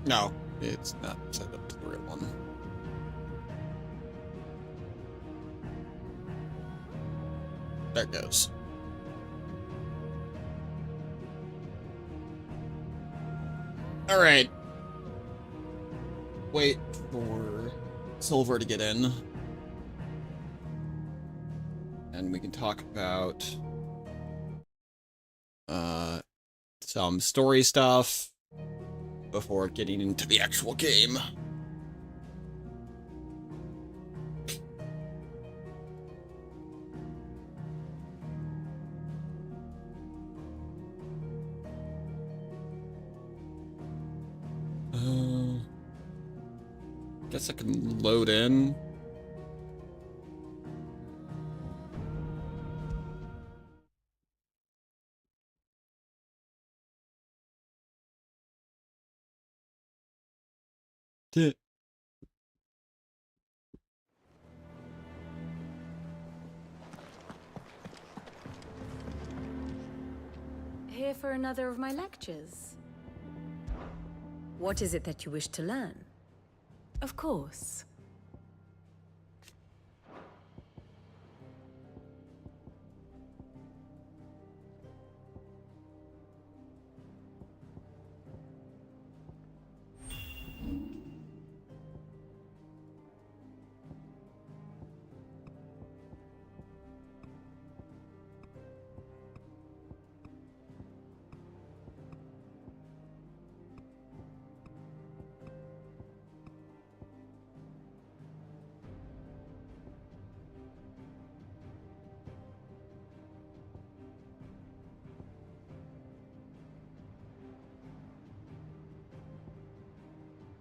No, it's not set up to the real one. There it goes. All right. Wait for Silver to get in. And we can talk about some story stuff before getting into the actual game. Guess I can load in. Here for another of my lectures? What is it that you wish to learn? Of course.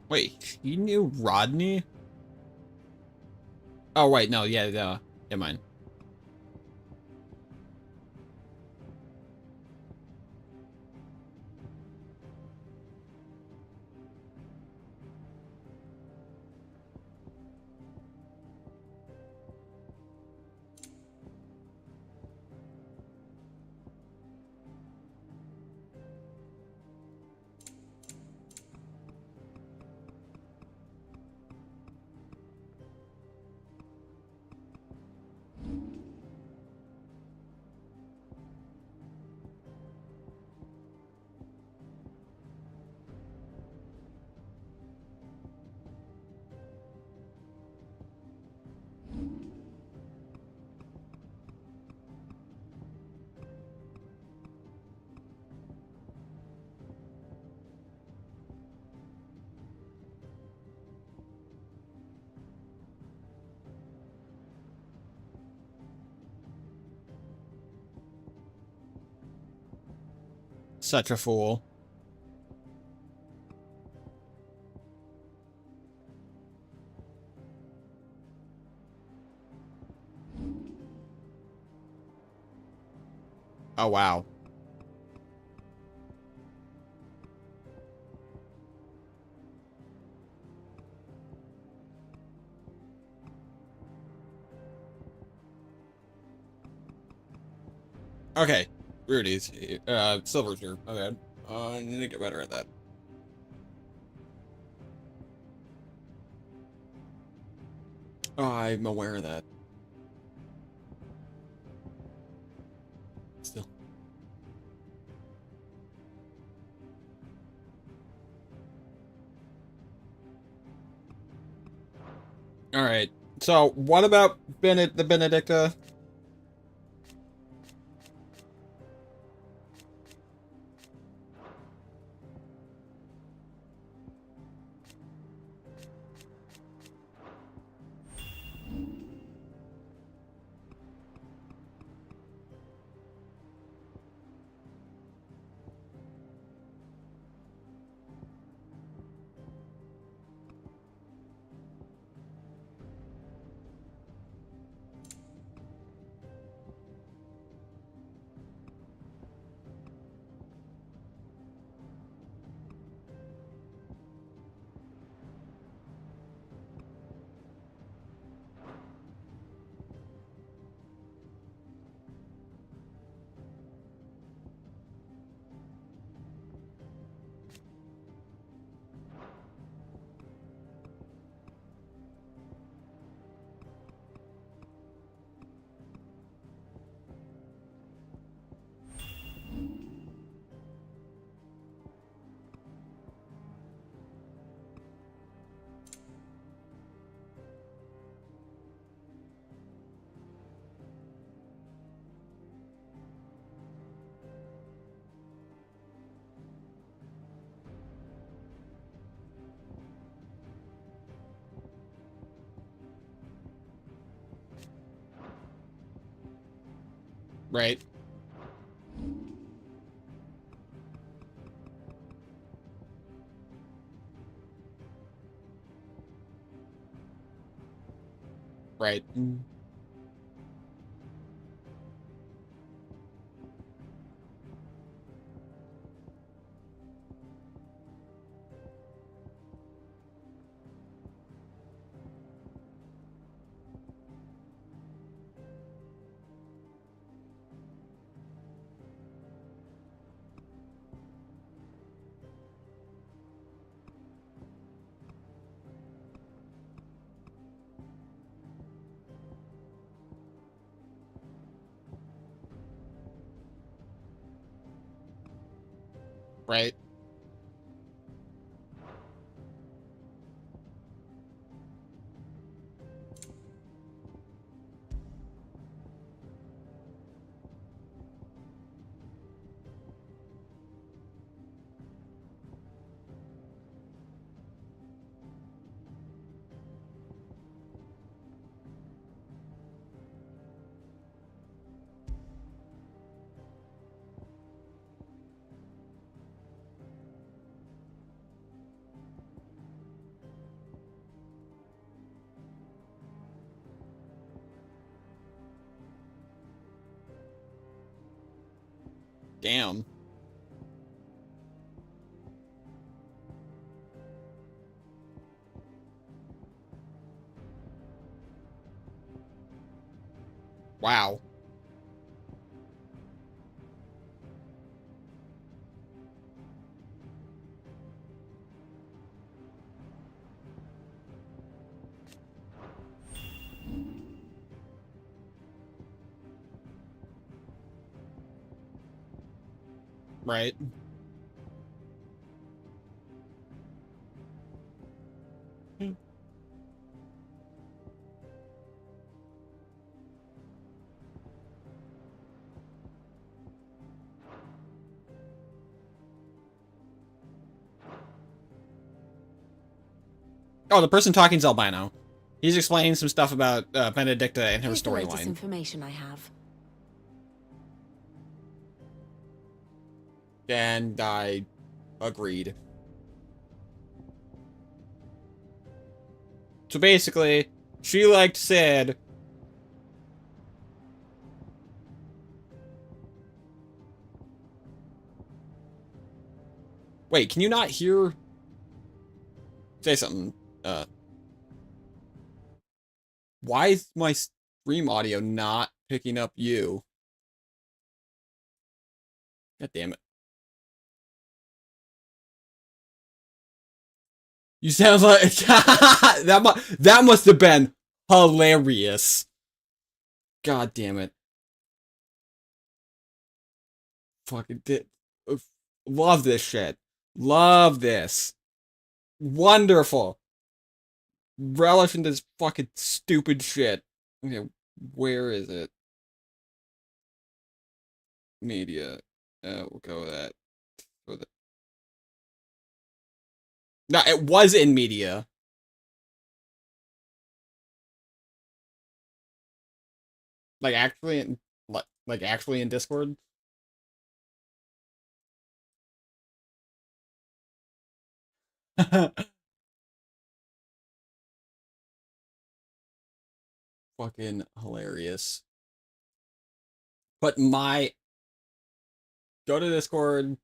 Wait, he knew Rodney? Oh, wait, no, yeah, never mind. Such a fool. Oh, wow. Okay, Rudy's, Silver's here. Okay, I need to get better at that. Oh, I'm aware of that. Still. All right. So, what about the Benedicta? Right. Right. Right. Damn. Wow. Right. Oh, the person talking is albino. He's explaining some stuff about Benedicta and her Here's the latest storyline. information I have. And I agreed. So basically, she liked Sid. Wait, can you not hear? Say something. Why is my stream audio not picking up you? God damn it. You sound like that must have been hilarious. God damn it. Fucking did. Love this shit. Love this. Wonderful. Relish in this fucking stupid shit. Okay, where is it? Media. We'll go with that. With it. No, it was in media. Like actually in like actually in Discord. Fucking hilarious. But my go to Discord,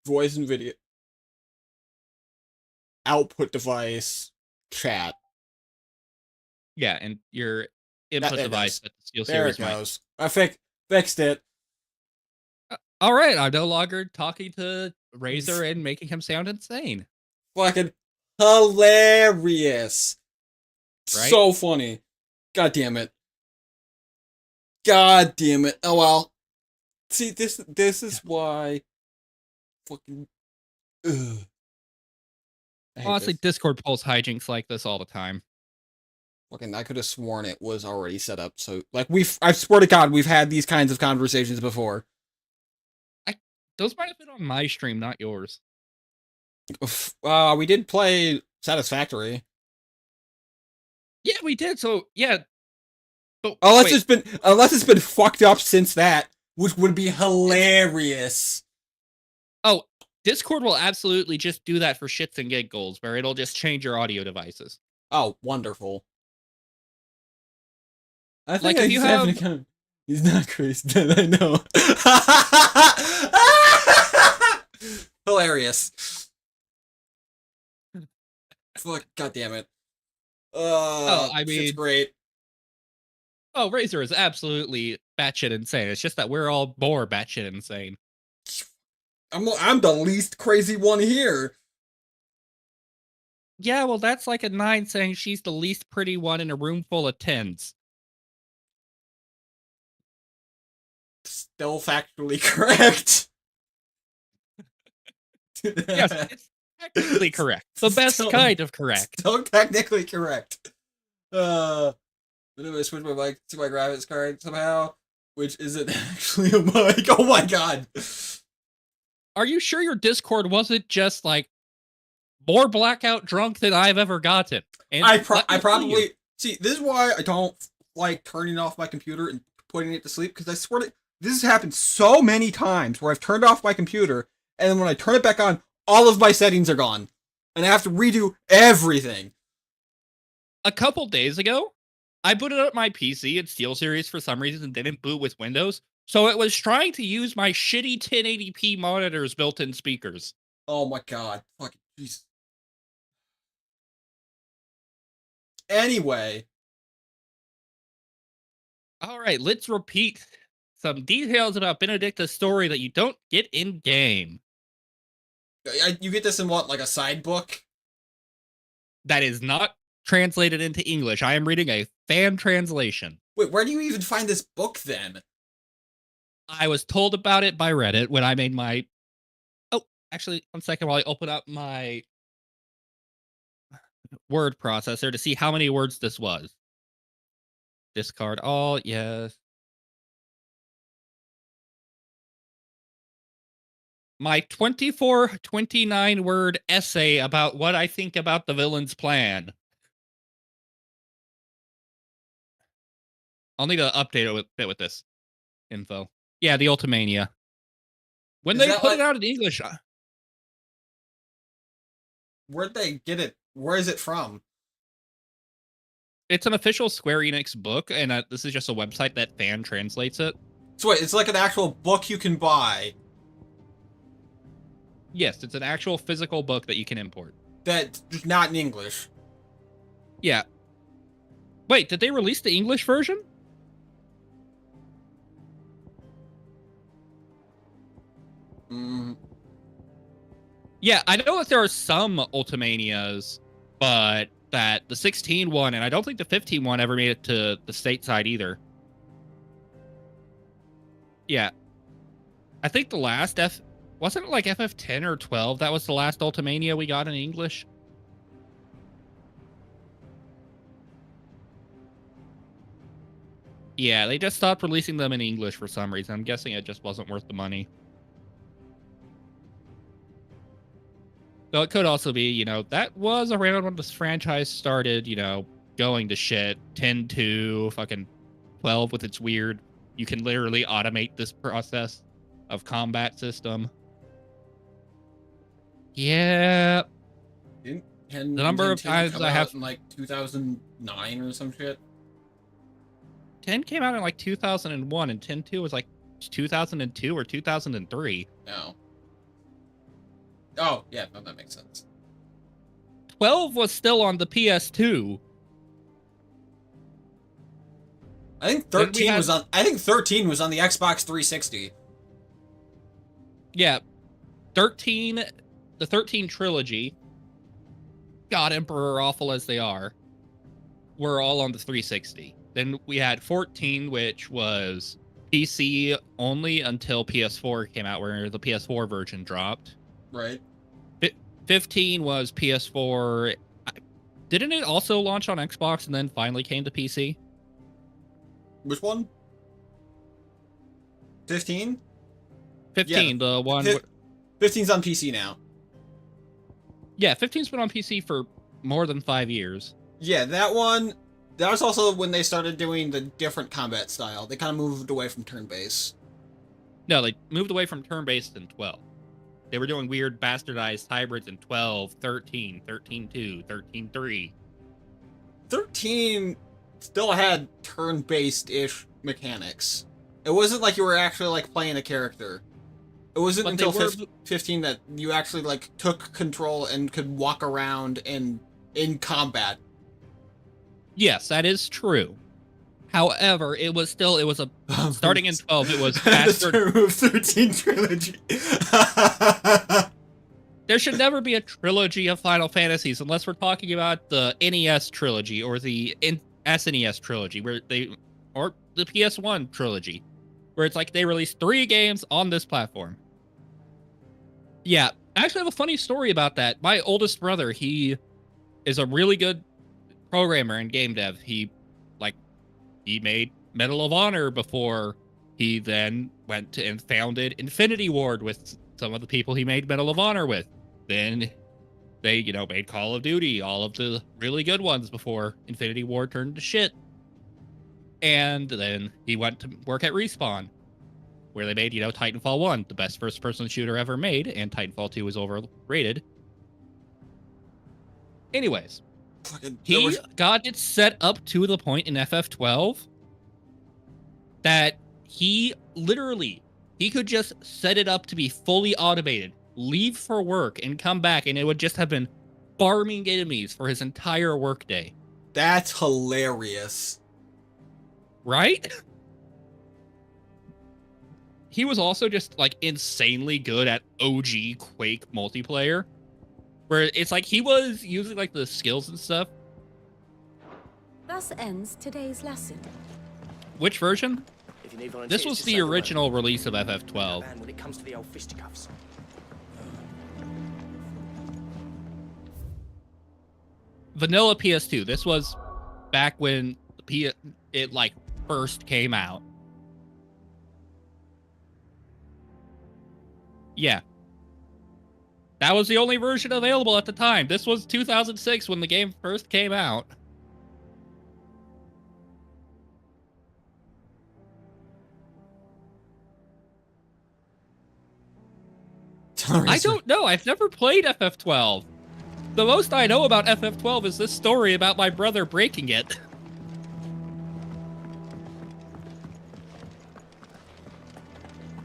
voice and video, output device, chat. Yeah, and your input That device goes. at the Steel There it Series mic. goes. I fixed it. All right, I'm no longer talking to Razor and making him sound insane. Fucking hilarious. Right? So funny. God damn it. God damn it. Oh well. See, this is why. Fucking. Ugh. I hate Honestly, this. Discord pulls hijinks like this all the time. Fucking, I could have sworn it was already set up. So, like, I swear to God, we've had these kinds of conversations before. Those might have been on my stream, not yours. We did play Satisfactory. Yeah, we did. So, yeah, But Unless wait, it's been fucked up since that, which would be hilarious. oh, Discord will absolutely just do that for shits and giggles, where it'll just change your audio devices. Oh, wonderful. I think Like if he's you having a have, kind of. He's not crazy. I know. Hilarious. Fuck, God damn it. oh, I Shit's mean, great. oh, Razor is absolutely batshit insane. It's just that we're all more batshit insane. I'm the least crazy one here. Yeah, well, that's like a 9 saying she's the least pretty one in a room full of 10s. Still factually correct. Yes, it's technically correct. The best Still- kind of correct. Still technically correct. Anyway, switch my mic to my graphics card somehow, which isn't actually a mic. Oh my god. Are you sure your Discord wasn't just like more blackout drunk than I've ever gotten? And I let me tell you, probably see. This is why I don't like turning off my computer and putting it to sleep, because I swear to this has happened so many times where I've turned off my computer and then when I turn it back on, all of my settings are gone, and I have to redo everything. a couple days ago, I booted up my PC in SteelSeries for some reason and didn't boot with Windows, so it was trying to use my shitty 1080p monitor's built-in speakers. Oh my god, fucking Jesus. Anyway, All right, let's repeat some details about Benedicta's story that you don't get in game. you get this in what, like a side book? That is not translated into English. I am reading a fan translation. Wait, where do you even find this book then? I was told about it by Reddit when I made my. Oh, actually, 1 second while I open up my word processor to see how many words this was. Discard all, yes. My 29 word essay about what I think about the villain's plan. I'll need to update it a bit with this info. Yeah, the Ultimania. When Is they that put like- it out in English, Where'd they get it? Where is it from? it's an official Square Enix book, and this is just a website that fan translates it. So wait, it's like an actual book you can buy Yes, it's an actual physical book that you can import. that's just not in English. Yeah. Wait, did they release the English version? Mm, Yeah, I know that there are some Ultimanias, but that the 16 one, and I don't think the 15 one ever made it to the stateside either. Yeah. I think the last wasn't it like FF10 or 12? That was the last Ultimania we got in English. Yeah, they just stopped releasing them in English for some reason. I'm guessing it just wasn't worth the money. So it could also be, you know, that was around when this franchise started, you know, going to shit. 10-2, fucking 12 with its weird, you can literally automate this process of combat system. Yeah. Can The number of 10 times come I out have- in like 2009 or some shit. 10 came out in like 2001, and 10-2 was like 2002 or 2003. No. Oh, yeah, no, that makes sense. 12 was still on the PS2. I think Then we 13 had- was on. I think 13 was on the Xbox 360. Yeah. 13, the 13 trilogy, God Emperor awful as they are, were all on the 360. Then we had 14, which was PC only until PS4 came out, where the PS4 version dropped. Right. 15 was PS4. Didn't it also launch on Xbox and then finally came to PC? Which one? 15? 15, the one. 15's on PC now. Yeah, 15's been on PC for more than 5 years. Yeah, that one. That was also when they started doing the different combat style. They kind of moved away from turn-based. No, they moved away from turn-based in 12. They were doing weird bastardized hybrids in 12, 13, 13.2, 13.3. 13 still had turn-based-ish mechanics. It wasn't like you were actually like playing a character. It wasn't But until they were- 15 that you actually like took control and could walk around and in combat. Yes, that is true. However, it was a starting in 12. It was faster. The term of 13 trilogy. There should never be a trilogy of Final Fantasies unless we're talking about the NES trilogy or the SNES trilogy, or the PS1 trilogy, where it's like they released 3 games on this platform. Yeah, I actually have a funny story about that. My oldest brother, he is a really good programmer and game dev. He made Medal of Honor before he then went and founded Infinity Ward with some of the people he made Medal of Honor with. Then they, made Call of Duty, all of the really good ones before Infinity Ward turned to shit. And then he went to work at Respawn, where they made, Titanfall 1, the best first-person shooter ever made, and Titanfall 2 was overrated. Anyways, he got it set up to the point in FF12 that he could just set it up to be fully automated, leave for work, and come back, and it would just have been farming enemies for his entire workday. That's hilarious. Right? He was also just, insanely good at OG Quake multiplayer, where it's like he was using, the skills and stuff. Thus ends today's lesson. Which version? If you need This volunteers, was just the say word. original release of FF12. Man, when it comes to the old fisticuffs. Vanilla PS2. This was back when it first came out. Yeah. That was the only version available at the time. This was 2006 when the game first came out. I don't know. I've never played FF12. The most I know about FF12 is this story about my brother breaking it.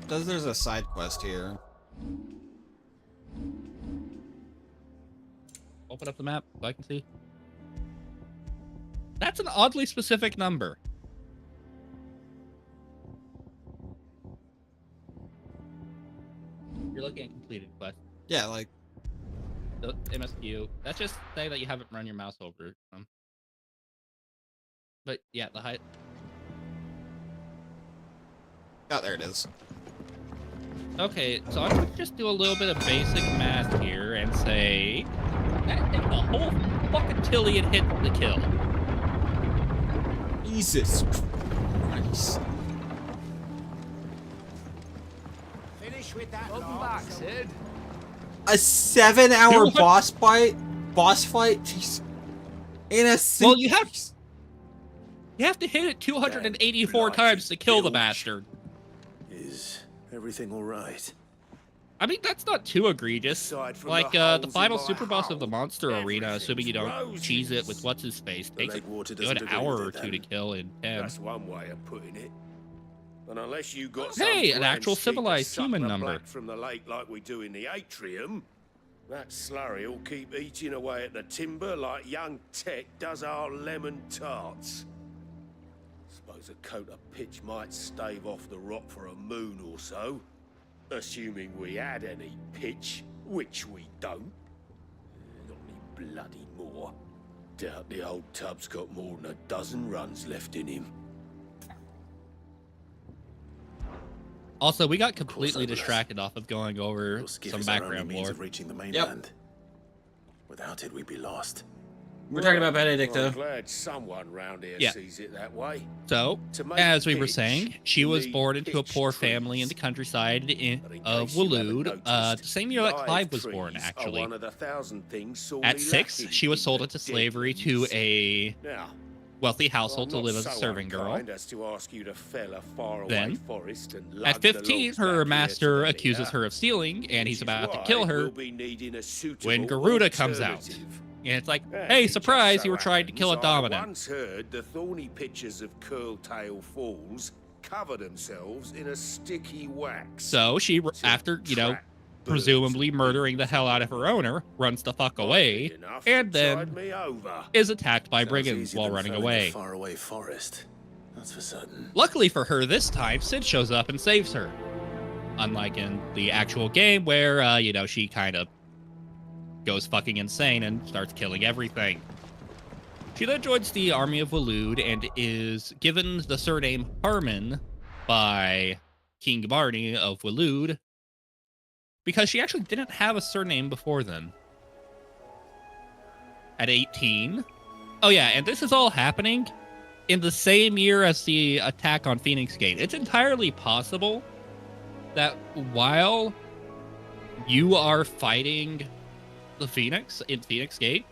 There's a side quest here. Open up the map so I can see. That's an oddly specific number. You're looking at completed quest. Yeah, like The MSQ. That's just saying that you haven't run your mouse over them. But yeah, the height. oh, there it is. Okay, so I'm gonna just do a little bit of basic math here and say that takes the whole fucking Tillion hit to kill. Jesus Christ. Finish with that. Welcome back, Sid. A 7-hour Dude, boss fight? Jeez. In a Well, you have to hit it 284 Damn, times to kill the bilge. bastard. Is everything all right? I mean, that's not too egregious. Aside from Like, the the holes final in my super boss of the hull, monster arena, everything's assuming you don't roses. cheese it with what's his face, The takes a lake water good doesn't agree hour with or it, two to then. kill in 10. That's one way of putting it. And unless you got Hey, some an actual grand scheme to civilized suck human the number. black from the lake like we do in the atrium, that slurry will keep eating away at the timber like young Tech does our lemon tarts. Suppose a coat of pitch might stave off the rock for a moon or so, assuming we had any pitch, which we don't. Not any bloody more. Doubt the old tub's got more than a dozen runs left in him. Also, we got course completely I will. distracted off of going over Your skiff some is our only background means lore. of reaching the mainland. Without it, we'd be lost. We're talking about I'm Benedicta. glad someone round here Yeah. sees it that way. So, To make as we were pitch, saying, she you was need born into a pitch poor family in trees. the countryside But in of case you haven't Waloed, noticed, the same year that live Clive was born, trees are actually. one of the thousand things sorely At 6, lacking she was in sold the into slavery to dead a Now, wealthy household I'm to not live as a so serving girl. unkind as to ask you to fell a faraway Then, forest and At lug the 15, logs her back here master to the accuses mere, her of stealing, and he's which is about to why kill her we'll be needing a suitable when Garuda comes out. alternative. And it's like, And hey, it just surprise, so you were trying to kill a happens I dominant. once heard the thorny pitchers of Curltail Falls cover themselves in a sticky wax. So she, to after, you know, trap presumably birds murdering the hell out of her owner, runs the fuck away, Oddly enough, and it then tied me over. is attacked by Sounds brigands easier while than running felling away. a faraway forest. That's for certain. Luckily for her this time, Sid shows up and saves her. Unlike in the actual game where, you know, she kind of goes fucking insane and starts killing everything. She then joins the army of Waloed and is given the surname Harmon by King Barney of Waloed because she actually didn't have a surname before then. At 18. Oh yeah, and this is all happening in the same year as the attack on Phoenix Gate. It's entirely possible that while you are fighting the Phoenix in Phoenix Gate,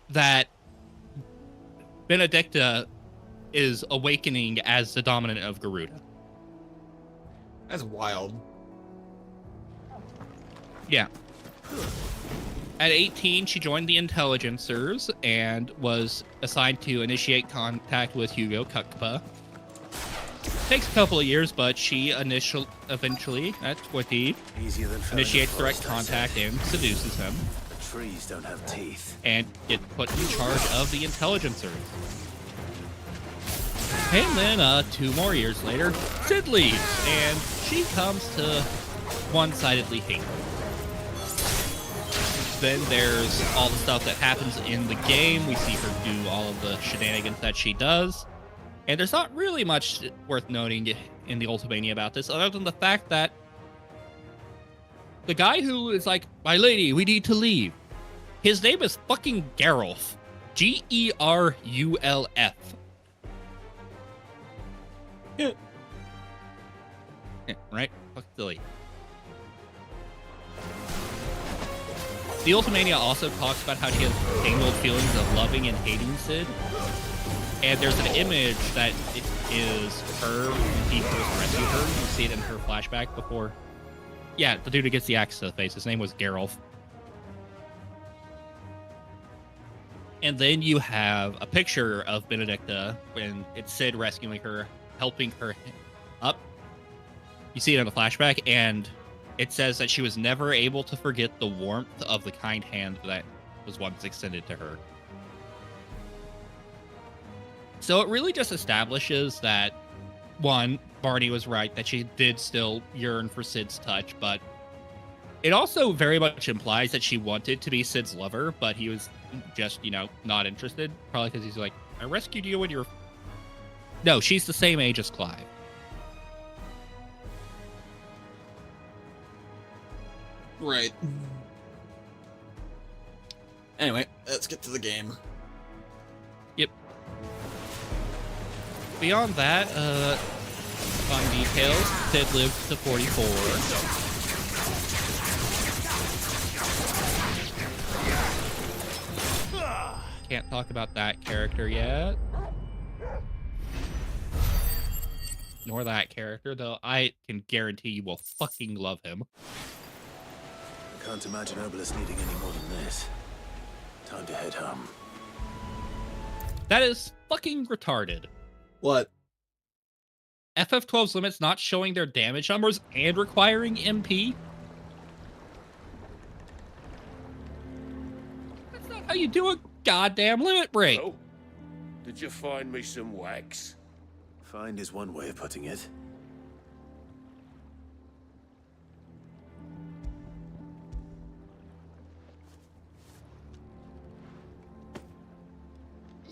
that Benedicta is awakening as the dominant of Garuda. That's wild. Yeah. At 18, she joined the Intelligencers and was assigned to initiate contact with Hugo Kukpa. Takes a couple of years, but she eventually, at 20, Easier than felling a initiates direct forest, I contact say. and seduces him, The trees don't have teeth. and gets put in charge of the Intelligencers. And then, 2 more years later, Sid leaves, and she comes to one-sidedly hate him. Then there's all the stuff that happens in the game. We see her do all of the shenanigans that she does. And there's not really much worth noting in the Ultimania about this, other than the fact that the guy who is like, my lady, we need to leave, his name is fucking Gerulf. Gerulf. Yeah. Yeah, right? Fuck silly. The Ultimania also talks about how she has tangled feelings of loving and hating Sid. And there's an image that it is her when he first rescued her. You see it in her flashback before. Yeah, the dude who gets the axe to the face. His name was Gerulf. And then you have a picture of Benedicta when it's Sid rescuing her, helping her up. You see it in the flashback, and it says that she was never able to forget the warmth of the kind hand that was once extended to her. So it really just establishes that, one, Barney was right, that she did still yearn for Sid's touch, but it also very much implies that she wanted to be Sid's lover, but he was just, you know, not interested. Probably because he's like, I rescued you when you were... No, she's the same age as Clive. Right. Anyway, let's get to the game. Yep. Beyond that, fun details. Sid lived to 44. Can't talk about that character yet. Nor that character, though I can guarantee you will fucking love him. Can't imagine Obelisk needing any more than this. Time to head home. That is fucking retarded. What? FF12's limits not showing their damage numbers and requiring MP? That's not how you do a goddamn limit break. Oh, did you find me some wax? Find is one way of putting it.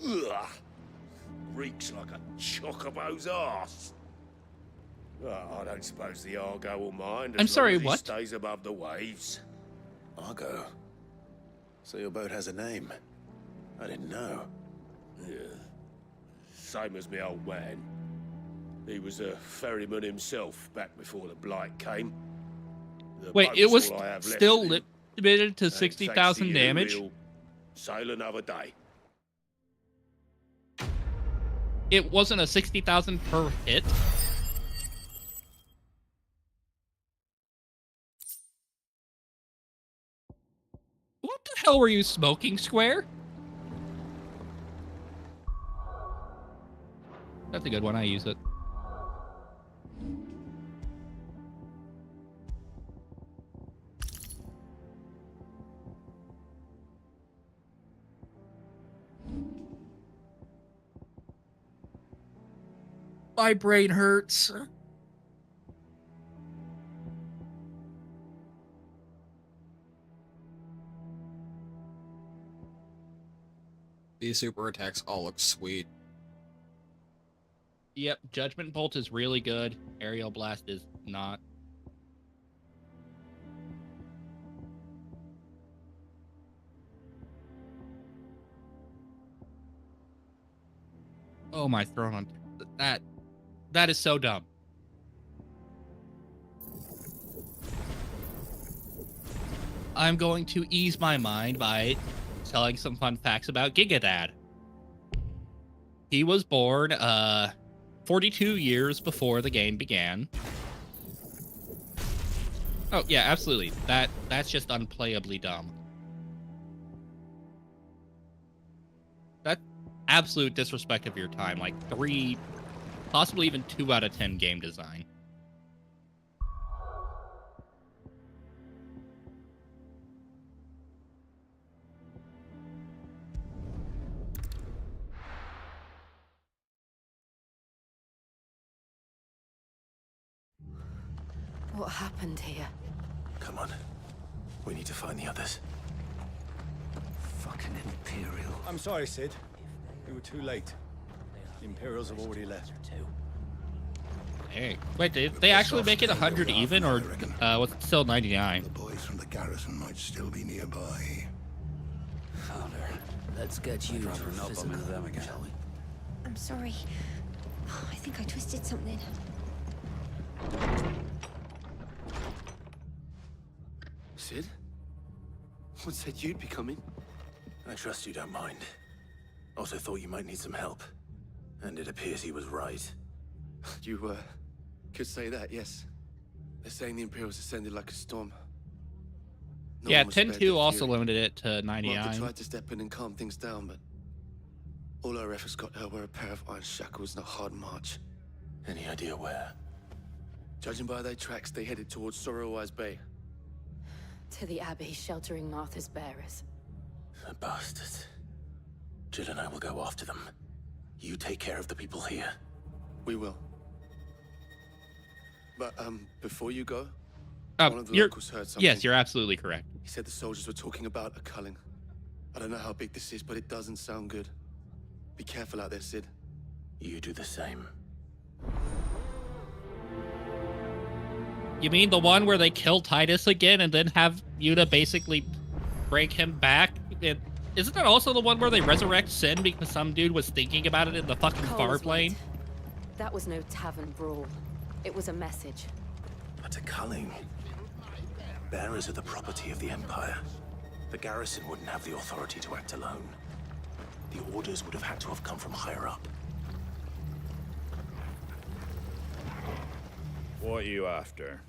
Ugh. Reeks like a chocobo's arse. I don't suppose the Argo will mind as I'm sorry, long as he what? stays above the waves. Argo. So your boat has a name. I didn't know. Yeah. Same as me old man. He was a ferryman himself back before the blight came. The Wait, it boat's was all I have left still of him. limited to And thanks 60,000 you, damage? he'll sail another day. it wasn't a 60,000 per hit. What the hell were you smoking, Square? That's a good one. I use it. My brain hurts. These super attacks all look sweet. Yep, Judgment Bolt is really good. Aerial Blast is not. Oh, my throne on that is so dumb. I'm going to ease my mind by telling some fun facts about Gigadad. He was born 42 years before the game began. Oh, yeah, absolutely. That's just unplayably dumb. That's absolute disrespect of your time. Like 3, possibly even 2 out of 10 game design. What happened here? Come on. We need to find the others. Fucking Imperial. I'm sorry, Sid. We were too late. The Imperials have already left. Hey, wait, did they actually make it 100 even, or was it still 99? The boys from the garrison might still be nearby. Father, let's get you to physical, shall we? I'm sorry. I think I twisted something. Sid? What said you'd be coming? I trust you don't mind. Also thought you might need some help. And it appears he was right. You, could say that, yes. They're saying the Imperials ascended like a storm. No Yeah, one was spared 10-2 their also fury. limited it to Martha 99. tried to step in and calm things down, but all our efforts got her were a pair of iron shackles and a hard march. Any idea where? Judging by their tracks, they headed towards Sorrowwise Bay. To the Abbey sheltering Martha's bearers. The bastards. Jill and I will go after them. You take care of the people here. We will. But, before you go, Oh, one of the you're, locals heard something. yes, you're absolutely correct. He said the soldiers were talking about a culling. I don't know how big this is, but it doesn't sound good. Be careful out there, Sid. You do the same. You mean the one where they kill Titus again and then have Yuna basically break him back? Isn't that also the one where they resurrect Sin because some dude was thinking about it in the fucking Cole's far plane? right. That was no tavern brawl. It was a message. But a culling. Bearers are the property of the Empire. The garrison wouldn't have the authority to act alone. The orders would have had to have come from higher up. What are you after?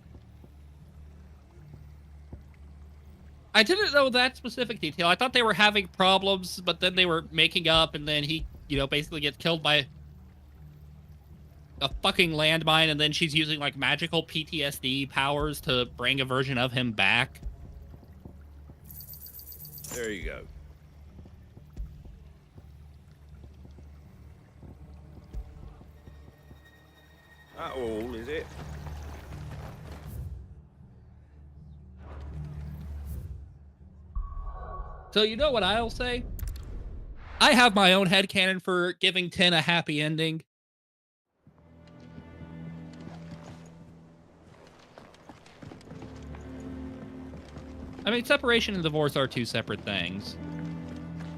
I didn't know that specific detail. I thought they were having problems, but then they were making up, and then he, basically gets killed by a fucking landmine, and then she's using, like, magical PTSD powers to bring a version of him back. There you go. That all, is it? So you know what I'll say? I have my own headcanon for giving 10 a happy ending. I mean, separation and divorce are 2 separate things.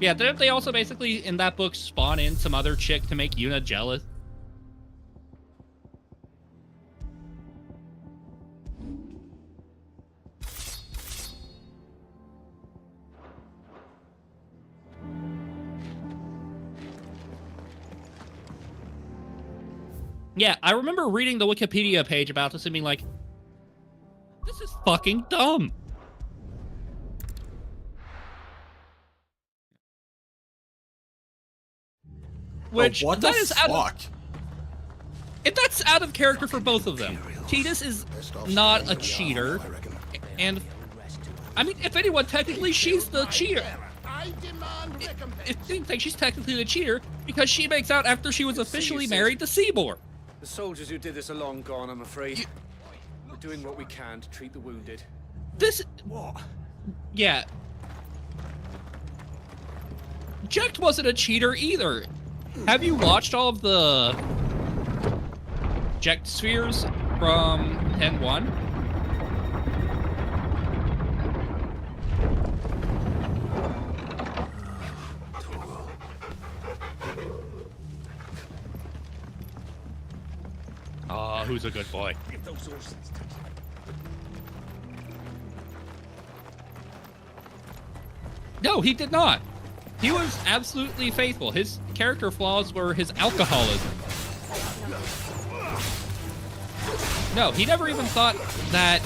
Yeah, didn't they also basically, in that book, spawn in some other chick to make Yuna jealous? Yeah, I remember reading the Wikipedia page about this and being like, this is fucking dumb. Which, what the that is out fuck? if that's out of character for both of them. Tidus is not a cheater, and I mean, if anyone, technically she's the cheater. If anything, she's technically the cheater because she makes out after she was officially married to Seaborn. The soldiers who did this are long gone, I'm afraid. We're doing what we can to treat the wounded. This... What? Yeah. Jecht wasn't a cheater either. Have you watched all of the Jecht spheres from 10-1? Oh, who's a good boy? No, he did not. He was absolutely faithful. His character flaws were his alcoholism. No, he never even thought that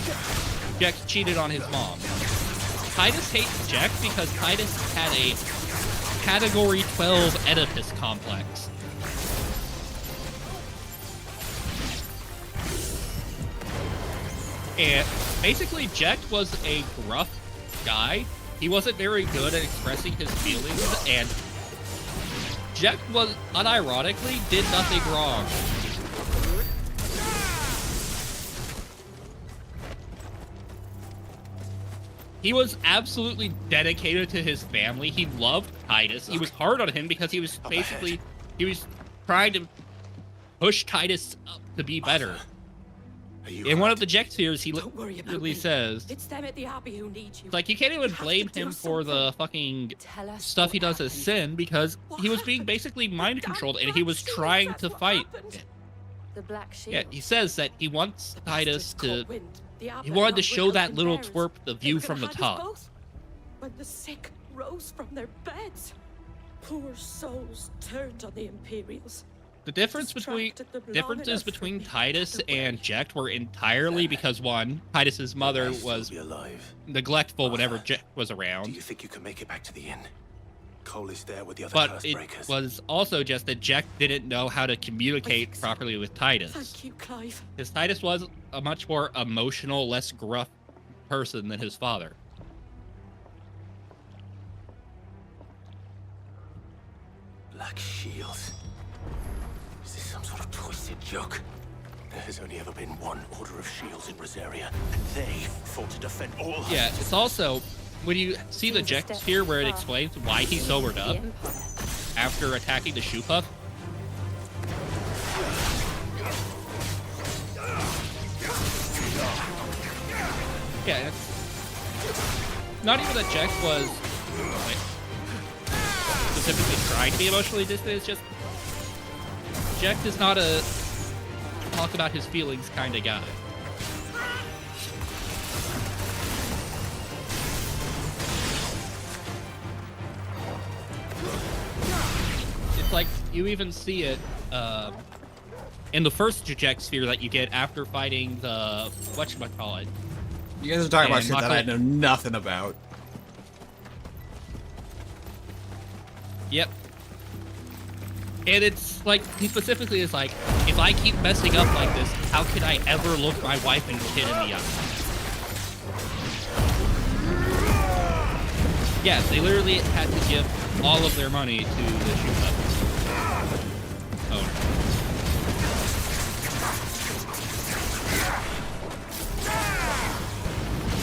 Jecht cheated on his mom. Tidus hates Jecht because Tidus had a Category 12 Oedipus complex. And basically, Jecht was a gruff guy. He wasn't very good at expressing his feelings, and Jecht was, unironically, did nothing wrong. He was absolutely dedicated to his family. He loved Tidus. He was hard on him because he was basically, he was trying to push Tidus up to be better. In one of the Jecht spheres, he literally says, It's them at the Abbey who need you. it's like, you can't even blame him for the fucking stuff he does as sin because he was being basically mind controlled and he was trying to fight. The Black Shield. Yeah, he says that he wants Tidus to, he wanted to show that little twerp the view from the top. When the sick rose from their beds, poor souls turned on the Imperials. The differences between Tidus and Jecht were entirely because, one, Tidus's mother was neglectful whenever Jecht was around. Do you think you can make it back to the inn? Cole is there with the other But curse it breakers. was also just that Jecht didn't know how to communicate properly with Tidus. Thank you, Clive. Because Tidus was a much more emotional, less gruff person than his father. Black Shield. Is this some sort of twisted joke? There has only ever been one Order of Shields in Rosaria, and they fought to defend all. Yeah, it's also, when you see the Jecht sphere where it explains why he sobered up after attacking the Shoepuff. Yeah, it's not even that Jecht was like, specifically trying to be emotionally distant, it's just Jecht is not a talk about his feelings kind of guy. It's like, you even see it in the first Jecht sphere that you get after fighting the, whatchamacallit. You guys are talking about And shit that I know nothing about. Yep. And it's like, he specifically is like, if I keep messing up like this, how can I ever look my wife and kid in the eye? Yeah, they literally had to give all of their money to the Shoepuff owner.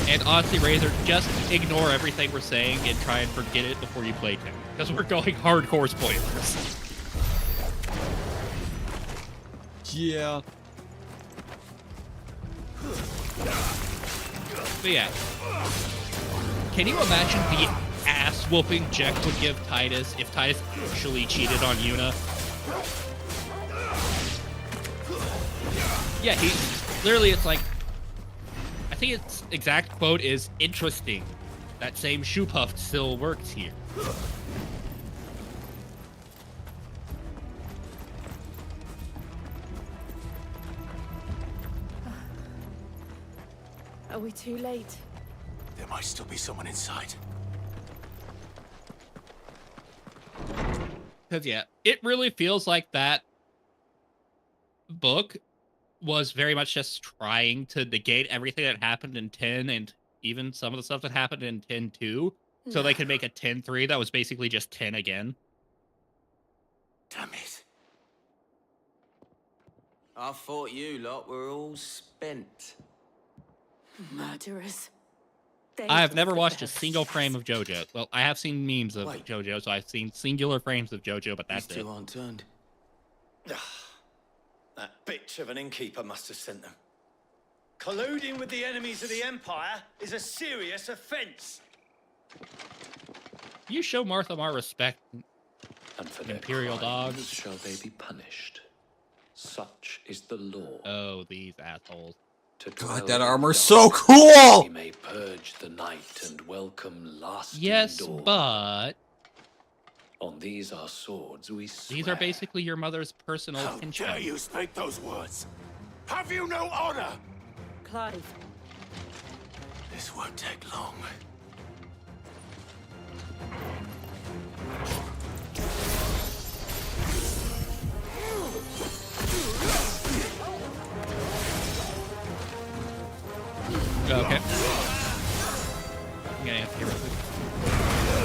And honestly, Razor, just ignore everything we're saying and try and forget it before you play 10. Because we're going hardcore spoilers. Yeah. But yeah. Can you imagine the ass whooping Jecht would give Tidus if Tidus actually cheated on Yuna? Yeah, he literally, it's like, I think its exact quote is, interesting. That same Shoepuff still works here. Are we too late? There might still be someone inside. Because, yeah, it really feels like that book was very much just trying to negate everything that happened in 10 and even some of the stuff that happened in 10-2. So they could make a 10-3 that was basically just 10 again. Damn it. I thought you lot were all spent. Murderers. I have never watched a single frame of JoJo. Well, I have seen memes of Wait. JoJo, so I've seen singular frames of JoJo, but that's These it. two aren't turned. That bitch of an innkeeper must have sent them. Colluding with the enemies of the Empire is a serious offense. You show Martha more respect, And for their Imperial crimes dogs. shall they be punished. Such is the law. Oh, these assholes. To God, dwell that in armor's dark, so cool! We may purge the night and welcome lasting Yes, dawn. but On these our swords we swear. these are basically your mother's personal How henchmen. dare you speak those words? Have you no honor? Clive. This won't take long. Okay. I'm gonna have to get rid of it.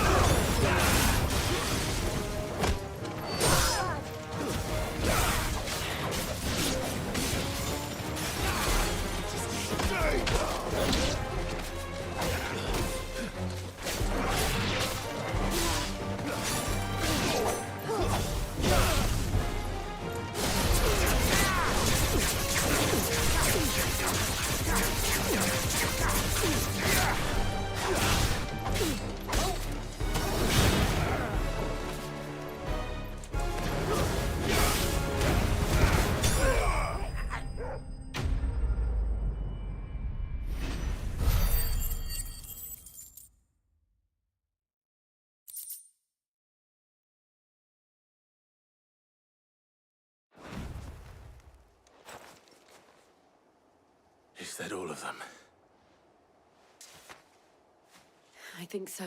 Is that all of them? I think so.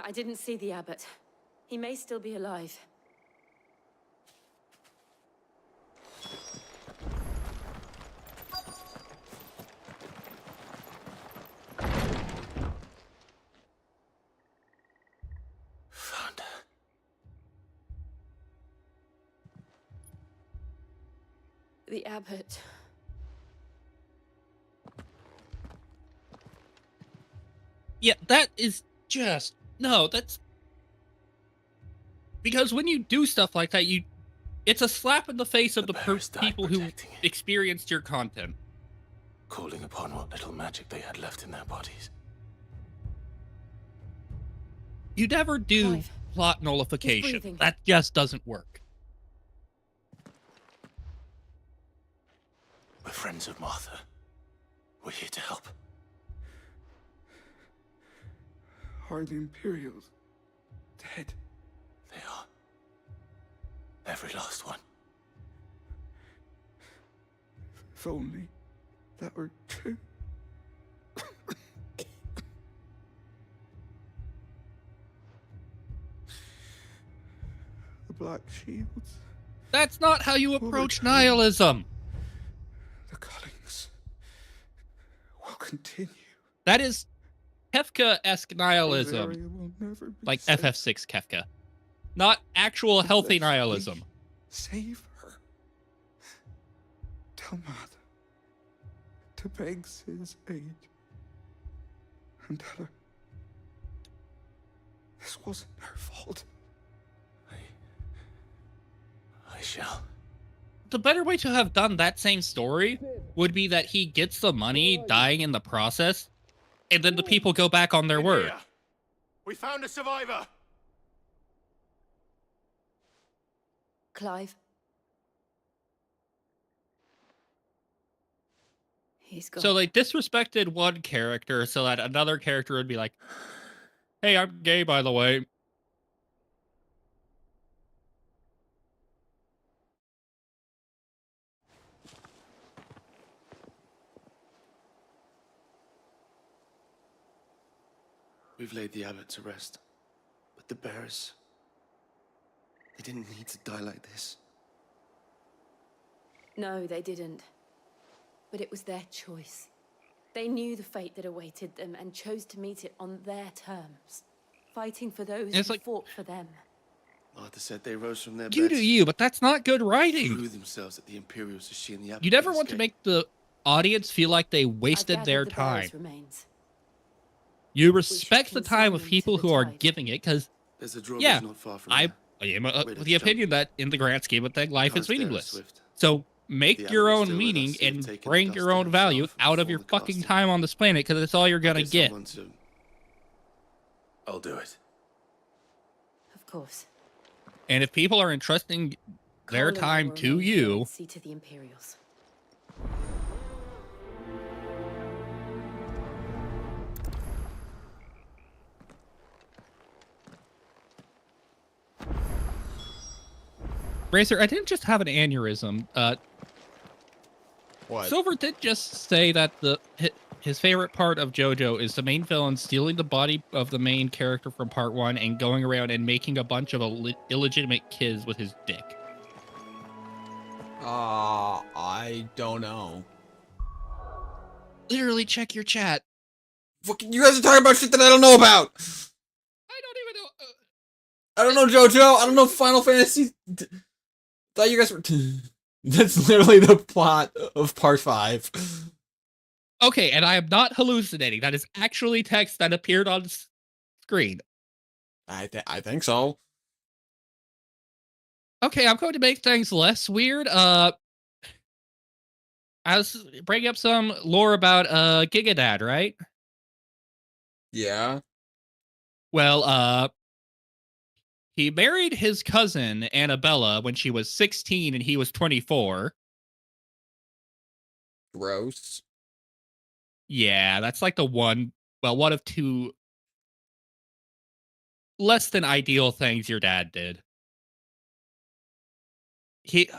I didn't see the abbot. He may still be alive. Found her. The abbot. Yeah, that is just no. That's because when you do stuff like that, it's a slap in the face of the bearers died people who protecting it. experienced your content. Calling upon what little magic they had left in their bodies. You never do Clive, plot he's nullification. breathing. That just doesn't work. We're friends of Martha. We're here to help. Are the Imperials dead? They are. Every last one. If only that were true. The Black Shields, That's not how you approach nihilism. the Cullings will continue. That is Kefka-esque This nihilism, area will never be like safe. FF6 Kefka. Not actual healthy Unless we nihilism. Save her. Tell Mother to beg his aid. And tell her this wasn't her fault. I shall. The better way to have done that same story would be that he gets the money, dying in the process, and then the people go back on their word. Here. We found a survivor. Clive. He's gone. So they disrespected one character so that another character would be like, hey, I'm gay, by the way. We've laid the abbot to rest. But the bearers, they didn't need to die like this. No, they didn't. But it was their choice. They knew the fate that awaited them and chose to meet it on their terms, fighting for those who fought for them. Martha said they rose from their You beds. do you, but that's not good writing. Threw themselves at the Imperials as she and the abbot You never escaped. want to make the audience feel like they wasted their time. You respect the time of people who are giving it, because, There's a drawbridge yeah, not far from I here. am Ready of to the jump. opinion that in the grand scheme of things, life Can't is stare at meaningless. Swift. So make The your abbot was own still with meaning us. He'd and taken bring the your dust own himself value out of before your the fucking casting. time on this planet, because it's all you're gonna Get get. someone to- I'll do it. Of course. And if people are entrusting their Colin time will to remain here you, and see to the Imperials. Racer, I didn't just have an aneurysm. What? Silver did just say that his favorite part of JoJo is the main villain stealing the body of the main character from part 1 and going around and making a bunch of illegitimate kids with his dick. I don't know. Literally check your chat. Fucking, you guys are talking about shit that I don't know about. I don't even know. I don't know JoJo. I don't know Final Fantasy. Thought you guys were. That's literally the plot of part 5. Okay, and I am not hallucinating. That is actually text that appeared on screen. I think so. Okay, I'm going to make things less weird. I was bringing up some lore about Gigadad, right? Yeah. Well, he married his cousin Annabella when she was 16 and he was 24. Gross. Yeah, that's like one of two less than ideal things your dad did. He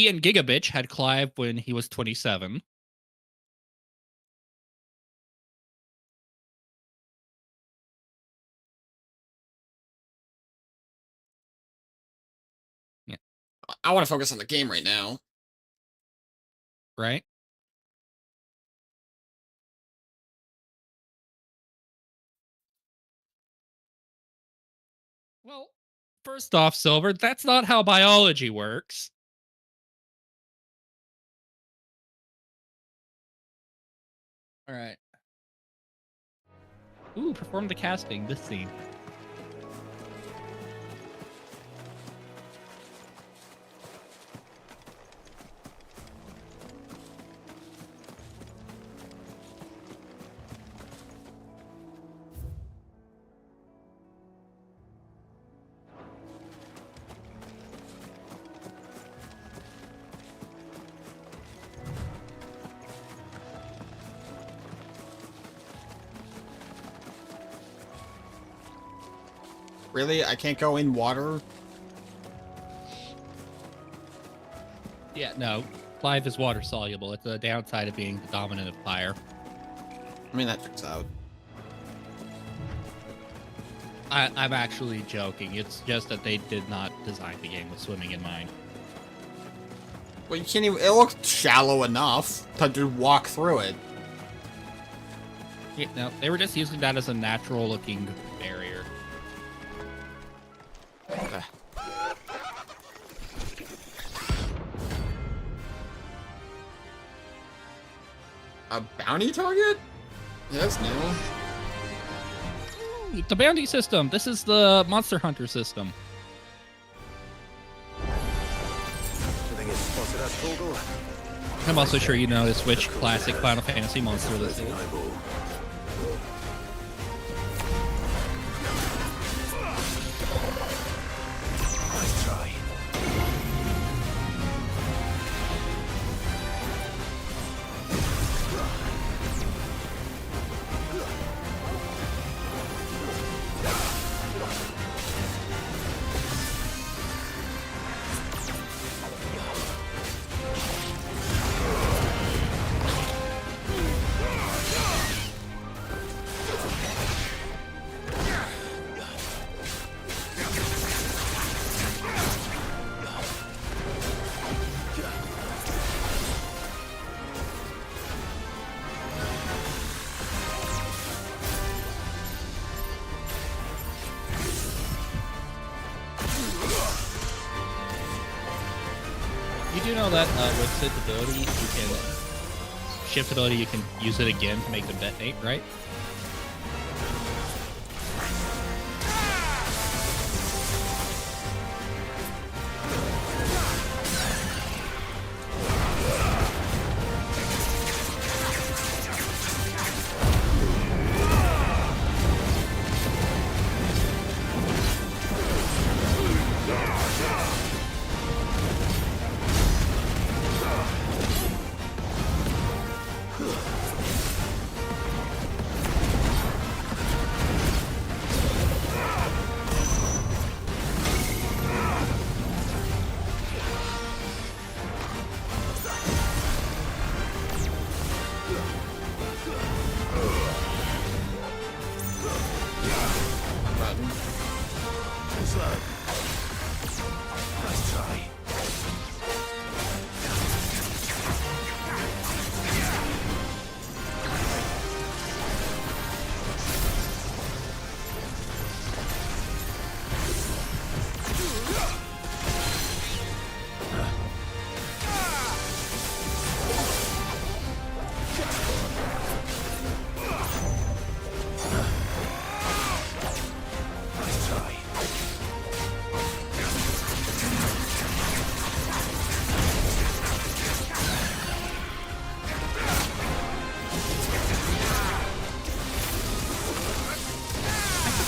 and Gigabitch had Clive when he was 27. Yeah. I want to focus on the game right now. Right? Well, first off, Silver, that's not how biology works. All right. Ooh, perform the casting, this scene. Really? I can't go in water? Yeah, no. Clive is water soluble. It's the downside of being the dominant of fire. I mean, that checks out. I'm actually joking. It's just that they did not design the game with swimming in mind. Well, you can't even. It looks shallow enough to just walk through it. Yeah, no, they were just using that as a natural looking barrier. Okay. A bounty target? Yeah, that's new. The bounty system. This is the Monster Hunter system. I'm also sure you noticed which classic Final Fantasy monster this is. You do know that with Sid's ability, you can shift ability. You can use it again to make them detonate, right?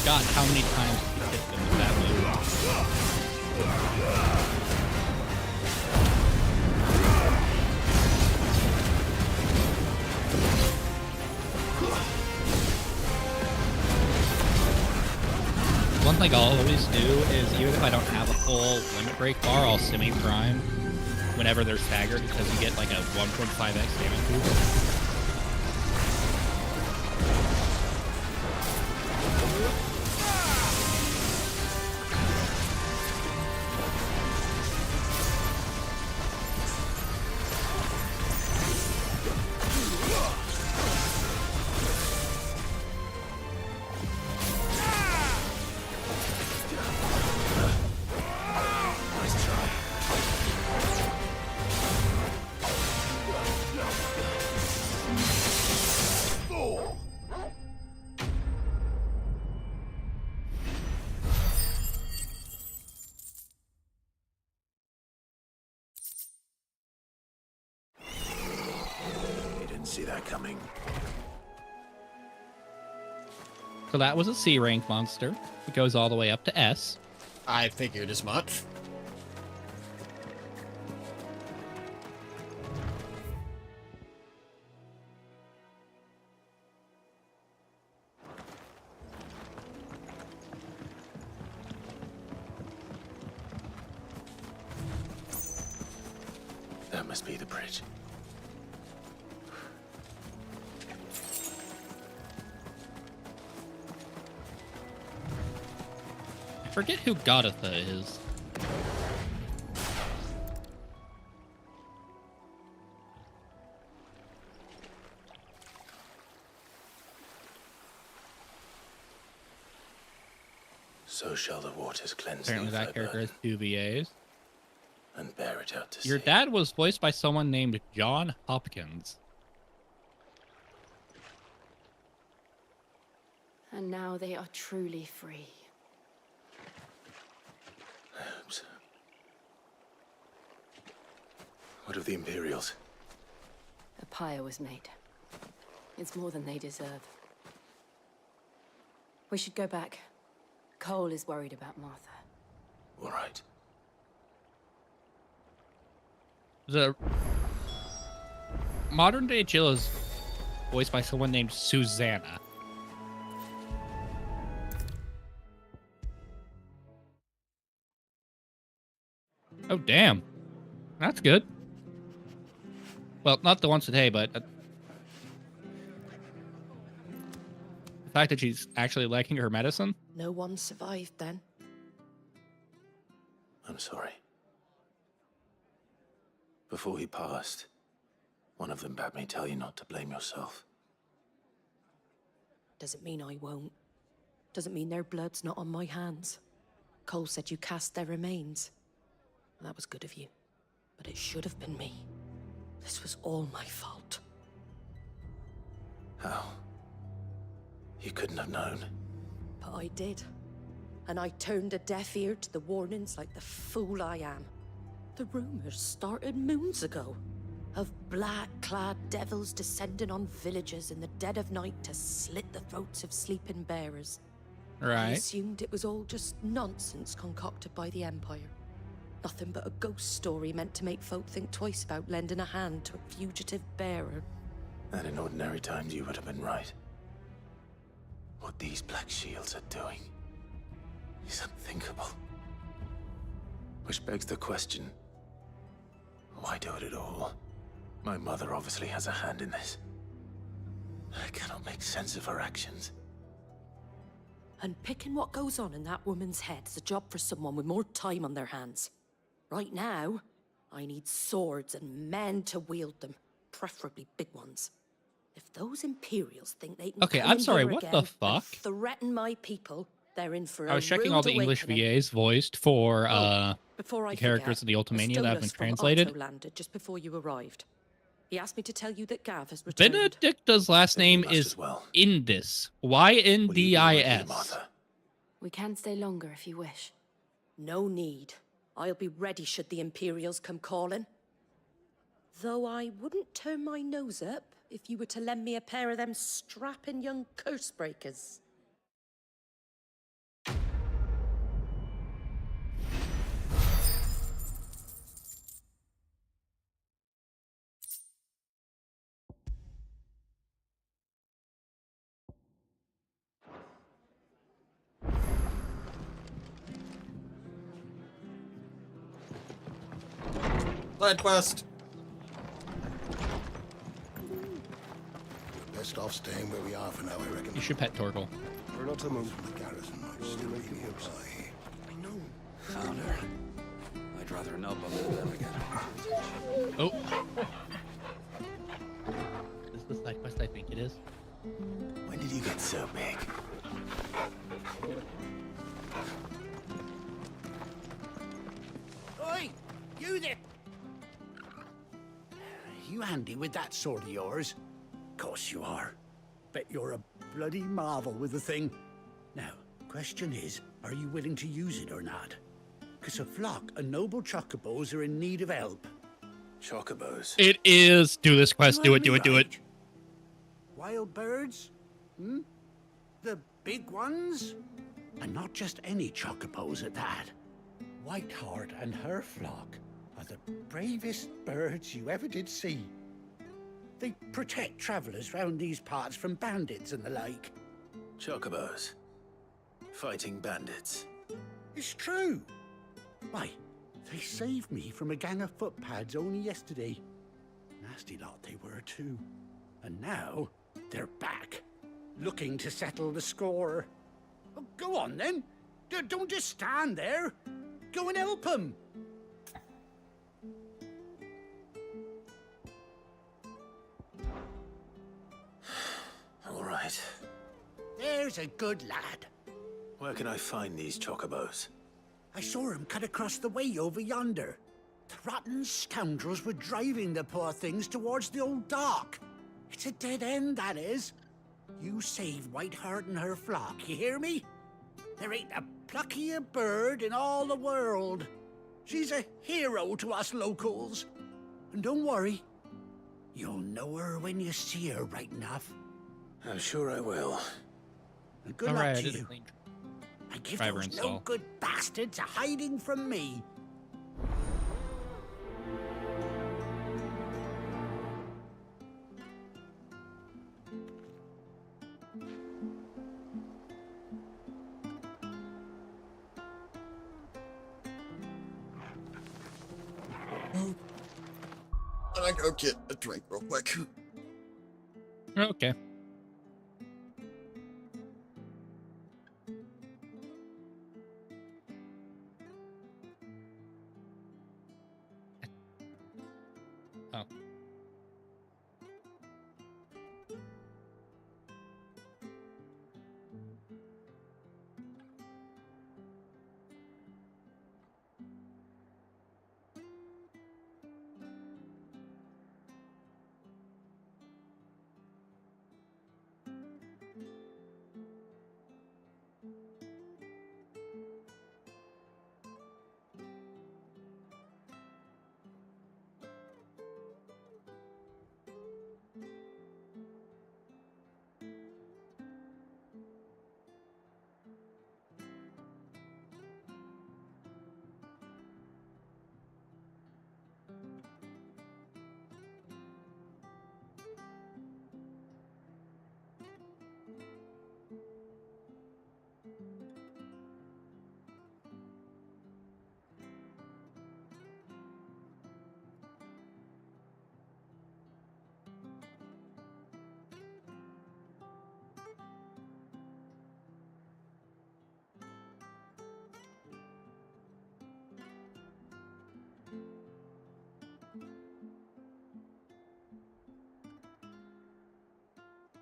God, how many times you hit them with that move? One thing I'll always do is, even if I don't have a full limit break bar, I'll semi-prime whenever they're staggered, because you get like a 1.5x damage boost. See that coming. So that was a C rank monster. It goes all the way up to S. I figured as much. That must be the bridge. I forget who Godatha is. So shall the waters cleanse Apparently thee, that character Fairburn, has 2 VAs. and bear it out to Your sea. dad was voiced by someone named John Hopkins. And now they are truly free. I hope so. What of the Imperials? A pyre was made. It's more than they deserve. We should go back. Cole is worried about Martha. All right. The modern day Jill is voiced by someone named Susanna. Oh, damn. That's good. Well, not the ones today, but the fact that she's actually liking her medicine. No one survived then. I'm sorry. Before he passed, one of them bade me tell you not to blame yourself. Doesn't mean I won't. Doesn't mean their blood's not on my hands. Cole said you cast their remains. That was good of you. But it should have been me. This was all my fault. How? You couldn't have known. But I did. And I turned a deaf ear to the warnings like the fool I am. The rumors started moons ago. Of black-clad devils descending on villages in the dead of night to slit the throats of sleeping bearers. I Right. assumed it was all just nonsense concocted by the Empire. Nothing but a ghost story meant to make folk think twice about lending a hand to a fugitive bearer. And in ordinary times, you would have been right. What these Black Shields are doing is unthinkable. Which begs the question, why do it at all? My mother obviously has a hand in this. I cannot make sense of her actions. And picking what goes on in that woman's head is a job for someone with more time on their hands. Right now, I need swords and men to wield them, preferably big ones. If those Imperials think they can Okay, come I'm in sorry, here what again the and fuck? threaten my people, they're in for I was a checking all rude the English awakening. VAs voiced for Before I the characters forget, in the Ultimania that have been Astolas from translated. Otto landed just before you arrived. He asked me to tell you that Gav has returned. Benedicta's last name must is as well. Indis. Yndis. We can stay longer if you wish. No need. I'll be ready should the Imperials come calling. Though I wouldn't turn my nose up if you were to lend me a pair of them strapping young curse breakers. Side quest. Best off staying where we are for now, I reckon. You should pet Torgal. We're not to move. The garrison might still be nearby. I know. Found her. I'd rather not bother them again. Oh. Is this the side quest I think it is? When did you get so big? Oi! You there! You handy with that sword of yours? Course you are. Bet you're a bloody marvel with the thing. Now, question is, are you willing to use it or not? 'Cause a flock of noble chocobos are in need of help. Chocobos? It is. Do this quest. Do it. Do it. Do it. Wild birds? Hmm? The big ones? And not just any chocobos at that. Whiteheart and her flock are the bravest birds you ever did see. They protect travelers round these parts from bandits and the like. Chocobos. Fighting bandits. It's true. Why, they saved me from a gang of footpads only yesterday. Nasty lot they were too. And now, they're back, looking to settle the score. Oh, go on then. Don't just stand there. Go and help them. All right. There's a good lad. Where can I find these chocobos? I saw him cut across the way over yonder. The rotten scoundrels were driving the poor things towards the old dock. It's a dead end, that is. You saved Whiteheart and her flock, you hear me? There ain't a pluckier bird in all the world. She's a hero to us locals. And don't worry, you'll know her when you see her right enough. I'm sure I will. And good All luck right, to I did a you. clean And give driver those install. no good bastards a hiding from me. And I go get a drink real quick. Okay. Oh.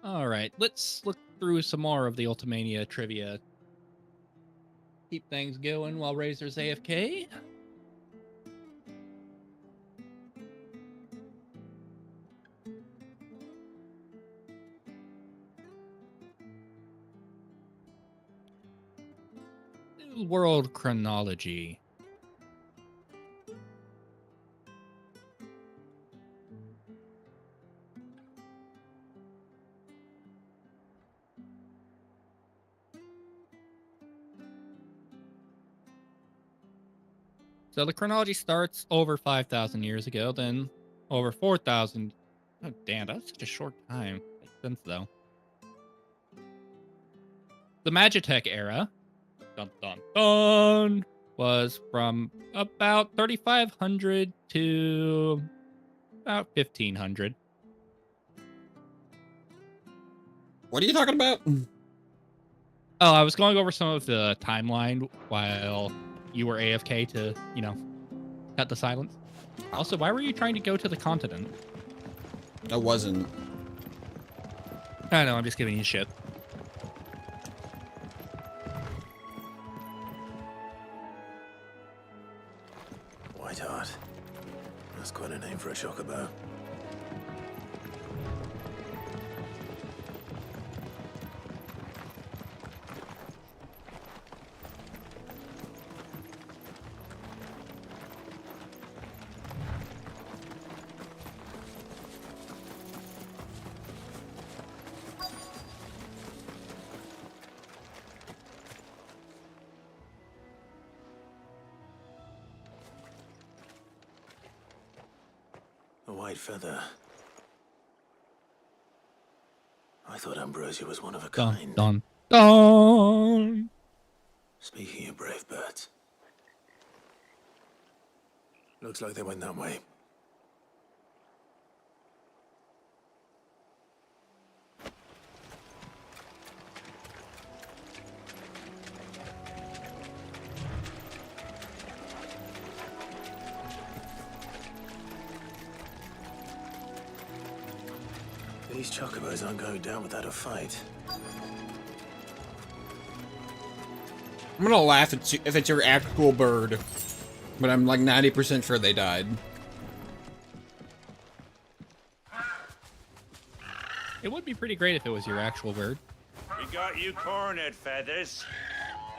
All right, let's look through some more of the Ultimania trivia. Keep things going while Razor's AFK. New World chronology. So the chronology starts over 5,000 years ago, then over 4,000. Oh, damn, that's such a short time. Makes sense, though. The Magitech era, dun dun dun, was from about 3,500 to about 1,500. What are you talking about? Oh, I was going over some of the timeline while you were AFK to, you know, cut the silence. Also, why were you trying to go to the continent? I wasn't. I know, I'm just giving you shit. Whiteheart. That's quite a name for a chocobo. A white feather. I thought Ambrosia was one of a kind. Dun, dun. Speaking of brave birds. Looks like they went that way. These chocobos aren't going down without a fight. I'm gonna laugh if it's your actual bird, but I'm like 90% sure they died. It would be pretty great if it was your actual bird. We got you cornered, Feathers.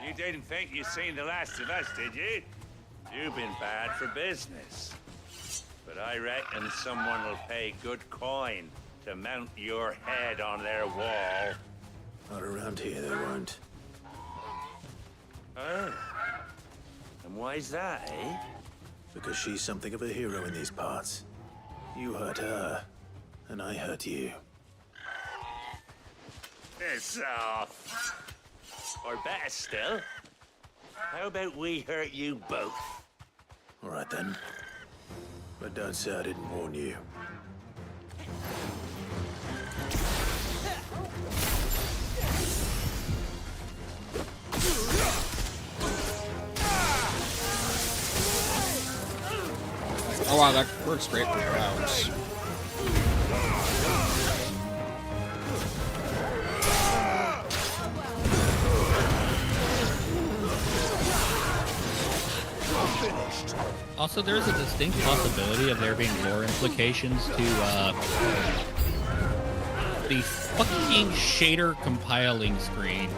You didn't think you seen the last of us, did you? You've been bad for business. But I reckon someone will pay good coin to mount your head on their wall. Not around here, they won't. Oh. And why's that, eh? Because she's something of a hero in these parts. You hurt her, and I hurt you. Piss off. Or better still, how about we hurt you both? All right then. But don't say I didn't warn you. Oh wow, that works great for crowds. Also, there's a distinct possibility of there being lore implications to the fucking shader compiling screen.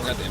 Goddamn.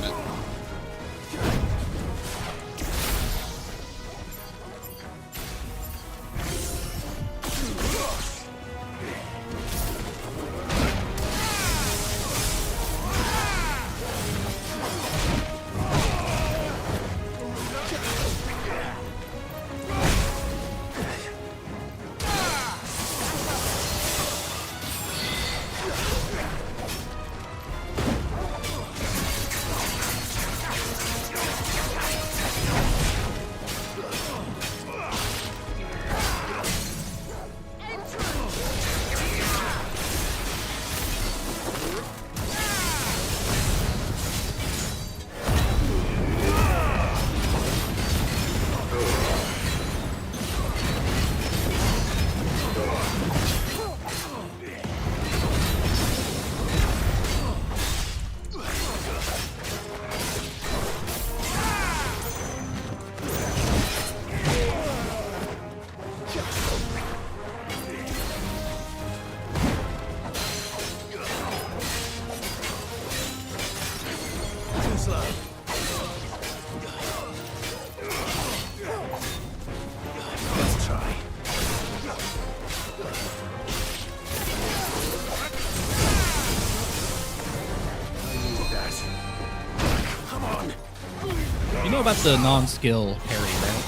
know about the non-skill parry, right?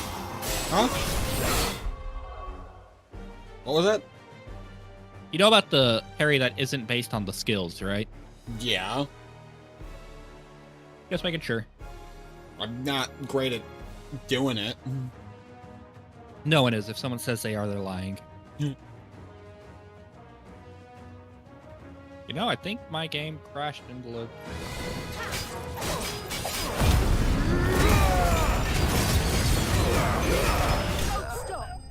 Huh? What was that? You know about the parry that isn't based on the skills, right? Yeah. Just making sure. I'm not great at doing it. No one is. If someone says they are, they're lying. You know, I think my game crashed into the... Stop!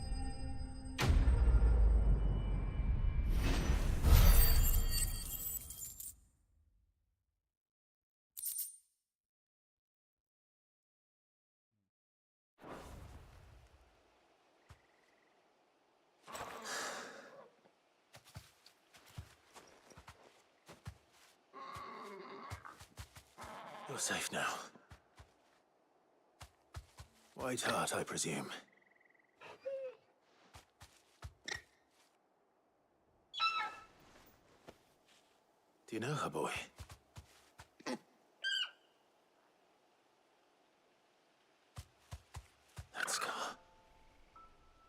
You're safe now. White Hart, I presume. Do you know her, boy? That scar.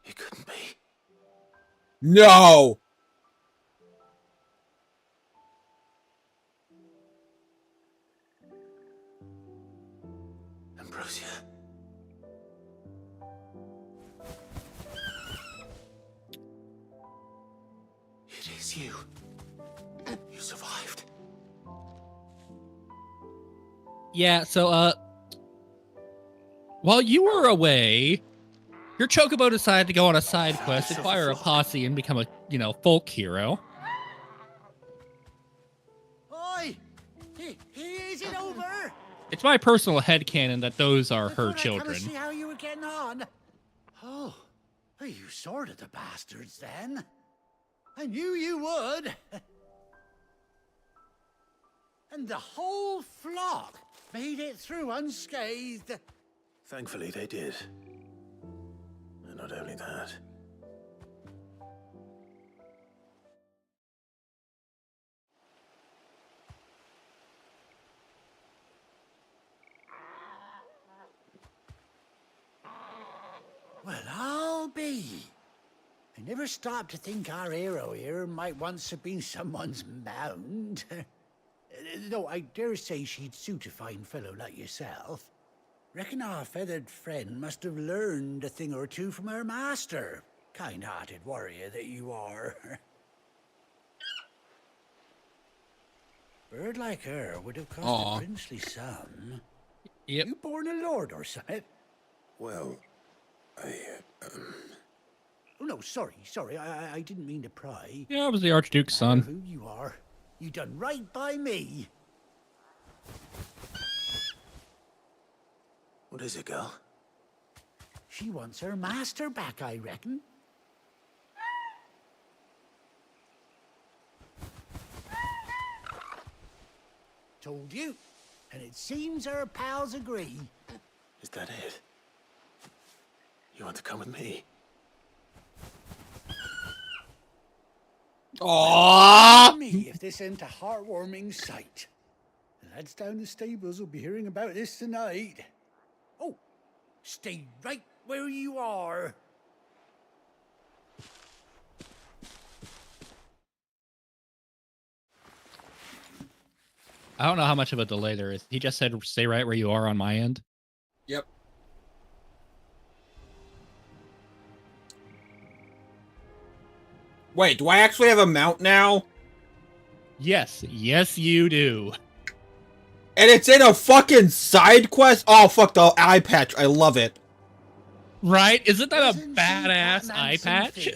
It couldn't be. No! Ambrosia. It is you. You survived. Yeah, so, while you were away, your Chocobo decided to go on a side quest, acquire a posse, and become a, folk hero. Oi! Is it over? It's my personal headcanon that those are her I children. see how you were getting on. Oh, you sorted the bastards then. I knew you would. And the whole flock made it through unscathed. Thankfully, they did. And not only that. Well, I'll be. I never stopped to think our hero here might once have been someone's mount. Though I dare say she'd suit a fine fellow like yourself. Reckon our feathered friend must have learned a thing or two from her master. Kind-hearted warrior that you are. Bird like her would have cost a princely sum. Yep. You born a lord or something? Well, Oh, no, sorry. I didn't mean to pry. Yeah, I was the Archduke's son. Who you are. You done right by me. what is it, girl? She wants her master back, I reckon. Told you. And it seems her pals agree. Is that it? You want to come with me? Aww! Me, if this ain't a heartwarming sight. The lads down the stables will be hearing about this tonight. Oh, stay right where you are. I don't know how much of a delay there is. He just said, stay right where you are on my end. Yep. Wait, do I actually have a mount now? Yes, you do. And it's in a fucking side quest? Oh, fuck the eye patch. I love it. Right? Isn't that a badass eye patch?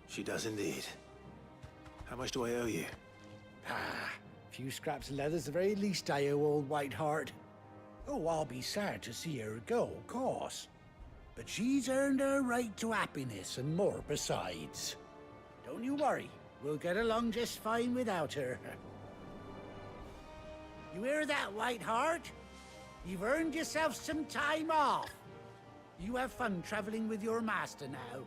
She does indeed. How much do I owe you? A few scraps of leather's the very least I owe old White Hart. Oh, I'll be sad to see her go, of course. But she's earned her right to happiness and more besides. Don't you worry. We'll get along just fine without her. You hear that, White Hart? You've earned yourself some time off. You have fun traveling with your master now.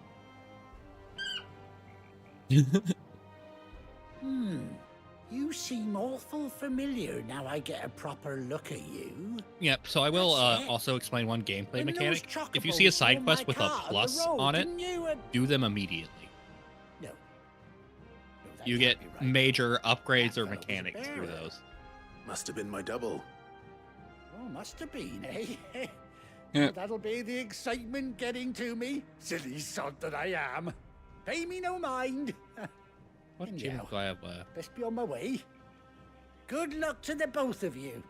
You seem awful familiar now I get a proper look at you. Yep, so I will That's it. also explain one gameplay When those mechanic. If you see a chocobos side stole quest my with a car on the plus road, on it, didn't you? do them immediately. No. You get major upgrades or mechanics through those. Must have been my double. Oh, must have been, eh? Yeah. That'll be the excitement getting to me. Silly sod that I am. Pay me no mind. What Anyhow, achievement do I have? best be on my way. Good luck to the both of you.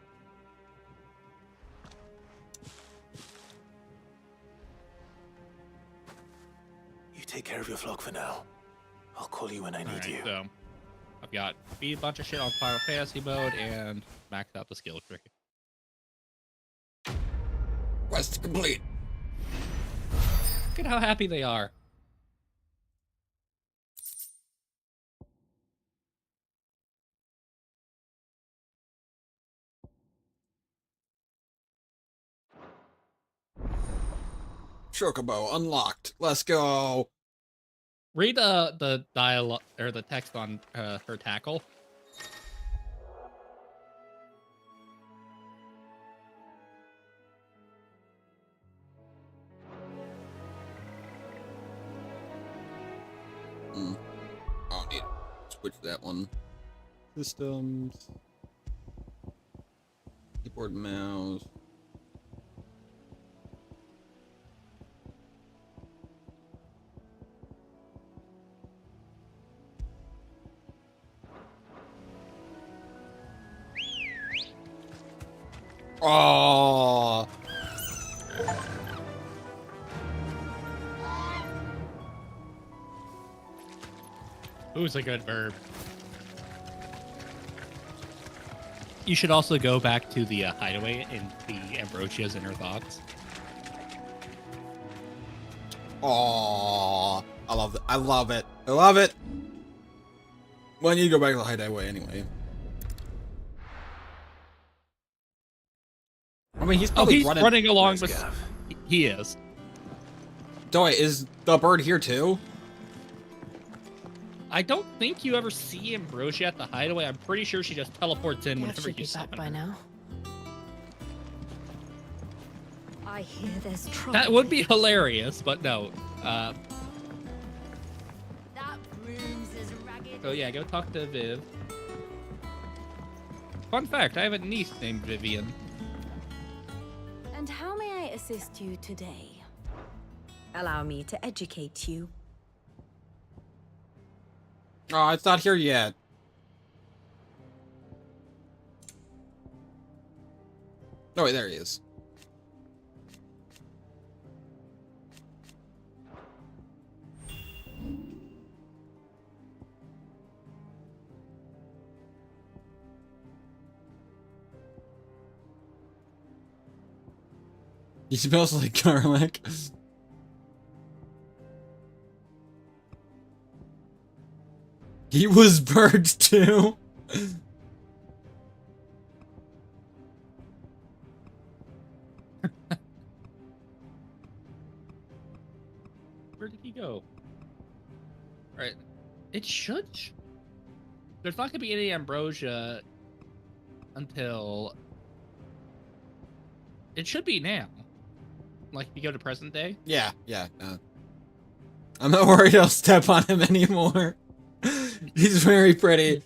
You take care of your flock for now. I'll call you when I need Alright, you. so I've got beat a bunch of shit on Final Fantasy mode and maxed out the skill tree. Quest complete. Look at how happy they are. Chocobo unlocked. Let's go. Read the dialogue or the text on her tackle. Oh, I need to switch that one. Systems. Keyboard, mouse. Oh. Who's a good verb? You should also go back to the hideaway and the Ambrosia's inner thoughts. Oh, I love it. I love it. I love it. Well, you need to go back to the hideaway anyway. I mean, he's probably running along with. He is. So wait, is the bird here too? I don't think you ever see Ambrosia at the hideaway. I'm pretty sure she just teleports in Death whenever should you be summon back by her. now. I hear there's trouble. That would be hilarious, but no. That room's as ragged. So yeah, go talk to Viv. Fun fact, I have a niece named Vivian. And how may I assist you today? Allow me to educate you. Oh, it's not here yet. Oh wait, there he is. He smells like garlic. He was burned too. Where did he go? Alright. It should. There's not gonna be any Ambrosia until. It should be now. Like, if you go to present day. Yeah. I'm not worried I'll step on him anymore. He's very pretty.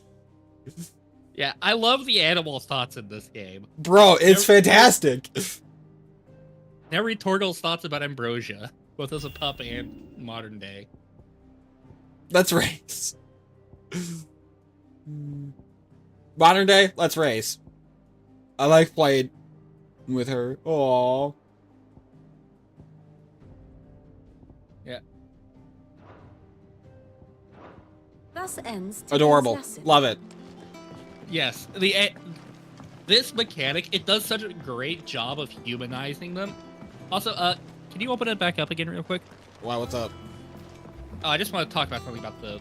Yeah, I love the animal thoughts in this game. Bro, it's fantastic. Every Torgal's thoughts about Ambrosia, both as a pup and modern day. Let's race. Modern day, let's race. I like playing with her. Aww. Yeah. Thus ends Adorable. today's lesson. Love it. Yes, this mechanic, it does such a great job of humanizing them. Also, can you open it back up again real quick? Wow, what's up? I just want to talk about something about the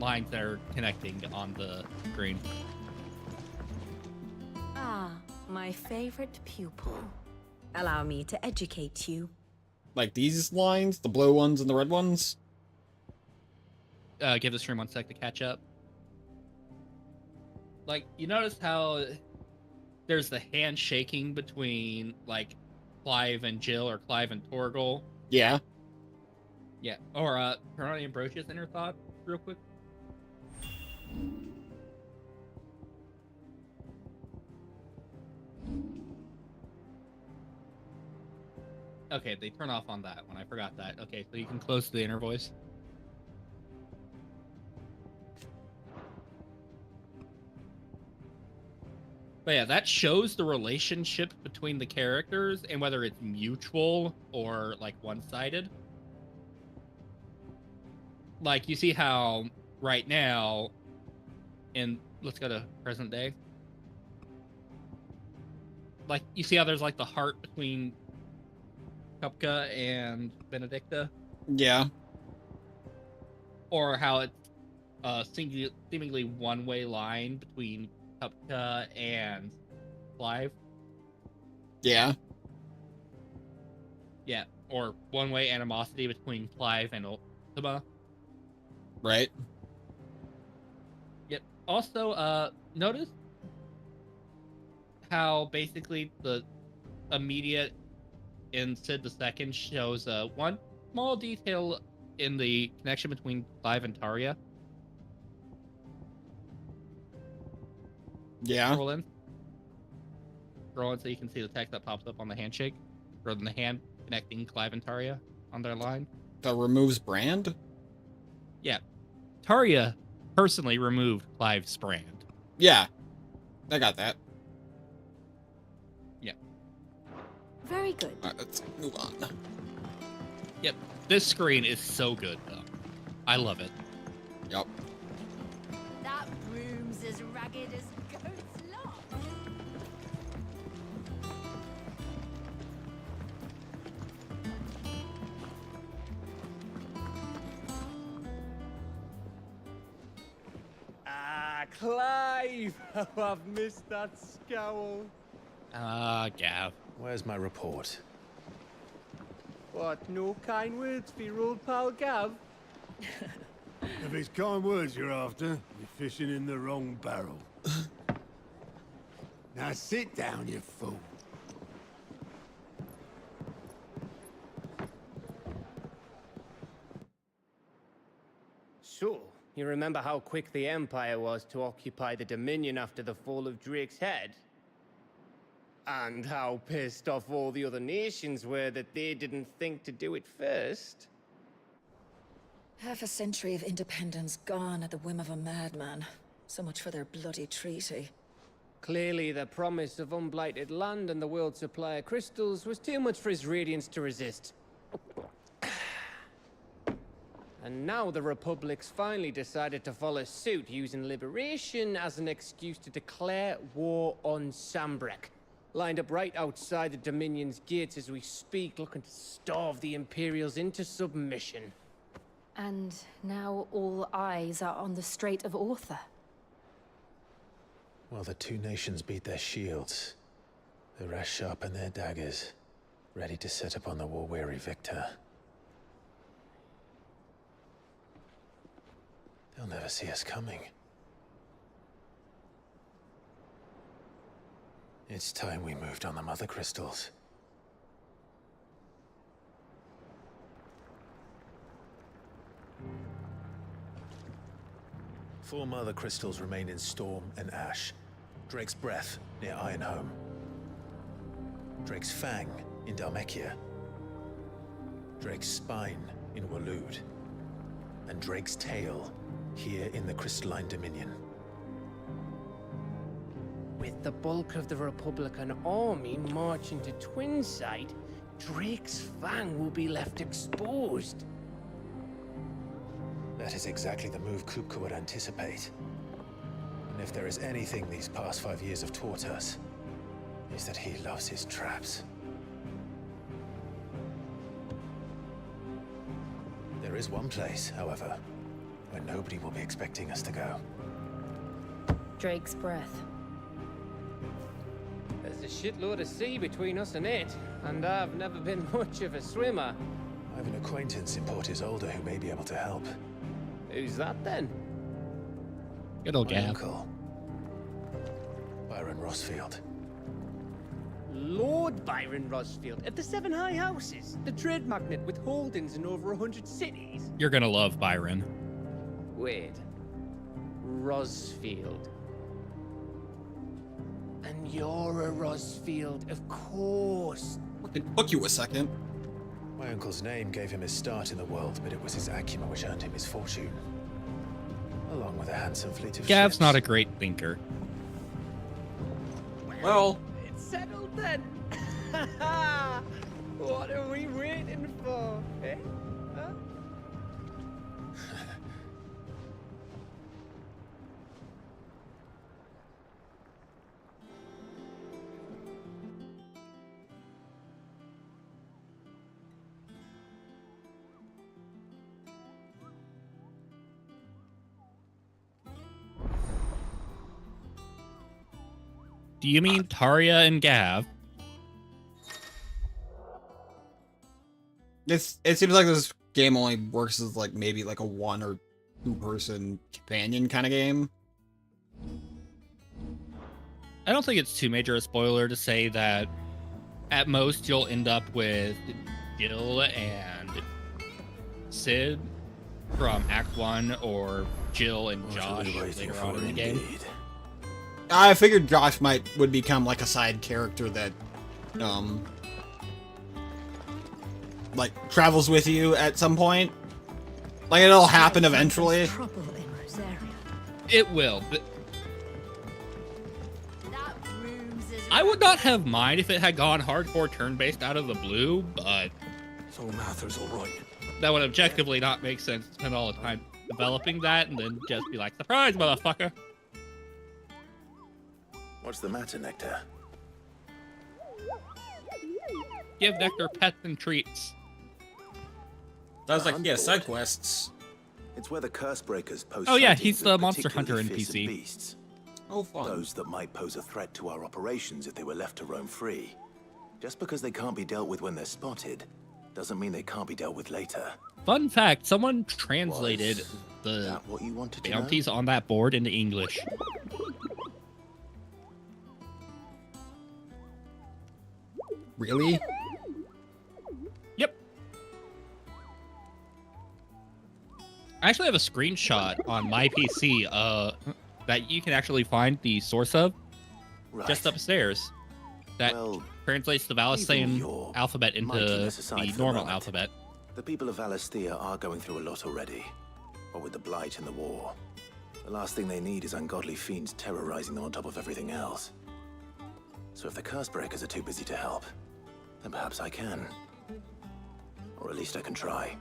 lines that are connecting on the screen. Ah, my favorite pupil. Allow me to educate you. Like these lines? The blue ones and the red ones? Give the stream 1 sec to catch up. like, you notice how there's the handshaking between, like, Clive and Jill, or Clive and Torgal? Yeah. Yeah. Or, turn on Ambrosia's inner thought real quick. Okay, they turn off on that one. I forgot that. Okay, so you can close the inner voice. But yeah, that shows the relationship between the characters and whether it's mutual or like one-sided. Like, you see how right now, let's go to present day. Like, you see how there's like the heart between Kupka and Benedicta? Yeah. Or how it's a seemingly one-way line between Kupka and Clive? Yeah. Yeah, or one-way animosity between Clive and Ultima. Right. Yep. Also, notice how basically the immediate in Sid II shows one small detail in the connection between Clive and Tarja. Yeah. Scroll in so you can see the text that pops up on the handshake, or in the hand connecting Clive and Tarja on their line. That removes brand? Yeah. Tarja personally removed Clive's brand. Yeah. I got that. Yeah. Very good. Alright, let's move on. Yep. This screen is so good, though. I love it. Yep. That room's as ragged as a goat's lot. Ah, Clive! Oh, I've missed that scowl. Gav. Where's my report? What, no kind words for your old pal Gav? If it's kind words you're after, you're fishing in the wrong barrel. Now sit down, you fool. So, you remember how quick the Empire was to occupy the Dominion after the fall of Drake's head? And how pissed off all the other nations were that they didn't think to do it first? Half a century of independence gone at the whim of a madman. So much for their bloody treaty. Clearly, the promise of unblighted land and the world's supply of crystals was too much for his radiance to resist. And now the Republic's finally decided to follow suit, using liberation as an excuse to declare war on Sambrek. Lined up right outside the Dominion's gates as we speak, looking to starve the Imperials into submission. And now all eyes are on the Strait of Author. While the two nations beat their shields, the rest sharpen their daggers, ready to set upon the war-weary victor. They'll never see us coming. It's time we moved on the Mother Crystals. Four Mother Crystals remain in Storm and Ash. Drake's Breath near Ironhome. Drake's Fang in Dhalmekia. Drake's Spine in Waloed. And Drake's Tail here in the Crystalline Dominion. With the bulk of the Republican army marching to Twinside, Drake's Fang will be left exposed. That is exactly the move Kupka would anticipate. And if there is anything these past 5 years have taught us, is that he loves his traps. There is one place, however, where nobody will be expecting us to go. Drake's Breath. There's a shitload of sea between us and it, and I've never been much of a swimmer. I have an acquaintance in Port Isolde who may be able to help. Who's that then? Good old My Gav. uncle. Byron Rosfield. Lord Byron Rosfield of the Seven High Houses, the trade magnate with holdings in over 100 cities. You're gonna love Byron. Wait. Rosfield. And you're a Rosfield, of course. It took you a second. My uncle's name gave him his start in the world, but it was his acumen which earned him his fortune. Along with a handsome fleet of Gav's ships. not a great thinker. Well, It's settled then. What are we waiting for, eh? Huh? Do you mean Taria and Gav? it seems like this game only works as like maybe like a 1 or 2 person companion kind of game. I don't think it's too major a spoiler to say that at most you'll end up with Jill and Sid from Act 1 or Jill and Josh later on in the game. I figured Josh would become like a side character that like travels with you at some point. Like it'll happen eventually. Trouble in Rosaria. It will. I would not have mind if it had gone hardcore turn-based out of the blue, but So Mather's alright. that would objectively not make sense to spend all the time developing that and then just be like, surprise, motherfucker. What's the matter, Nectar? Give Nectar pets and treats. That was like, yeah, side quests. It's where the curse breakers post. Oh yeah, sightings he's of the Monster particularly Hunter fearsome NPC. beasts. Oh, fun. Those that might pose a threat to our operations if they were left to roam free. Just because they can't be dealt with when they're spotted, doesn't mean they can't be dealt with later. Fun fact, someone translated the that what you wanted to bounties on that board into English. Really? Yep. I actually have a screenshot on my PC that you can actually find the source of just upstairs. That translates the Valisian alphabet into the normal alphabet. The people of Valisthea are going through a lot already. What with the Blight and the war. The last thing they need is ungodly fiends terrorizing them on top of everything else. So if the curse breakers are too busy to help, then perhaps I can. Or at least I can try.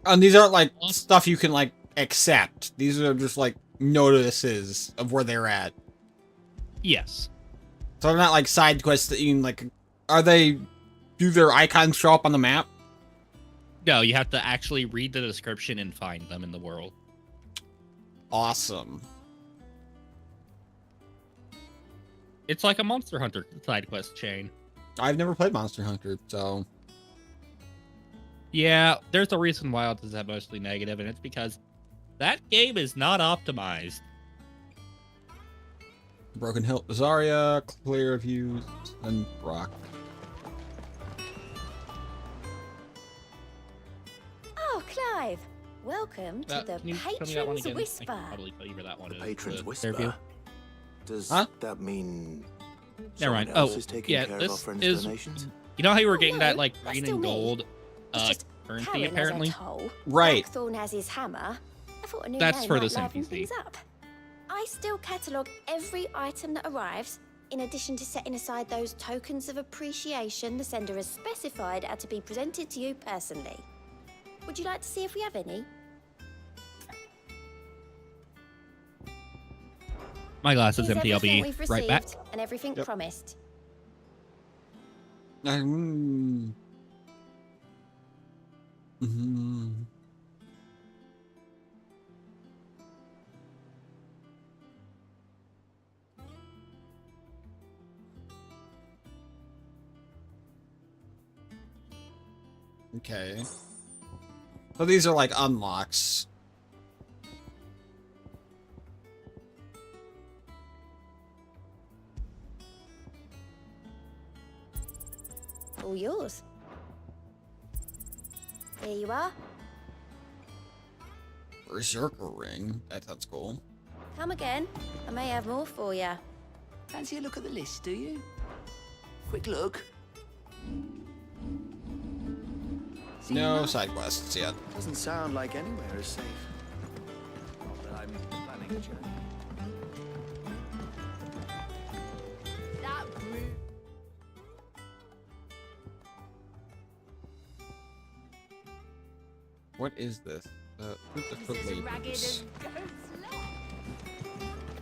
And these aren't like stuff you can like accept. These are just like notices of where they're at. Yes. So they're not like side quests that you can like. Do their icons show up on the map? No, you have to actually read the description and find them in the world. Awesome. It's like a Monster Hunter side quest chain. I've never played Monster Hunter, so. Yeah, there's a reason why this is mostly negative, and it's because that game is not optimized. Broken Hill, Zarya, Clear Views, and Brock. Oh, Clive. Welcome to the Can you tell me that one Patron's again? I Whisper. can probably tell you where that one is. Patron's the Whisper? Fairview. Does that mean Never mind. someone else Oh, is taking yeah, care of our this friends' is... donations? You know how you were getting no, that, like, that's green still and me. gold currency, Karen apparently? has a toll. Right. Blackthorn has his hammer. I thought a new That's name for might this liven NPC. things up. I still catalogue every item that arrives, in addition to setting aside those tokens of appreciation the sender has specified are to be presented to you personally. Would you like to see if we have any? My glass is Here's empty. I'll everything be we've right back. received and everything promised. Okay. So these are like unlocks. All yours. Here you are. Berserker ring. That sounds cool. Come again. I may have more for you. Fancy a look at the list, do you? Quick look. No side quests yet. Doesn't sound like anywhere is safe. Not that I'm planning a journey. What is this? The foot labels.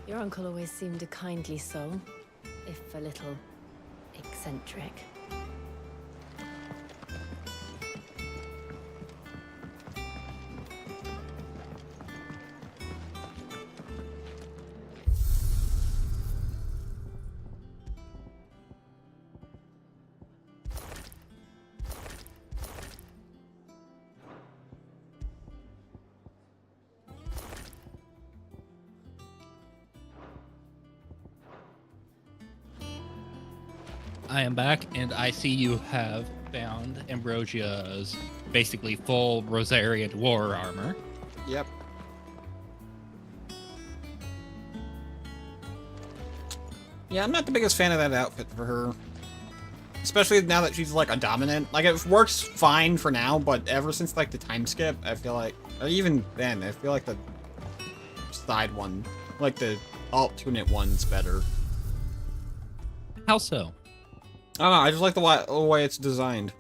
Your uncle always seemed a kindly soul, if a little eccentric. I am back, and I see you have found Ambrosia's basically full Rosarian war armor. Yep. Yeah, I'm not the biggest fan of that outfit for her. Especially now that she's like a dominant. Like, it works fine for now, but ever since like the time skip, I feel like, or even then, I feel like the side one, like the alternate one's better. How so? I don't know, I just like the way it's designed.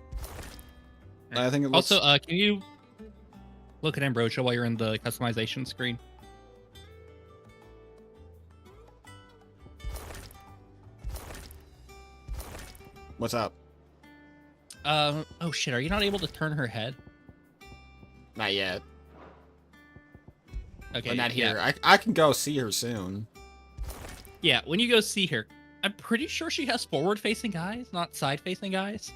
I think it looks... Also, can you look at Ambrosia while you're in the customization screen? What's up? Oh shit, are you not able to turn her head? Not yet. Okay, but not here. yeah. I can go see her soon. Yeah, when you go see her, I'm pretty sure she has forward-facing eyes, not side-facing eyes.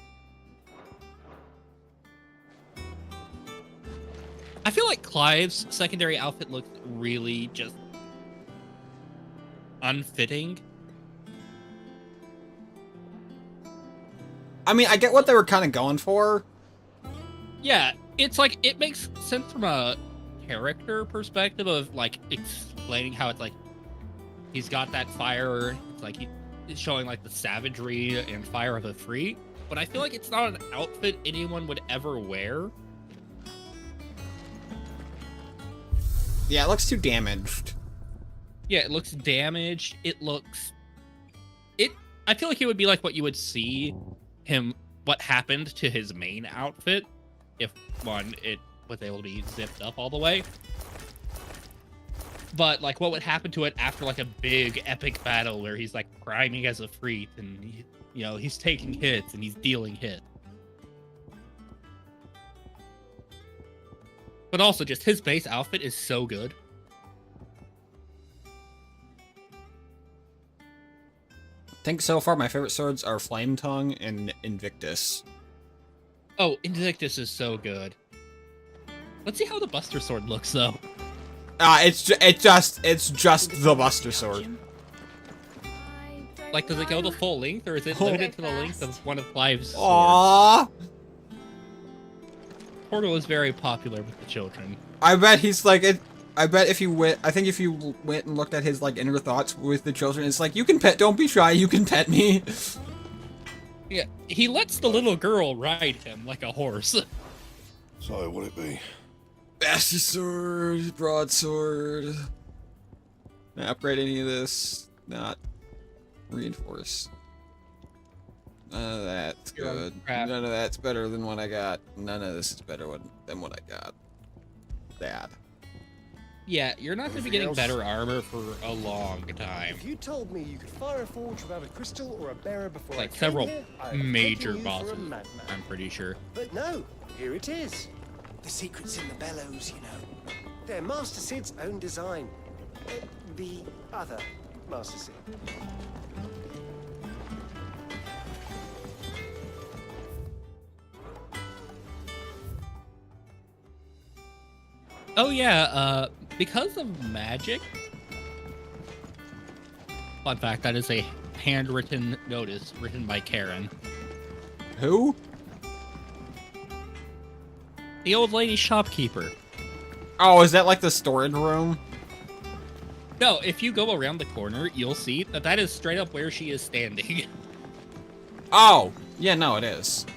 I feel like Clive's secondary outfit looks really just unfitting. I mean, I get what they were kind of going for. Yeah, it's like, it makes sense from a character perspective of like explaining how it's like he's got that fire, it's like he's showing like the savagery and fire of the free, but I feel like it's not an outfit anyone would ever wear. Yeah, it looks too damaged. Yeah, it looks damaged. I feel like it would be like what you would see what happened to his main outfit if it was able to be zipped up all the way. But like what would happen to it after like a big epic battle where he's like priming as a freak and he's taking hits and he's dealing hits. But also just his base outfit is so good. I think so far my favorite swords are Flame Tongue and Invictus. Oh, Invictus is so good. Let's see how the Buster Sword looks though. It's just the Buster Sword. Like, does it go the full length, or is it limited to the length of one of Clive's swords? Aww. Portal is very popular with the children. I bet he's like it. I bet if you went, I think if you went and looked at his like inner thoughts with the children, it's like, you can pet, don't be shy, you can pet me. Yeah, he lets the little girl ride him like a horse. So, what it be? Master Sword, Broadsword. Not upgrade any of this. Not reinforce. None of that's good. None of that's better than what I got. None of this is better than what I got. Bad. Yeah, you're not going to be getting better armor for a long time. If you told me you could fire a forge without a crystal or a bearer before Like I came several here, I'd have major taken you for a bosses, madman. I'm pretty sure. But no, here it is. The secret's in the bellows, you know. They're Master Sid's own design. The other Master Sid. Oh yeah, because of magic. Fun fact, that is a handwritten notice written by Karen. Who? The old lady shopkeeper. Oh, is that like the storage room? No, if you go around the corner, you'll see that that is straight up where she is standing. Oh, yeah, no, it is.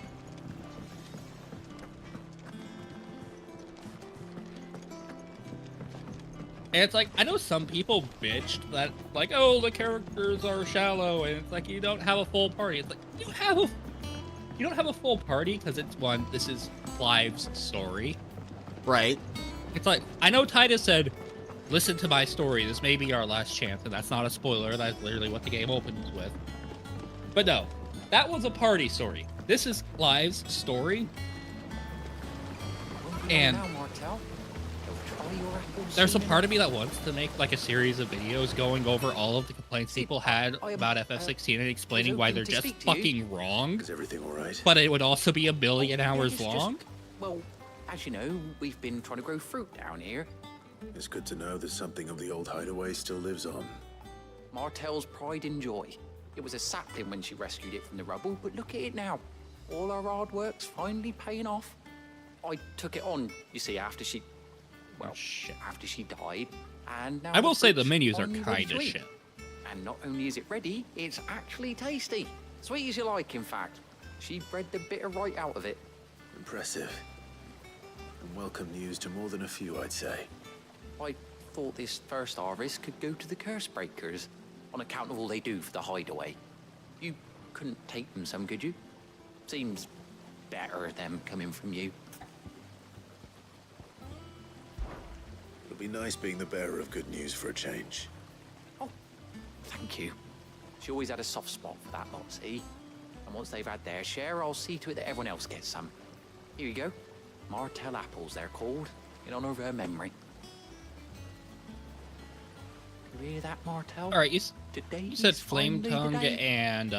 And it's like, I know some people bitched that, like, oh, the characters are shallow, and it's like, you don't have a full party. It's like, you don't have a full party because it's one, this is Clive's story. Right. It's like, I know Titus said, listen to my story, this may be our last chance, and that's not a spoiler, that's literally what the game opens with. But no, that was a party story. This is Clive's story. And there's a part of me that wants to make like a series of videos going over all of the complaints people had about FF16 and explaining why they're just fucking wrong. Is everything all right? But it would also be a billion hours just- long. Well, as you know, we've been trying to grow fruit down here. It's good to know that something of the old hideaway still lives on. Martell's pride and joy. It was a sapling when she rescued it from the rubble, but look at it now. All our hard work's finally paying off. I took it on, you see, after she... Well, after she died, and now I will say the fruit's menus are finally ready kind of to eat. shit. And not only is it ready, it's actually tasty. Sweet as you like, in fact. She bred the bitter right out of it. Impressive. And welcome news to more than a few, I'd say. I thought this first harvest could go to the curse breakers, on account of all they do for the hideaway. You couldn't take them some, could you? Seems better them coming from you. It'll be nice being the bearer of good news for a change. Thank you. She always had a soft spot for that lot, see? And once they've had their share, I'll see to it that everyone else gets some. Here you go. Martell apples, they're called, in honor of her memory. You hear that, Martell? All right, you Today said is Flame finally the Tongue day. and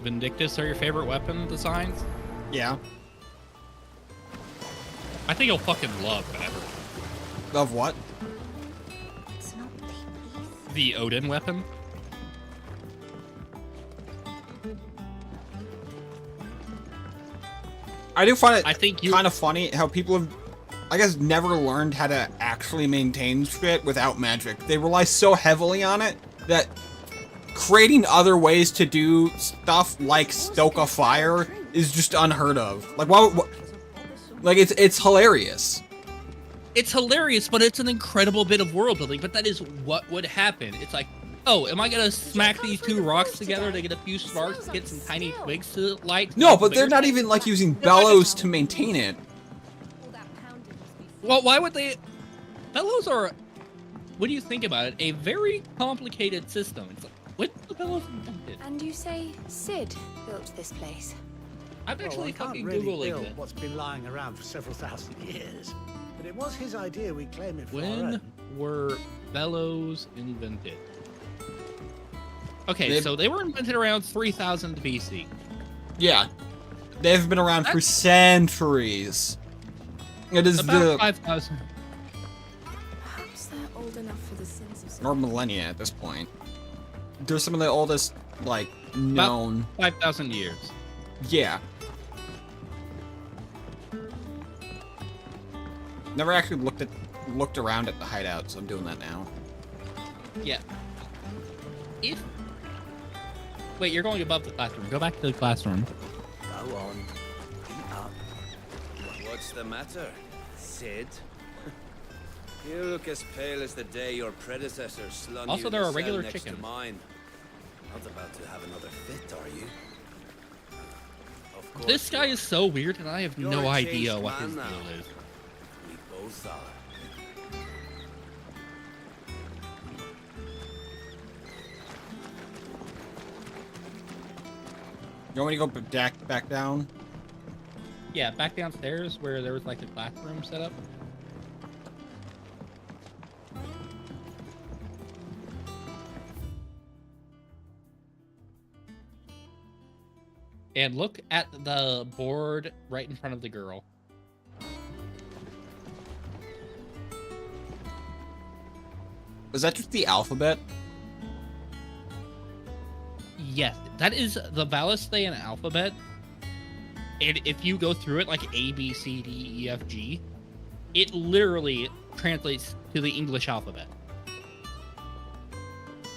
Vindictus are your favorite weapon designs? Yeah. I think you'll fucking love that. Of what? The Odin weapon. I do find it I think kind of funny how people have, I guess, never learned how to actually maintain shit without magic. They rely so heavily on it that creating other ways to do stuff like stoke a fire is just unheard of. Like, like it's hilarious. It's hilarious, but it's an incredible bit of world building. But that is what would happen. It's like, oh, am I gonna smack these two rocks together to get a few sparks, get some tiny twigs to light? No, but they're not even like using bellows to maintain it. Well, why would they? Bellows are, when you think about it, a very complicated system. It's like, when were the bellows invented? And you say Sid built this place? I'm actually I can't fucking really Googling build this. what's been lying around for several thousand years. But it was his idea we claim it for our When own. were bellows invented? Okay, They- so they were invented around 3000 BC. Yeah, they've been around for centuries. It is About the 5000. Perhaps they're old enough for the sins of or millennia at this point. They're some of the oldest, like, known. 5,000 years. Yeah. Never actually looked around at the hideout, so I'm doing that now. Yeah. If. Wait, you're going above the classroom. Go back to the classroom. Go on. Eat up. What's the matter, Sid? You look as pale as the day your predecessor slung Also, you in there the are cell regular next to chickens. mine. Not about to have another fit, are you? Of This guy is so weird, and I have You're no a idea changed what man his now. deal is. We both are. You want me to go back down? Yeah, back downstairs where there was like a classroom set up. And look at the board right in front of the girl. Is that just the alphabet? Yes, that is the Valisthean alphabet. And if you go through it like A, B, C, D, E, F, G, it literally translates to the English alphabet.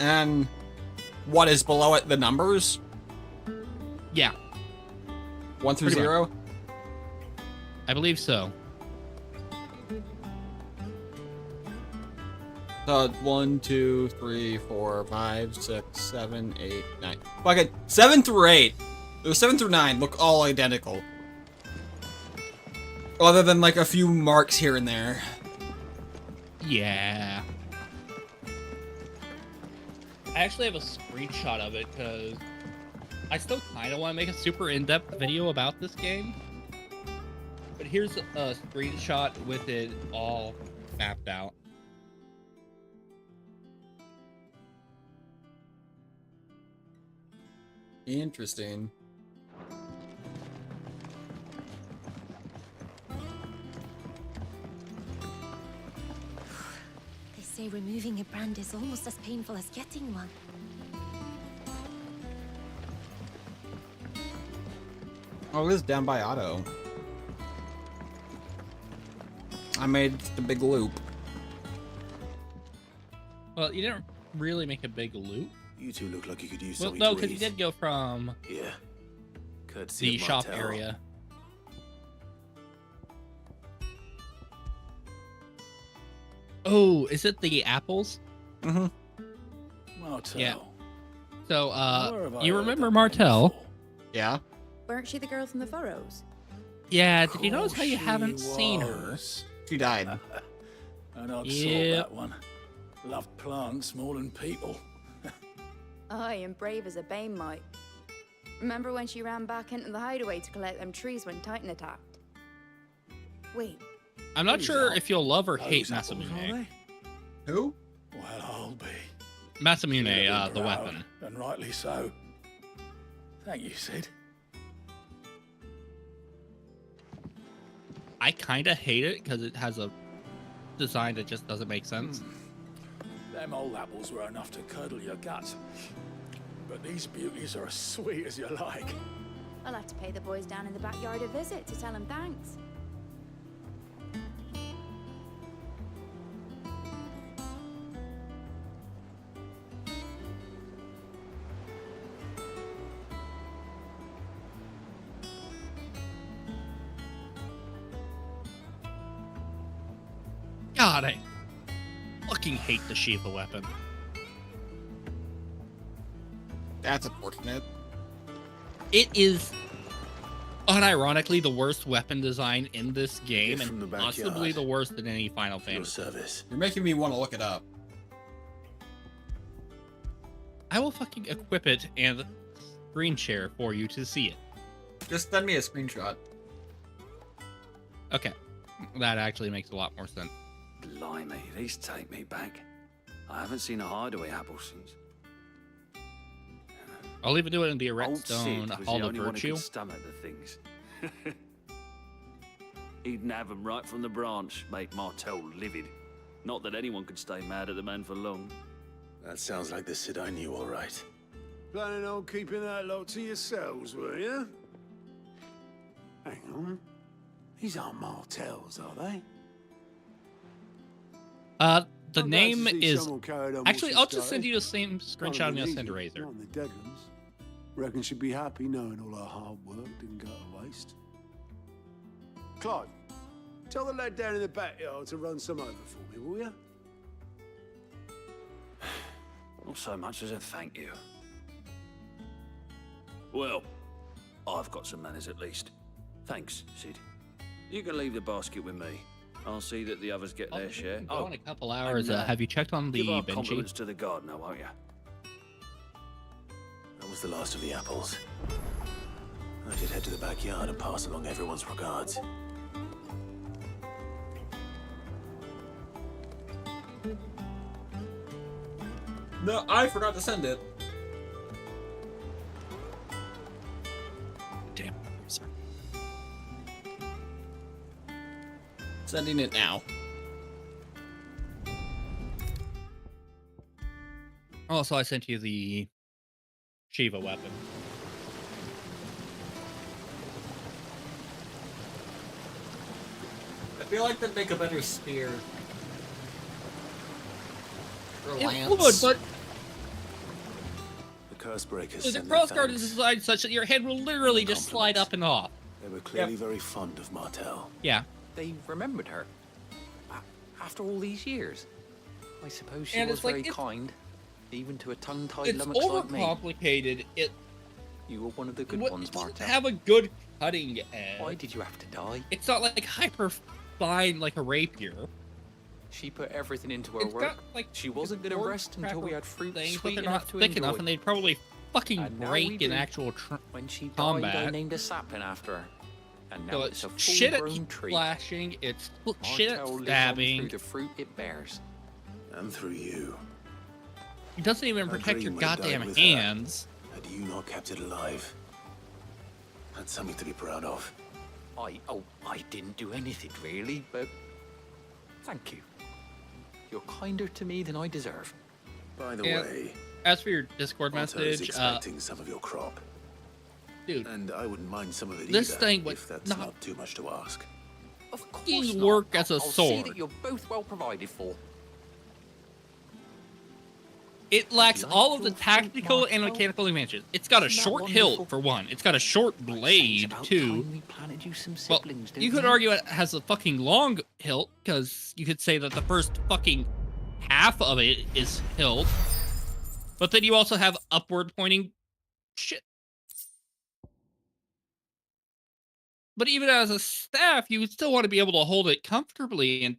And what is below it? The numbers? Yeah. 1 through Pretty 0? I believe so. So 1, 2, 3, 4, 5, 6, 7, 8, 9. Fuck it. 7 through 8. It was 7 through 9 look all identical. Other than like a few marks here and there. Yeah. I actually have a screenshot of it because I still kind of want to make a super in-depth video about this game. But here's a screenshot with it all mapped out. Interesting. They say removing a brand is almost as painful as getting one. Oh, it is down by Otto. I made the big loop. Well, you didn't really make a big loop. You two look like you could use Well, something no, to because you breathe. did go from Yeah. Courtesy the of shop Martel. area. Oh, is it the apples? Mm-hmm. Martel. Yeah. So, Where have I you heard remember that Martel? Yeah. Weren't she the girl from the Furrows? Yeah, did you notice how you She haven't seen her? was. She died. And I'd Yep. saw that one. Loved plants more than people. Aye, and brave as a bane might. Remember when she ran back into the hideaway to collect them trees when Titan attacked? Wait, I'm not These sure are- if you'll love or those hate apples, are Masamune. they? Who? Well, I'll be. Masamune, You'd have the been proud, weapon. And rightly so. Thank you, Sid. I kind of hate it because it has a design that just doesn't make sense. Them old apples were enough to curdle your guts. But these beauties are as sweet as you like. I'll have to pay the boys down in the backyard a visit to tell them thanks. God, I fucking hate the Shiva weapon. That's unfortunate. It is unironically the worst weapon design in this game, Gift from and the possibly backyard. the worst in any Final Your Fantasy. service. You're making me want to look it up. I will fucking equip it and screen share for you to see it. Just send me a screenshot. Okay, that actually makes a lot more sense. Blimey, these take me back. I haven't seen a hideaway apple since. I'll even do it in the Old Redstone Sid was Hall the of only one who Virtue. could stomach the things. He'd nab 'em right from the branch, make Martel livid. Not that anyone could stay mad at the man for long. That sounds like the Sid I knew, all right. Planning on keeping that lot to yourselves, were you? Hang on. These aren't Martels, are they? The I'm glad name to see is... someone carried on Actually, what I'll she just send started. you the same screenshot of Can't Cinder believe it, Razor. not the Deadlands. Reckon she'd be happy knowing all her hard work didn't go to waste. Clive, tell the lad down in the backyard to run some over for me, will you? Not so much as a thank you. Well, I've got some manners at least. Thanks, Sid. You can leave the basket with me. I'll see that the others get their share. In a couple hours. and, Have you checked on the give our Benji? compliments to the gardener, won't you? That was the last of the apples. I should head to the backyard and pass along everyone's regards. No, I forgot to send it. Damn. Sorry. Sending it now. Also, I sent you the Shiva weapon. I feel like they'd make a better spear. Or It lance. would, but The curse breakers the send their crossguard is thanks. designed such that your head will literally just slide up and off. They were clearly very fond of Martel. Yeah. They remembered her. After all these years. I suppose she And was it's like, very it's- kind. Even to a tongue-tied It's lummox like me. overcomplicated. You were one of the good What- ones, it doesn't Martel. have a good cutting edge. Why did you have to die? It's not like hyper fine like a rapier. She put everything into her It's work. got, like, she wasn't going to sword rest until we had fruit things, but sweet they're enough not to thick enjoy. enough, and they'd probably fucking And now break we in do. actual When she died, combat. I named a sapling after her. And now So it's a it's shit at full-grown tree. flashing, it's shit at Martel lives on stabbing. through the fruit it bears. And through you. It doesn't even Our protect your dream would have died goddamn with her. hands. Had you not kept it alive. That's something to be proud of. I didn't do anything really, but thank you. You're kinder to me than I deserve. By the Yeah. way, As for your Discord Martel is message, expecting some of your crop. dude, And I wouldn't mind some of it this either, thing would if that's not not too much to ask. Of course fucking not. work as a I'll see sword. that you're both well provided for. It lacks Like all of the your fruit, tactical and Martel? mechanical advantages. It's got a Isn't that short wonderful? hilt for one. It's got a short blade About too. time we planted you some Well, siblings, you didn't could argue it has a fucking long hilt because you could say that the first fucking half of it is hilt, but then you also have upward pointing shit. But even as a staff, you would still want to be able to hold it comfortably and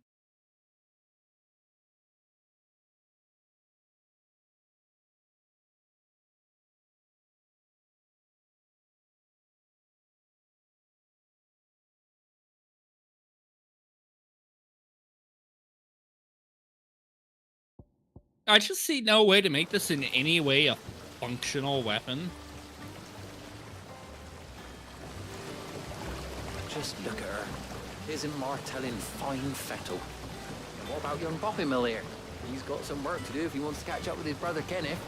I just see no way to make this in any way a functional weapon. Just look at her. Isn't Martel in fine fettle? And what about young Bobby Mill here? He's got some work to do if he wants to catch up with his brother Kenneth.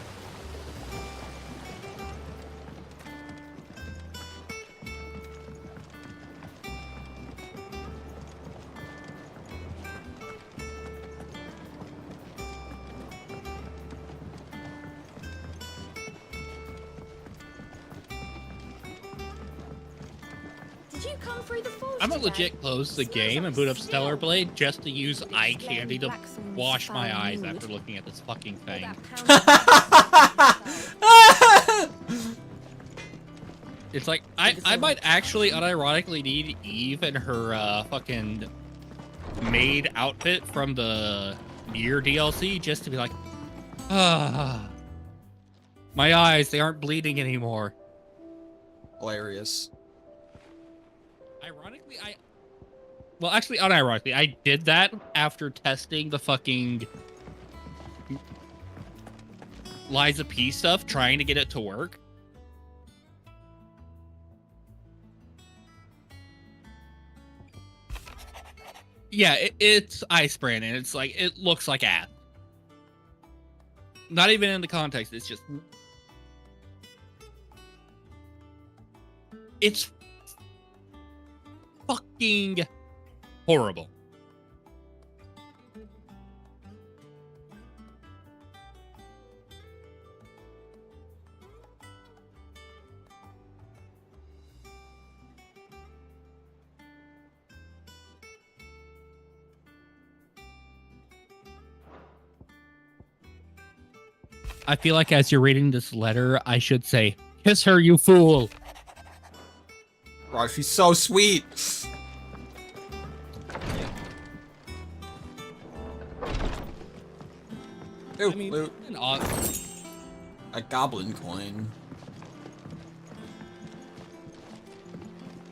Did you come through the forge I'm gonna today? legit close the game and boot up Stellar Blade just to use eye candy to wash my eyes after looking at this fucking thing. It's like I might actually unironically need Eve and her fucking maid outfit from the Nier DLC just to be like, my eyes, they aren't bleeding anymore. Hilarious. Ironically, well, actually, unironically, I did that after testing the fucking Liza P stuff, trying to get it to work. Yeah, it's Ice Brandon. It's like, it looks like ass. Not even in the context, it's just... It's fucking horrible. I feel like as you're reading this letter, I should say, "Kiss her, you fool." Oh, she's so sweet. Ooh, I mean, loot. an A goblin coin.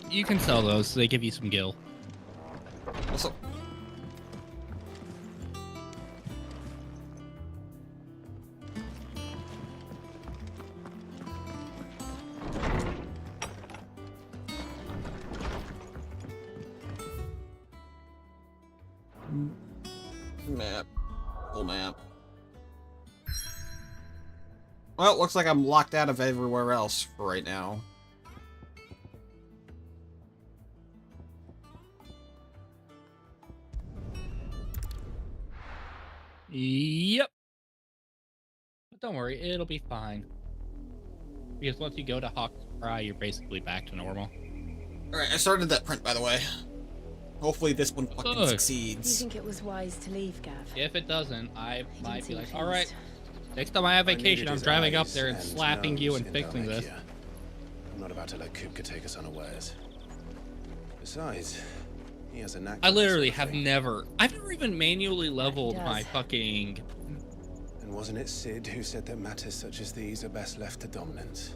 you can sell those, so they give you some gil. Also, map. Full map. Well, it looks like I'm locked out of everywhere else for right now. Yep. But don't worry, it'll be fine. Because once you go to Hawk's Cry, you're basically back to normal. Alright, I started that print, by the way. Hopefully this one fucking Good. Do you succeeds. think it was wise to leave, Gav? If it doesn't, I might be seem like, pleased. alright, next time I have vacation, needed I'm his driving up eyes there and and slapping you nose and in fixing this. Dhalmekia. I'm not about to let Kupka take us unawares. Besides, he has a knack. I for this literally sort of have thing. I've never even manually leveled does. my fucking... And wasn't it Sid who said that matters such as these are best left to dominance?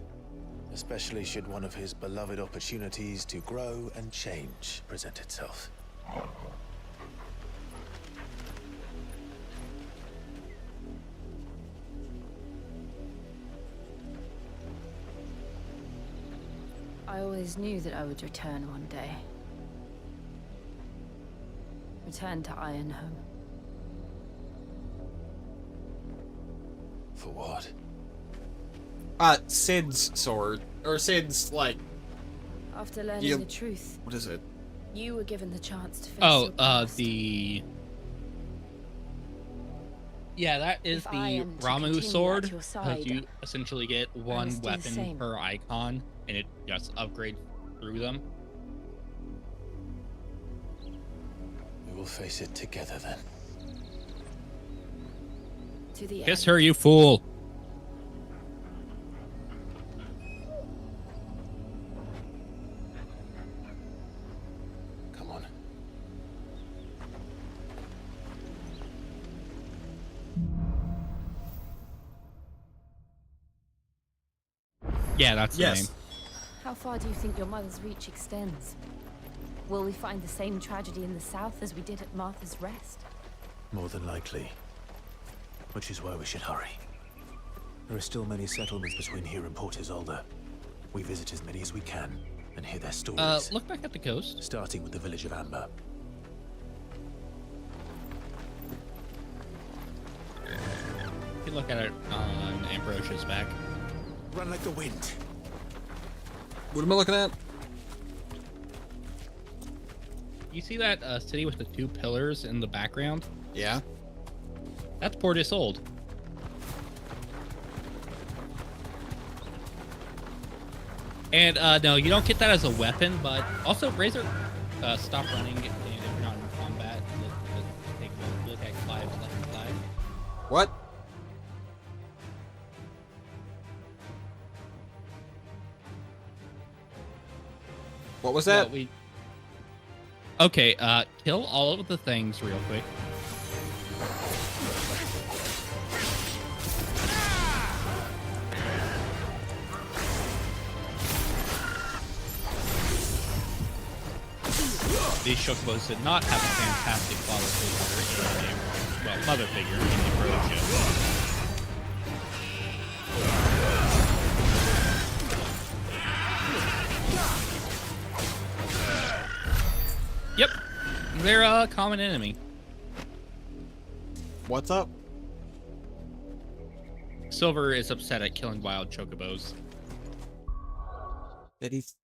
Especially should one of his beloved opportunities to grow and change present itself. I always knew that I would return one day. Return to Ironhome. For what? Sid's sword. Or Sid's, like... After learning Yeah. the truth, What is it? you were given the chance to face Oh, your past. the... Yeah, that is If I the am to Ramu continue sword. at your 'Cause side, you essentially get one must do the weapon same. per icon, and it just upgrades through them. We will face it together then. To the Kiss end. her, you fool! Come on. Yeah, that's the Yes. name. How far do you think your mother's reach extends? Will we find the same tragedy in the south as we did at Martha's Rest? More than likely. Which is why we should hurry. There are still many settlements between here and Port Isolde. We visit as many as we can and hear their stories. Look back at the coast. Starting with the village of Amber. You can look at it on Ambrosia's back. Run like the wind. What am I looking at? You see that city with the two pillars in the background? Yeah. That's Port Isolde. And no, you don't get that as a weapon, but also Razor, stop running and if you're not in combat, take a look at Clive's left side. What? What was that? Okay, kill all of the things real quick. These Shokobos did not have a fantastic father figure in well, mother figure in Ambrosia. Yep, they're a common enemy. What's up? Silver is upset at killing wild Chocobos. That he's...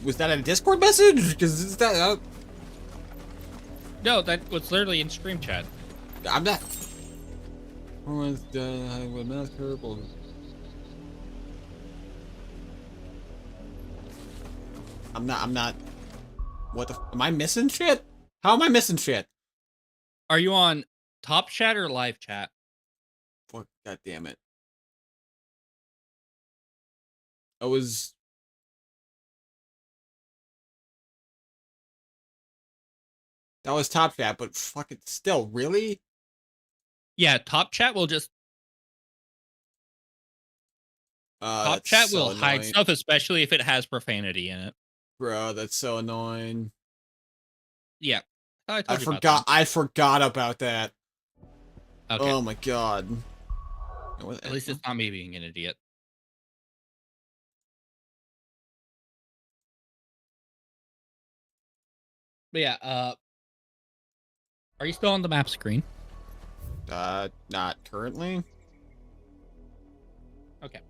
Was that a Discord message? Because is that... No, that was literally in stream chat. I'm not... massacre. I'm not... What the... Am I missing shit? How am I missing shit? Are you on top chat or live chat? Fuck, god damn it. That was... That was top chat, but fucking still, really? Yeah, top chat will just top That's chat so will hide annoying. stuff, especially if it has profanity in it. Bro, that's so annoying. Yeah, I I told you about forgot. I forgot about that. Okay. Oh my god. At least it's not me being an idiot. But yeah, are you still on the map screen? Not currently. Okay.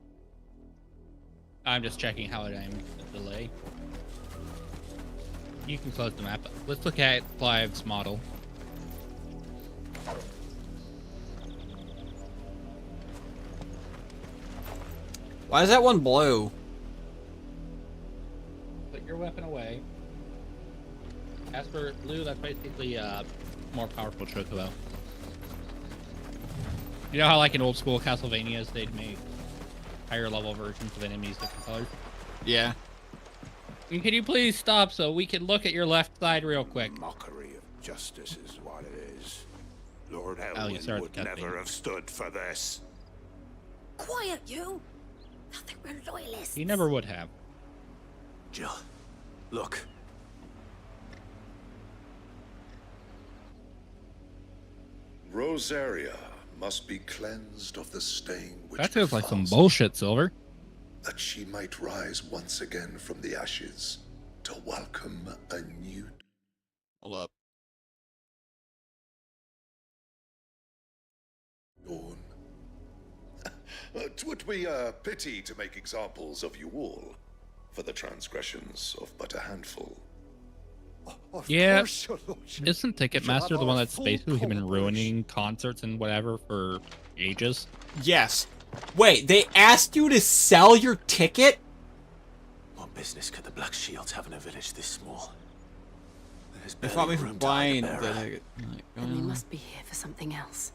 I'm just checking how it aimed the delay. You can close the map. Let's look at Clive's model. Why is that one blue? Put your weapon away. As for blue, that's basically more powerful Chocobo. You know how like in old school Castlevanias they'd make higher level versions of enemies different colors? Yeah. And can you please stop so we can look at your left side real quick? Mockery of justice is what it is. Lord Oh, you Elwyn started would the cutscene. never have stood for this. Quiet, you! Nothing, we're loyalists. He never would have. Jill, look. Rosaria must be cleansed of the stain which That feels like some befalls bullshit, Silver. that she might rise once again from the ashes to welcome a new... Hold up. dawn. 'Twould be a pity to make examples of you all for the transgressions of but a handful. Yeah, isn't Ticketmaster the one that's basically been ruining concerts and whatever for ages? Yes. Wait, they asked you to sell your ticket? What business could the Black Shields have in a village this small? There's They thought me barely from room to hide buying a bearer. the ticket. Then we must be here for something else.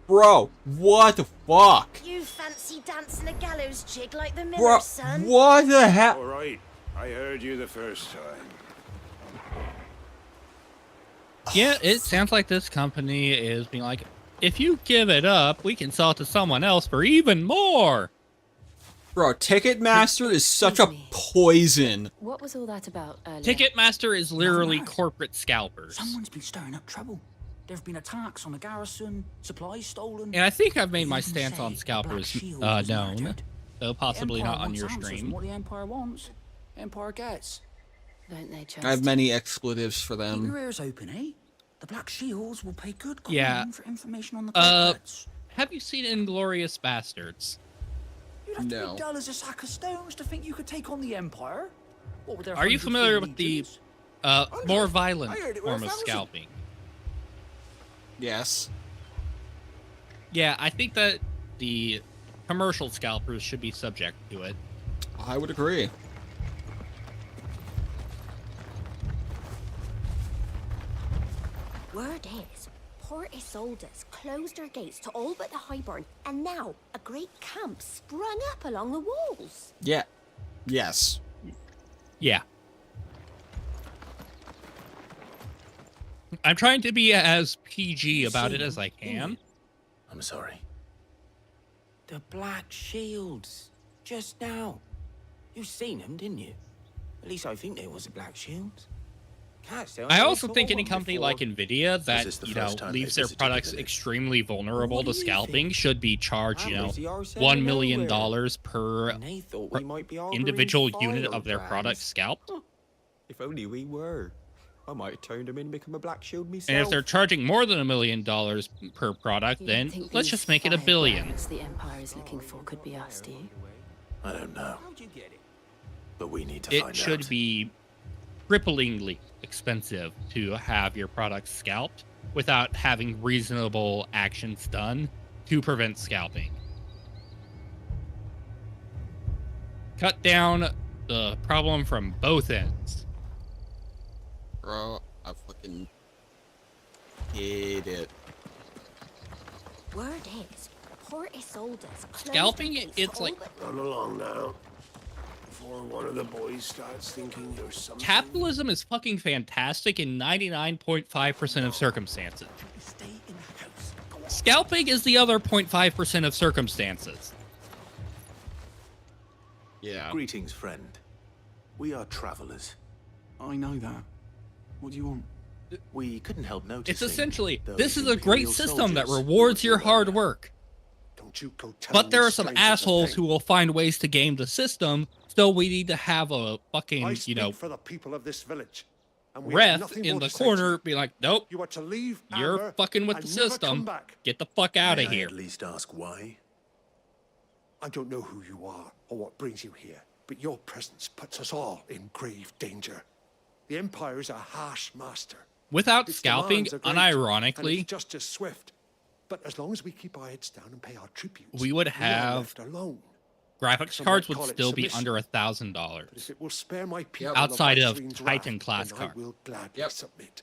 Bro, what the fuck? You fancy dancing a gallows jig like the Bro, Miller, son? what the hell? All right, I heard you the first time. Yeah, it sounds like this company is being like, if you give it up, we can sell it to someone else for even more. Bro, Ticketmaster is such a poison. What was all that about earlier? Ticketmaster is literally corporate scalpers. Someone's been stirring up trouble. There have been attacks on the garrison, supplies stolen. And I think I've made my They even stance on say scalpers Black Shield was known, murdered. though possibly The not Empire on your wants answers, stream. and what the Empire wants, Empire gets. Don't they just? I have many expletives for Keep your them. ears open, eh? The Black Shields will pay good coin Yeah. for information on the Uh, culprits. have you seen Inglorious Bastards? You'd have to no. be dull as a sack of stones to think you could take on the Empire. What with their Are you 100 familiar with the legions? more violent I heard it were form of 1,000. scalping? Yes. Yeah, I think that the commercial scalpers should be subject to it. I would agree. Word is, Port Isolde's closed their gates to all but the Highborn, and now a great camp sprung up along the walls. Yeah. Yes. Yeah. I'm trying to be as PG about it as I can. I'm sorry. The Black Shields. Just now. You seen them, didn't you? At least I think there was a Black Shields. I also think any company like Nvidia This that, is the you first know, time leaves they their visited products the village. extremely vulnerable to scalping should be charged, you know, Amnesty are saying $1 million nowhere. per And they thought we might be harboring individual unit of their firebrands. product scalped. If only we were. I might have turned him in and become a Black Shield myself. And if they're charging more than $1 million per product, You then don't think let's these just make it $1 billion. firebrands the Empire is looking for could be us, do you? I don't know. But we need to It find should out. be cripplingly expensive to have your products scalped without having reasonable actions done to prevent scalping. Cut down the problem from both ends. Bro, I fucking hate it. Word is, Porty soldiers. Scalping, it's like Run along now. Before one of the boys starts thinking you're something. capitalism is fucking fantastic in 99.5% of circumstances. Scalping is the other 0.5% of circumstances. Yeah. Greetings, friend. We are travelers. I know that. What do you want? We couldn't help noticing. It's essentially, those this is a great Imperial system that soldiers rewards who your were hard work. Don't you go telling But there are these some strangers a assholes thing. who will find ways to game the system, so we need to have a fucking, I you speak know, for the people of this village. And we have ref nothing in more the to say to corner you. be like, nope, You are to leave you're Amber fucking with and the never come system. back. Get the fuck out May of I here. at least ask why? I don't know who you are or what brings you here, but your presence puts us all in grave danger. The Empire is a harsh master. Without Its scalping, demands are great, and unironically, it's just as swift. But as long as we keep our heads down and pay our tributes, we would are have left alone. graphics Some cards might would call it still be submission. under But $1,000 if it will spare my people outside the of Black Titan wrath, class then card. I will gladly submit.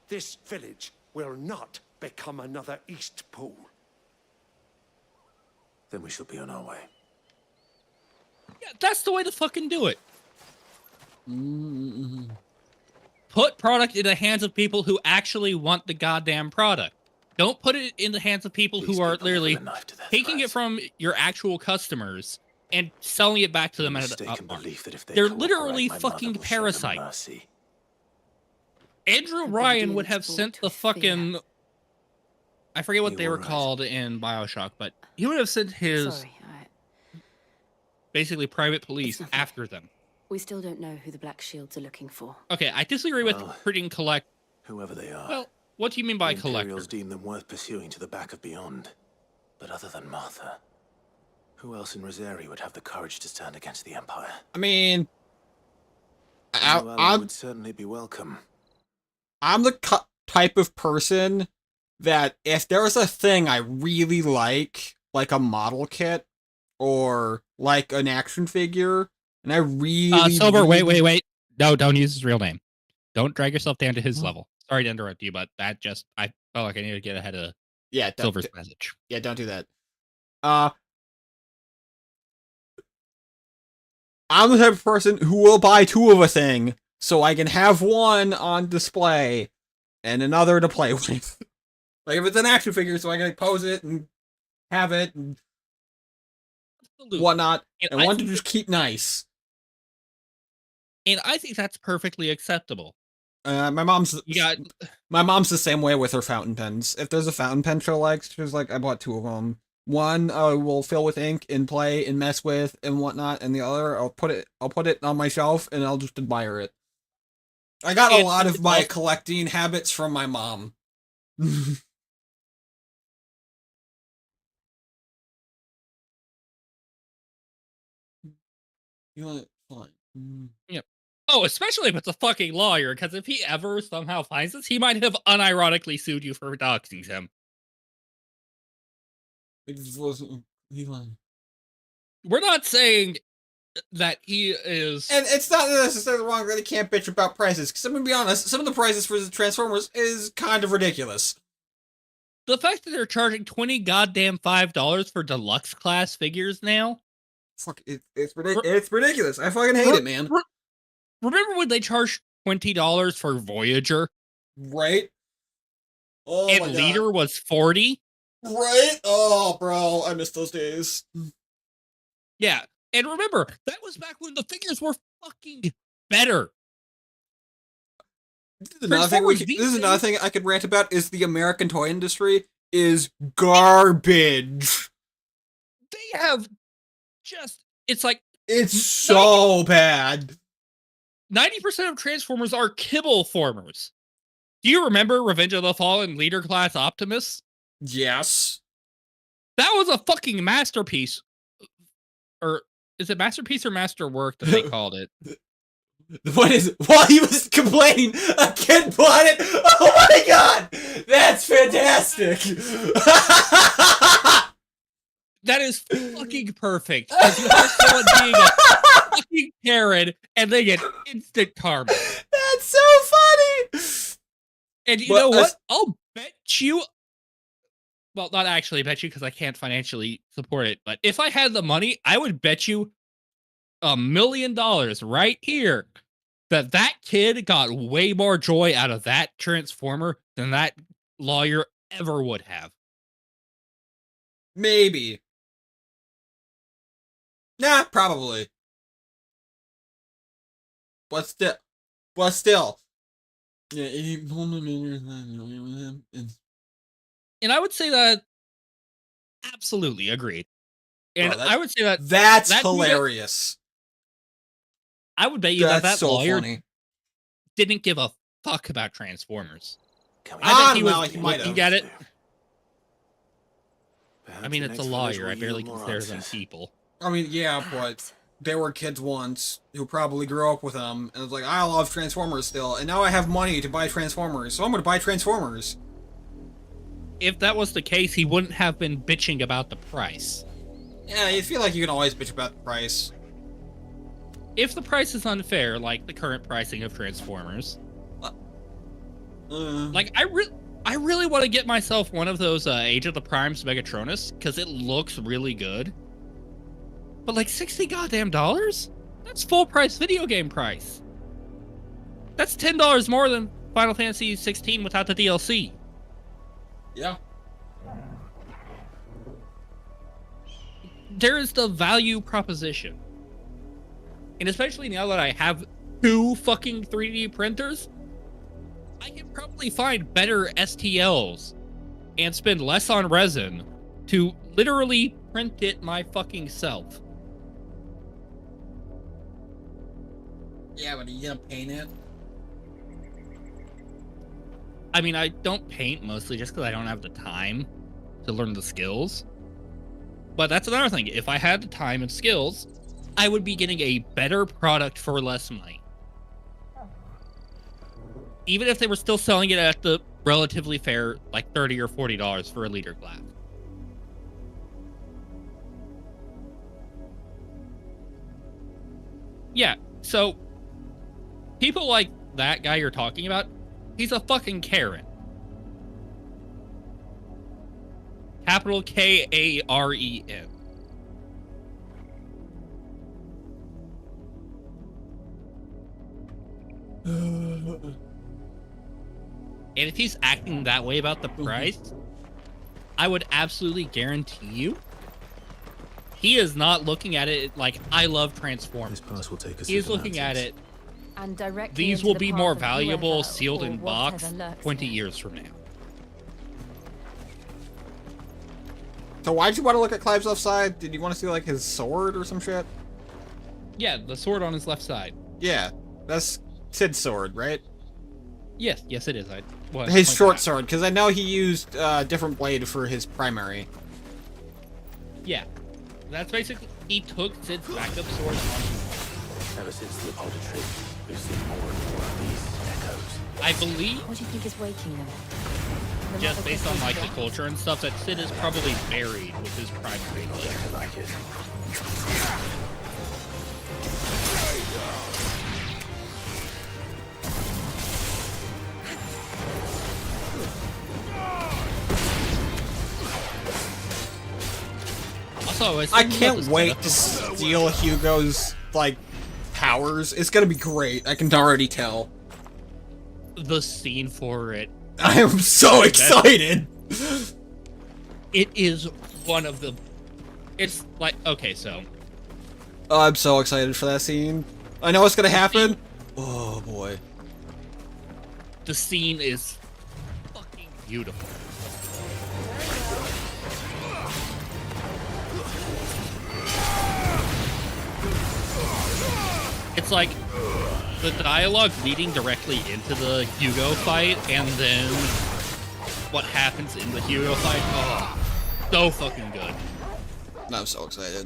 This village will not become another East Pool. Then we shall be on our way. Yeah, that's the way to fucking do it. Put product in the hands of people who actually want the goddamn product. Don't put it in the hands of people who are literally taking it from your actual customers and selling it back to them at a Mistaken belief that if they They're cooperate, literally my mother fucking will show them parasites. mercy. Andrew Ryan would have sent the fucking... I forget what they were called in BioShock, but he would have sent his Sorry, basically private police after them. we still don't know who the Black Shields are looking for. Okay, I disagree with putting collect. Whoever they are. Well, what do you mean by the collector? Imperials deem them worth pursuing to the back of beyond. But other than Martha, who else in Rosari would have the courage to stand against the Empire? I mean, A new ally I'm would certainly be welcome. I'm the type of person that if there's a thing I really like a model kit or like an action figure, and I really Silver, really- wait. No, don't use his real name. Don't drag yourself down to his level. Sorry to interrupt you, but I felt like I needed to get ahead of Silver's message. Yeah, don't do that. I'm the type of person who will buy two of a thing so I can have one on display and another to play with. Like if it's an action figure, so I can pose it and have it and whatnot, and want to just keep nice. And I think that's perfectly acceptable. My mom's the same way with her fountain pens. If there's a fountain pen she likes, she's like, I bought two of them. One I will fill with ink and play and mess with and whatnot, and the other I'll put it on my shelf and I'll just admire it. I got a lot of my collecting habits from my mom. You want it? Fine. Yep. Oh, especially if it's a fucking lawyer, because if he ever somehow finds this, he might have unironically sued you for doxing him. It just wasn't. We're not saying that he is. And it's not necessarily wrong that he can't bitch about prices, because I'm gonna be honest, some of the prices for the Transformers is kind of ridiculous. The fact that they're charging $5 for deluxe class figures now. Fuck, it's ridiculous. I fucking hate it, man. Remember when they charged $20 for Voyager? Right? Oh and my God. Leader was $40? Right? Oh, bro, I miss those days. Yeah, and remember, that was back when the figures were fucking better. This is another thing I could rant about is the American toy industry is garbage. They have just, it's like... It's so bad. 90% of Transformers are kibble formers. Do you remember Revenge of the Fallen Leader Class Optimus? Yes. That was a fucking masterpiece. Or is it masterpiece or masterwork that they called it? What is it? While he was complaining, a kid bought it. Oh my God, that's fantastic. That is fucking perfect. Because you have someone being a fucking Karen and they get instant karma. That's so funny. And you know what? I'll bet you. well, not actually bet you because I can't financially support it, but if I had the money, I would bet you $1 million right here that kid got way more joy out of that Transformer than that lawyer ever would have. Maybe. Nah, probably. But still. Yeah, and I would say that absolutely agreed. And Bro, I would say that that's hilarious. I would bet you that so lawyer funny. didn't give a fuck about Transformers. I bet he well, was he might looking have. at it. Perhaps I mean, the it's a next lawyer. village I will barely yield more consider them answers. people. I mean, yeah, but they were kids once who probably grew up with them, and it's like, I love Transformers still, and now I have money to buy Transformers, so I'm gonna buy Transformers. If that was the case, he wouldn't have been bitching about the price. Yeah, you feel like you can always bitch about the price. If the price is unfair, like the current pricing of Transformers, like I really want to get myself one of those Age of the Primes Megatronus because it looks really good. But like $60 goddamn dollars? That's full price video game price. That's $10 more than Final Fantasy 16 without the DLC. Yeah. There is the value proposition. And especially now that I have 2 fucking 3D printers, I can probably find better STLs and spend less on resin to literally print it my fucking self. Yeah, but are you gonna paint it? I mean, I don't paint mostly just because I don't have the time to learn the skills. But that's another thing. If I had the time and skills, I would be getting a better product for less money. Even if they were still selling it at the relatively fair, like $30 or $40 for a liter glass. Yeah, so people like that guy you're talking about, he's a fucking Karen. Capital Karen. And if he's acting that way about the price, I would absolutely guarantee you he is not looking at it like, I love Transformers. He's looking at it, And directly these into will the be path more of valuable whoever sealed or in whatever box lurks 20 there. years from now. So why'd you want to look at Clive's left side? Did you want to see like his sword or some shit? Yeah, the sword on his left side. Yeah, that's Sid's sword, right? Yes, yes it is. His short sword, because I know he used a different blade for his primary. Yeah, that's basically, he took Sid's backup sword on. Ever since the auditory, we've seen more and more of these echoes. I believe, What do you think is waking them? The just mother based on crystal's like the death? culture and stuff, that Sid is probably buried with his primary blade. Like it. Also, I can't wait to steal Hugo's like powers. It's gonna be great. I can already tell. The scene for it. I am so excited. It is one of the. It's like, okay, so Oh, I'm so excited for that scene. I know what's gonna happen. Oh boy. the scene is fucking beautiful. It's like the dialogue leading directly into the Hugo fight, and then what happens in the Hugo fight. Oh, so fucking good. I'm so excited.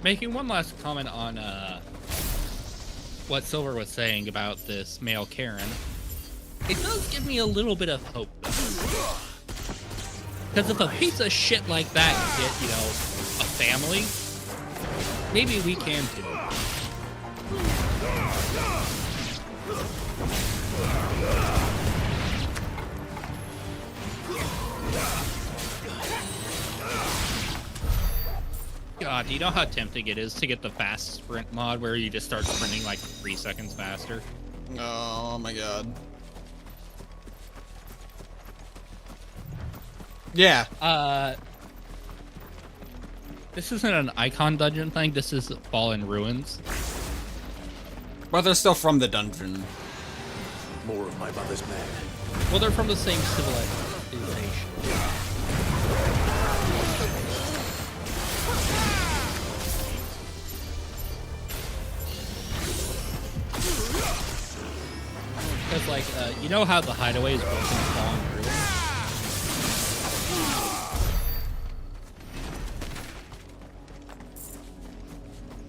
Making one last comment on what Silver was saying about this male Karen, it does give me a little bit of hope. Because if a piece of shit like that can get, you know, a family, maybe we can too. God, do you know how tempting it is to get the fast sprint mod where you just start sprinting like 3 seconds faster? Oh my god. Yeah. This isn't an icon dungeon thing, this is Fallen Ruins. But they're still from the dungeon. More of my mother's men. Well, they're from the same civilization. Because, like, you know how the hideaway is built in Fallen Ruins?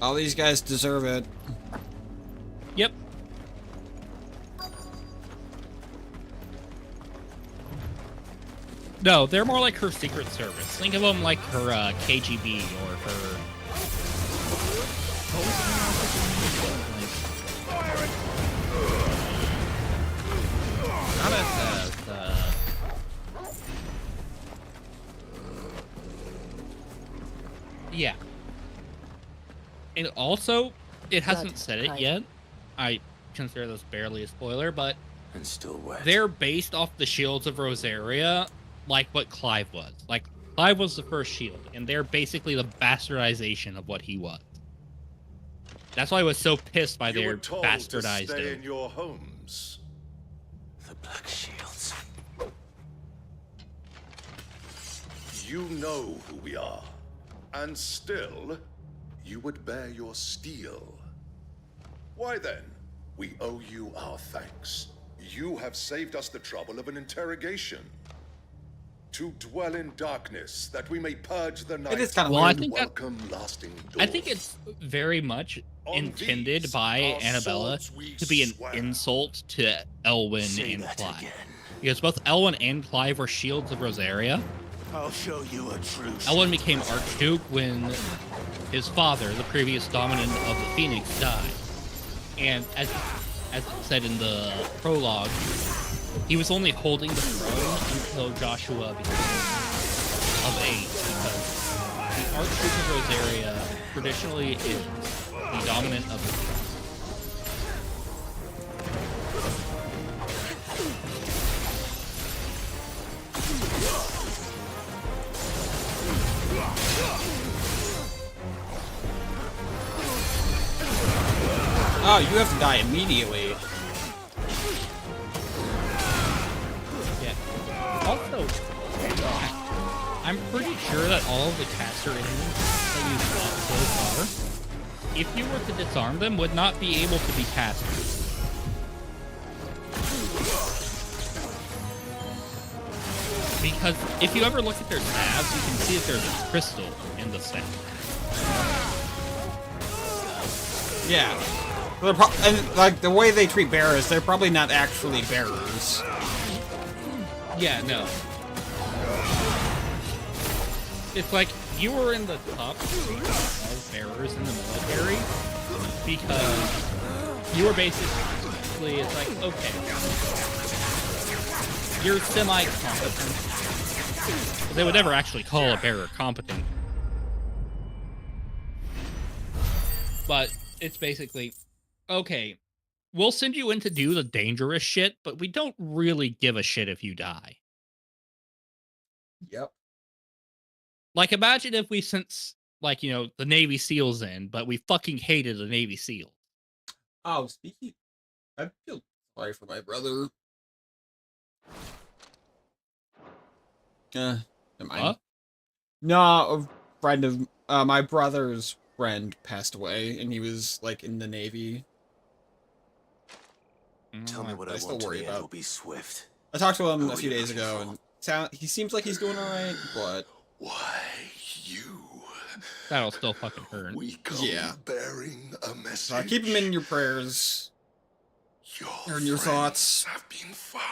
All these guys deserve it. Yep. No, they're more like her Secret Service. Think of them like her KGB or her... Not SS, yeah. And also, it hasn't said it yet. I consider this barely a spoiler, but and still wet. They're based off the shields of Rosaria, like what Clive was. Like, Clive was the first shield, and they're basically the bastardization of what he was. That's why I was so pissed by their bastardized. Stay in your homes. The Black Shields. You know who we are, and still, you would bear your steel. Why then, we owe you our thanks. You have saved us the trouble of an interrogation. To dwell in darkness, that we may purge the night. It is kind of well, weird. I think welcome lasting doors. I think it's very much intended by Annabella to be an insult to Elwyn and Clive. Because both Elwyn and Clive were shields of Rosaria. I'll show you a truth. Elwyn became Archduke when his father, the previous dominant of the Phoenix, died. And as it said in the prologue, he was only holding the throne until Joshua became of age, because the Archduke of Rosaria traditionally is the dominant of the Phoenix. Oh, you have to die immediately. Yeah. Also, I'm pretty sure that all of the caster enemies that you fought so far, if you were to disarm them, would not be able to be casters. Because if you ever look at their stabs, you can see that there's a crystal in the stab. Yeah. And like the way they treat bearers, they're probably not actually bearers. Yeah, no. It's like you were in the top of bearers in the military because you were basically, it's like, okay, you're semi-competent. They would never actually call a bearer competent. But it's basically, okay, we'll send you in to do the dangerous shit, but we don't really give a shit if you die. Yep. Like, imagine if we sent, like, you know, the Navy SEALs in, but we fucking hated the Navy SEALs. Oh, speaking, I feel sorry for my brother. Never mind. What? No, a friend of my brother's friend passed away, and he was like in the Navy. Tell me what I still want to worry the end about. will be swift. I talked to him Who a are few you days looking ago, for? and he seems like he's doing all right, but Why, you? That'll still fucking hurt. We come Yeah. bearing a message. keep him in your prayers or in your thoughts. Have been found.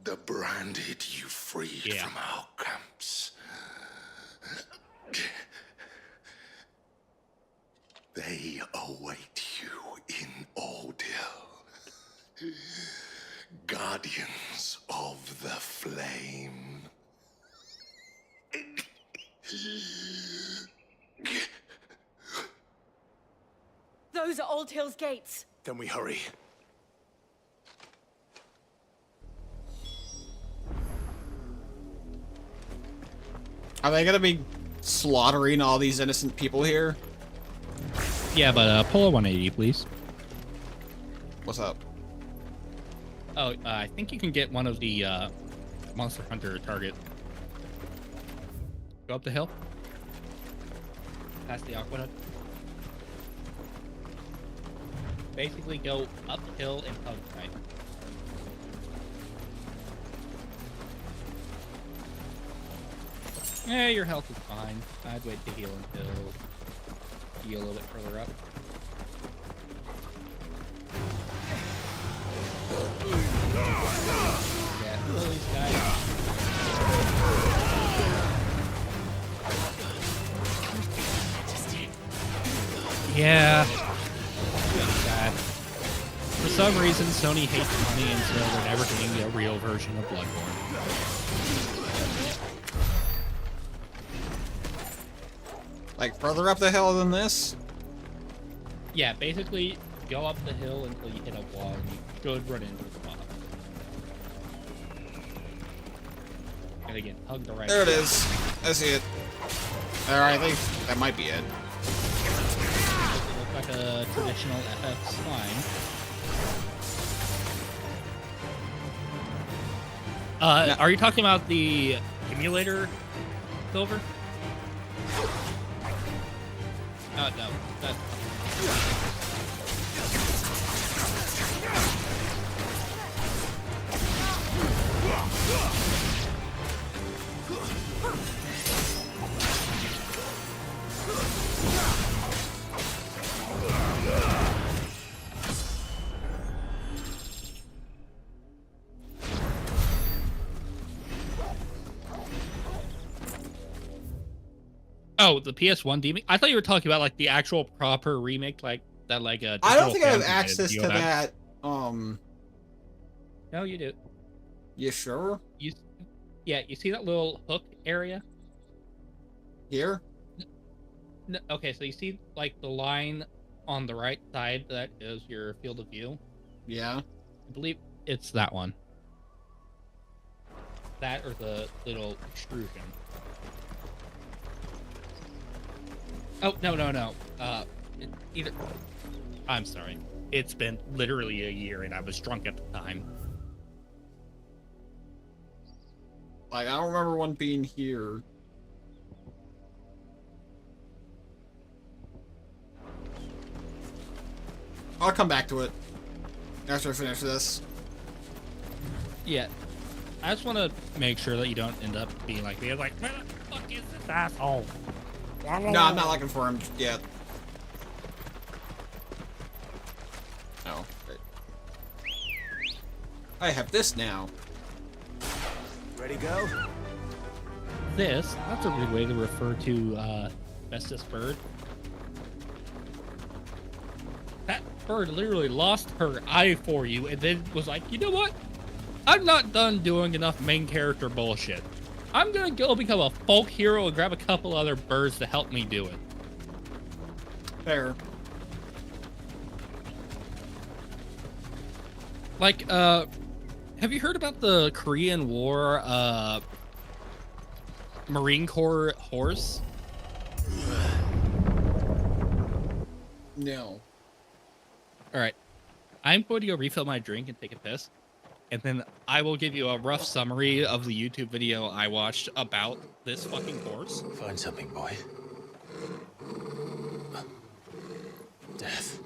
The branded you freed from our camps. They await you in Oldhill. Guardians of the Flame. Those are Old Hill's gates. Then we hurry. Are they gonna be slaughtering all these innocent people here? Yeah, but pull a 180, please. What's up? Oh, I think you can get one of the Monster Hunter target. Go up the hill. Past the aqueduct. Basically go uphill and hug right. Yeah, your health is fine. I'd wait to heal until you get a little bit further up. Yeah, kill these guys. Yeah. Bad. For some reason, Sony hates money, and so they're never getting a real version of Bloodborne. Like further up the hill than this? Yeah, basically go up the hill until you hit a wall and you should run into the bottom. And again, hug the right. There it is. I see it. Alright, I think that might be it. Does it look like a traditional FF slime? No. Are you talking about the emulator, Silver? No. Oh, the PS1 demon? I thought you were talking about like the actual proper remake, like that, like a. I don't think I have access to that. No, you do. You sure? Yeah, you see that little hook area here? No, okay, so you see like the line on the right side that is your field of view. Yeah. I believe it's that one. That or the little extrusion. Oh, no. Either. I'm sorry. It's been literally a year and I was drunk at the time. Like, I don't remember one being here. I'll come back to it after I finish this. Yeah. I just want to make sure that you don't end up being like me. Like, where the fuck is this asshole? No, I'm not looking for him yet. Oh, great. I have this now. Ready, go? That's a good way to refer to Festus Bird. That bird literally lost her eye for you and then was like, you know what? I'm not done doing enough main character bullshit. I'm gonna go become a folk hero and grab a couple other birds to help me do it. Fair. Like, have you heard about the Korean War, Marine Corps horse? No. Alright. I'm going to go refill my drink and take a piss. And then I will give you a rough summary of the YouTube video I watched about this fucking horse. Find something, boy. Death.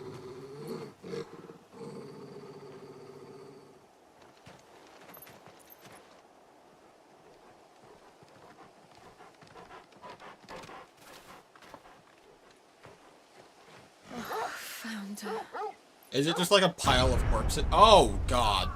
Found her. Is it just like a pile of corpses? Oh, God.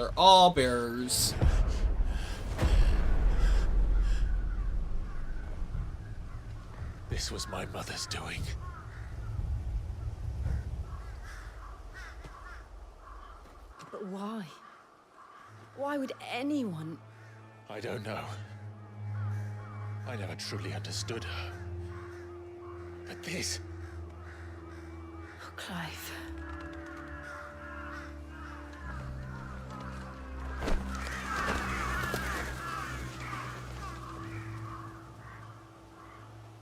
They're all bearers. This was my mother's doing. But why? Why would anyone? I don't know. I never truly understood her. But this... Oh, Clive.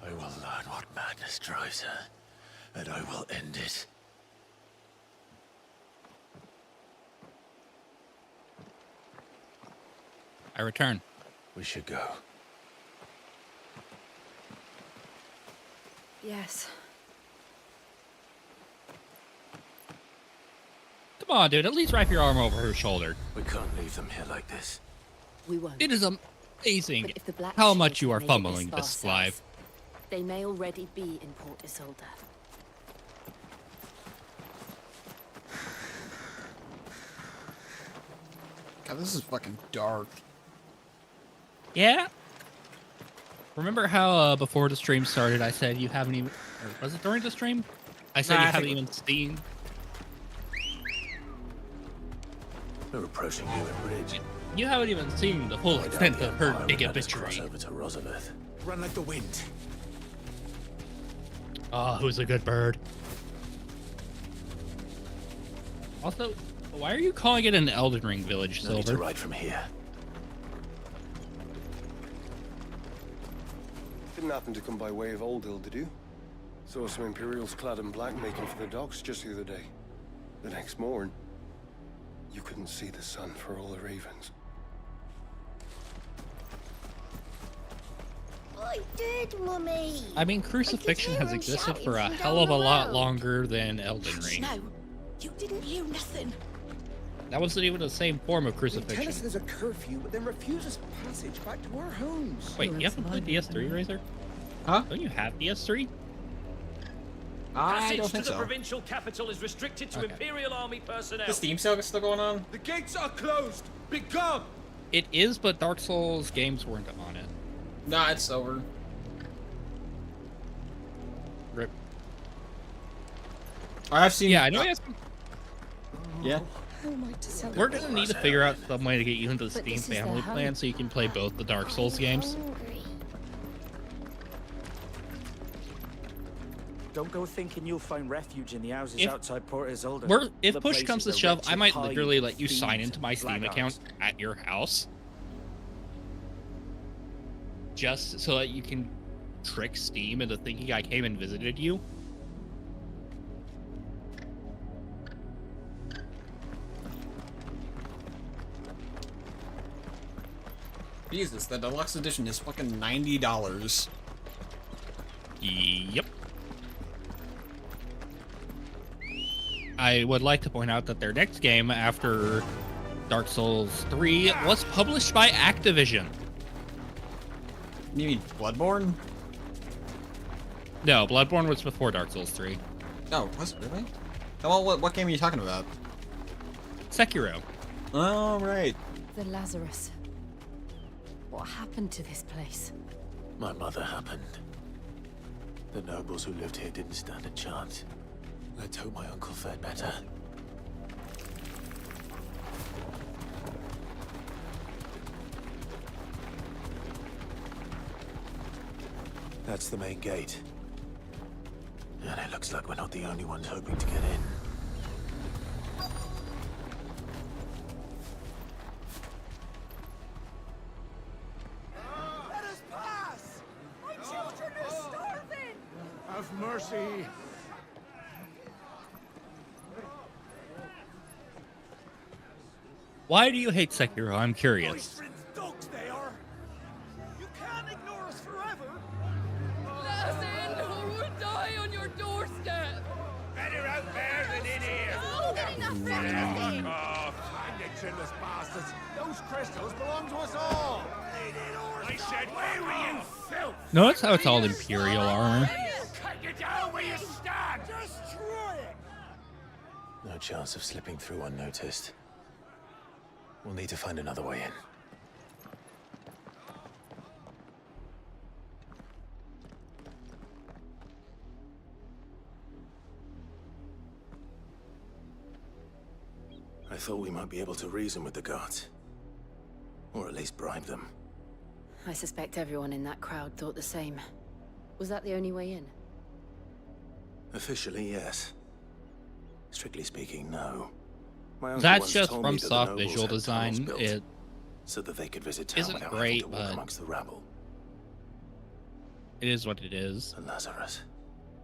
I will learn what madness drives her, and I will end it. I return. We should go. Yes. Come on, dude. At least wrap your arm over her shoulder. We can't leave them here like this. We won't. It is amazing But if the Black how much Shields you are made it fumbling far this, Clive. south, they may already be in Port Isolde. God, this is fucking dark. Yeah. Remember how before the stream started, I said you haven't even... Or was it during the stream? I said Nah, you I haven't think- even seen... We're approaching Newman Bridge. You haven't even seen the full extent of her bigotry. Over to Rosabeth. Run like the wind. Oh, who's a good bird? Also, why are you calling it an Elden Ring village, No need to Silver? ride from here. Didn't happen to come by way of Old Hill, did you? Saw some Imperials clad in black making for the docks just the other day. The next morn, you couldn't see the sun for all the ravens. I did, Mummy. I mean, crucifixion has existed for a hell of a lot longer than Elden Ring. No, you didn't hear nothing. That wasn't even the same form of Tell crucifixion. us there's a curfew, but then refuse us passage back to our homes. Wait, you haven't played DS3, Razor? Huh? Don't you have DS3? I Passage don't to think the so. provincial capital is restricted to Okay. Imperial Army personnel. The Steam sale is still going on? The gates are closed. Be gone. It is, but Dark Souls games weren't on it. Nah, it's over. Rip. I've seen. Yeah, I know. He has some... Yeah. How am I to celebrate? We're gonna need to figure out some way to get you into the But Steam this is their family home. plan so you can play both the Dark Souls games. Don't go thinking you'll find refuge in the houses If- outside Port Isolde. If The push place comes to is a shove, I wretched might hive literally of let you sign thieves into my and Steam account blackguards. at your house. Just so that you can trick Steam into thinking I came and visited you. Jesus, the deluxe edition is fucking $90. Yep. I would like to point out that their next game after Dark Souls 3 was published by Activision. You mean Bloodborne? No, Bloodborne was before Dark Souls 3. No, was it really? Well, what game are you talking about? Sekiro. Oh, right. The Lazarus. What happened to this place? My mother happened. The nobles who lived here didn't stand a chance. Let's hope my uncle fared better. That's the main gate. And it looks like we're not the only ones hoping to get in. Let us pass! My children are starving! Have mercy. Why do you hate Sekiro? I'm curious. Dogs they are. You can't ignore us forever. Let us in, or we'll die on your doorstep. Better out there than in here. Oh, get enough Fuck off. Find it, chinless bastards. Those crystals belong to us all. I said, where were you, filth? Notice how it's all Imperial armor. Cut you down where you stand. Destroy it. No chance of slipping through unnoticed. We'll need to find another way in. I thought we might be able to reason with the guards. Or at least bribe them. I suspect everyone in that crowd thought the same. Was that the only way in? Officially, yes. Strictly speaking, no. My uncle That's once just told from me that the soft nobles visual had tunnels design. built It so that they could visit town isn't without great, having to walk but amongst the rabble. it is what it is. And Lazarus.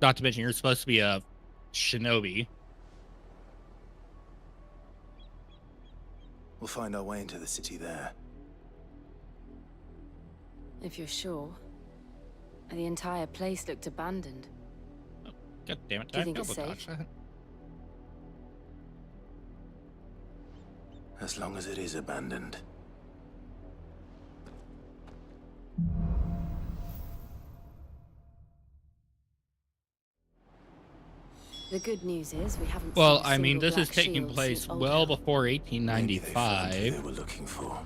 Not to mention, you're supposed to be a shinobi. We'll find our way into the city there. If you're sure. The entire place looked abandoned. God damn it! Do you think it's sabotage safe? that. As long as it is abandoned. The good news is we haven't Well, seen a I mean, single this is black taking shield place since Old well Hell. before Maybe they found who 1895. they were looking for.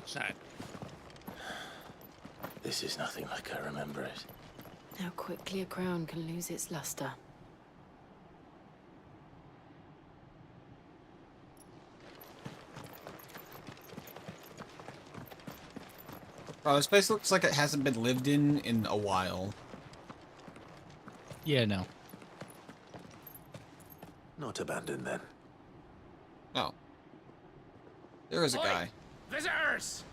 Sad. This is nothing like I remember it. How quickly a crown can lose its luster. Oh, this place looks like it hasn't been lived in a while. Yeah, no. Not abandoned then. Oh. There is a guy. Visitors!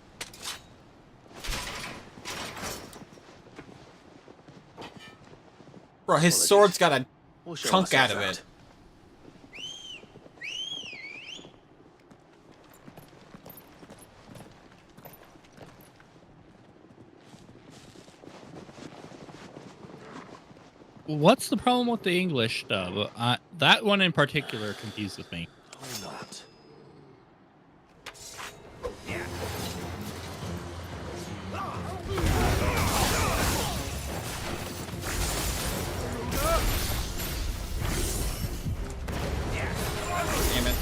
Bro, his sword's got a We'll show chunk out of ourselves it. What's the problem with the English dub? That one in particular confuses me. Or not. Damn it.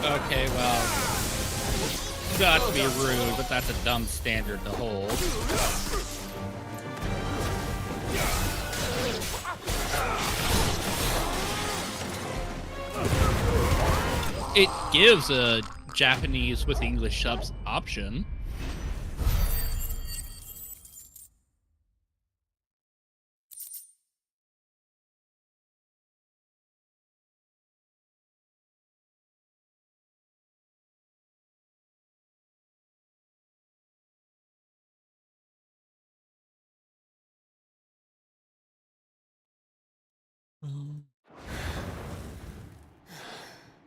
Okay, well, not to be rude, but that's a dumb standard to hold. It gives a Japanese with English subs option.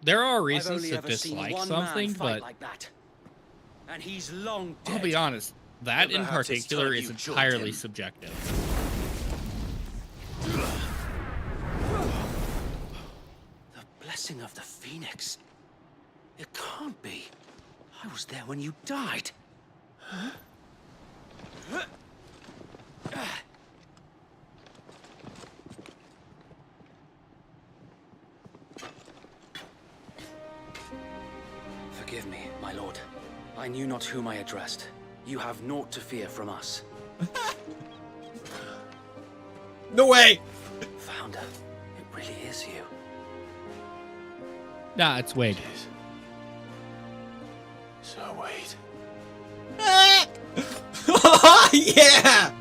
There are reasons to dislike something, but like that. And he's long I'll dead. be honest, that in Perhaps it's particular time is you joined entirely him. subjective. The blessing of the Phoenix. It can't be. I was there when you died. Forgive me, my lord. I knew not whom I addressed. You have naught to fear from us. No way! Founder, it really is you. Nah, it's Wade. Yeah!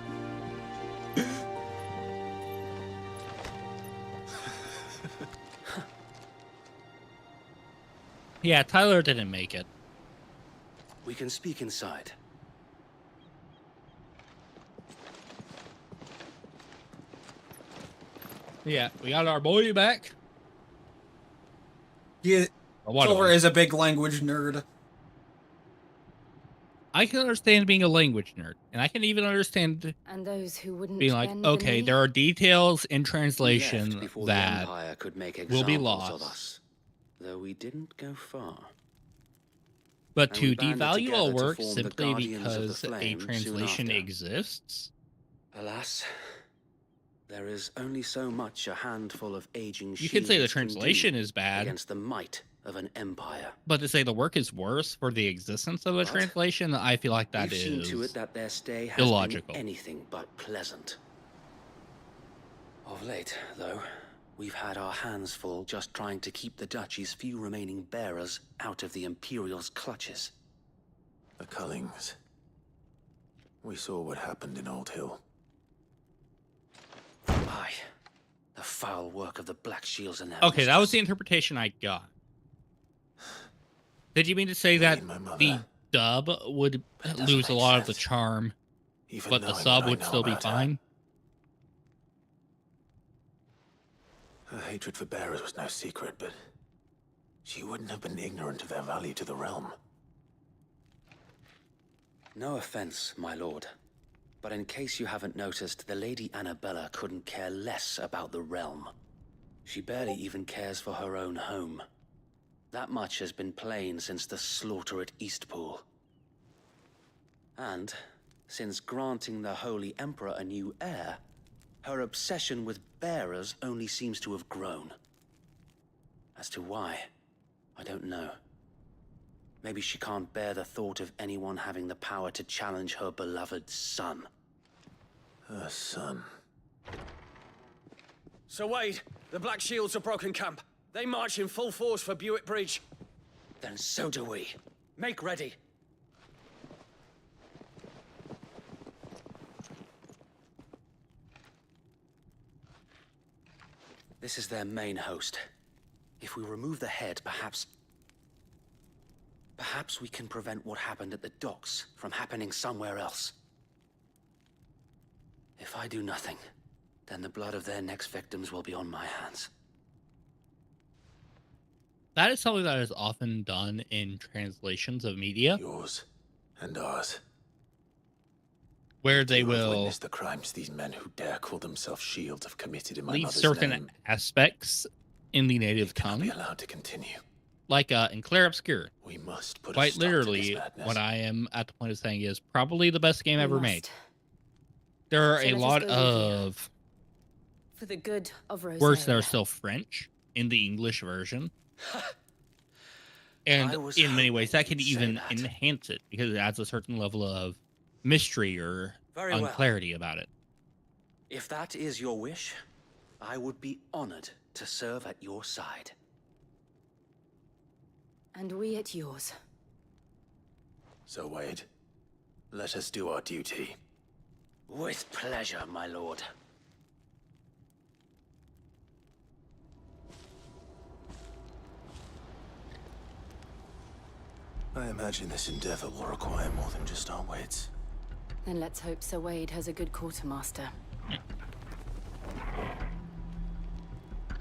Yeah, Tyler didn't make it. We can speak inside. Yeah, we got our boy back. Yeah, What Silver a- is a big language nerd. I can understand being a language nerd, and I can even understand And those who wouldn't being like, bend the okay, knee? there are details in We left translation before the that Empire could make will be examples of lost. us, though we didn't go far. But And to we banded devalue together a to work form the simply Guardians of the because a Flame soon translation after. exists? Alas, there is only so much a handful of aging You can say the shields can do translation is bad, against the might of an empire. but to say the work is worse for the existence of a translation, I feel like that We've seen is to it that their stay has illogical. been anything but pleasant. Of late, though, we've had our hands full just trying to keep the Duchy's few remaining bearers out of the Imperial's clutches. The Cullings. We saw what happened in Old Hill. Aye. The foul work of the Black Shields and their Okay, that was the interpretation I got. Did you mean to say that the dub would lose a lot of the charm, Even but the knowing sub what I would know still be about her. fine? Her hatred for bearers was no secret, but she wouldn't have been ignorant of their value to the realm. No offense, my lord, but in case you haven't noticed, the Lady Annabella couldn't care less about the realm. She barely even cares for her own home. That much has been plain since the slaughter at Eastpool. And, since granting the Holy Emperor a new heir, her obsession with bearers only seems to have grown. As to why, I don't know. Maybe she can't bear the thought of anyone having the power to challenge her beloved son. Her son. Sir Wade, the Black Shields have broken camp. They march in full force for Buick Bridge. Then so do we. Make ready. This is their main host. If we remove the head, perhaps we can prevent what happened at the docks from happening somewhere else. If I do nothing, then the blood of their next victims will be on my hands. That is something that is often done in translations of media. Yours and ours. Where they You have will witnessed the crimes these men who dare call themselves shields have committed in my leave mother's certain name. aspects in the native tongue. Be allowed to continue. Like in Clair Obscure. We must put a Quite stop to this literally, madness. what I am at the point of saying is probably the best game ever made. There are So a let us lot go with you. of For the good of Rosaria. words that are still French in the English version. And I was in many ways, that hoping can you'd say even that. enhance it because it adds a certain level of mystery or Very well. unclarity about it. If that is your wish, I would be honored to serve at your side. And we at yours. So, Wade, let us do our duty. With pleasure, my lord. I imagine this endeavor will require more than just our wits. Then let's hope Sir Wade has a good quartermaster.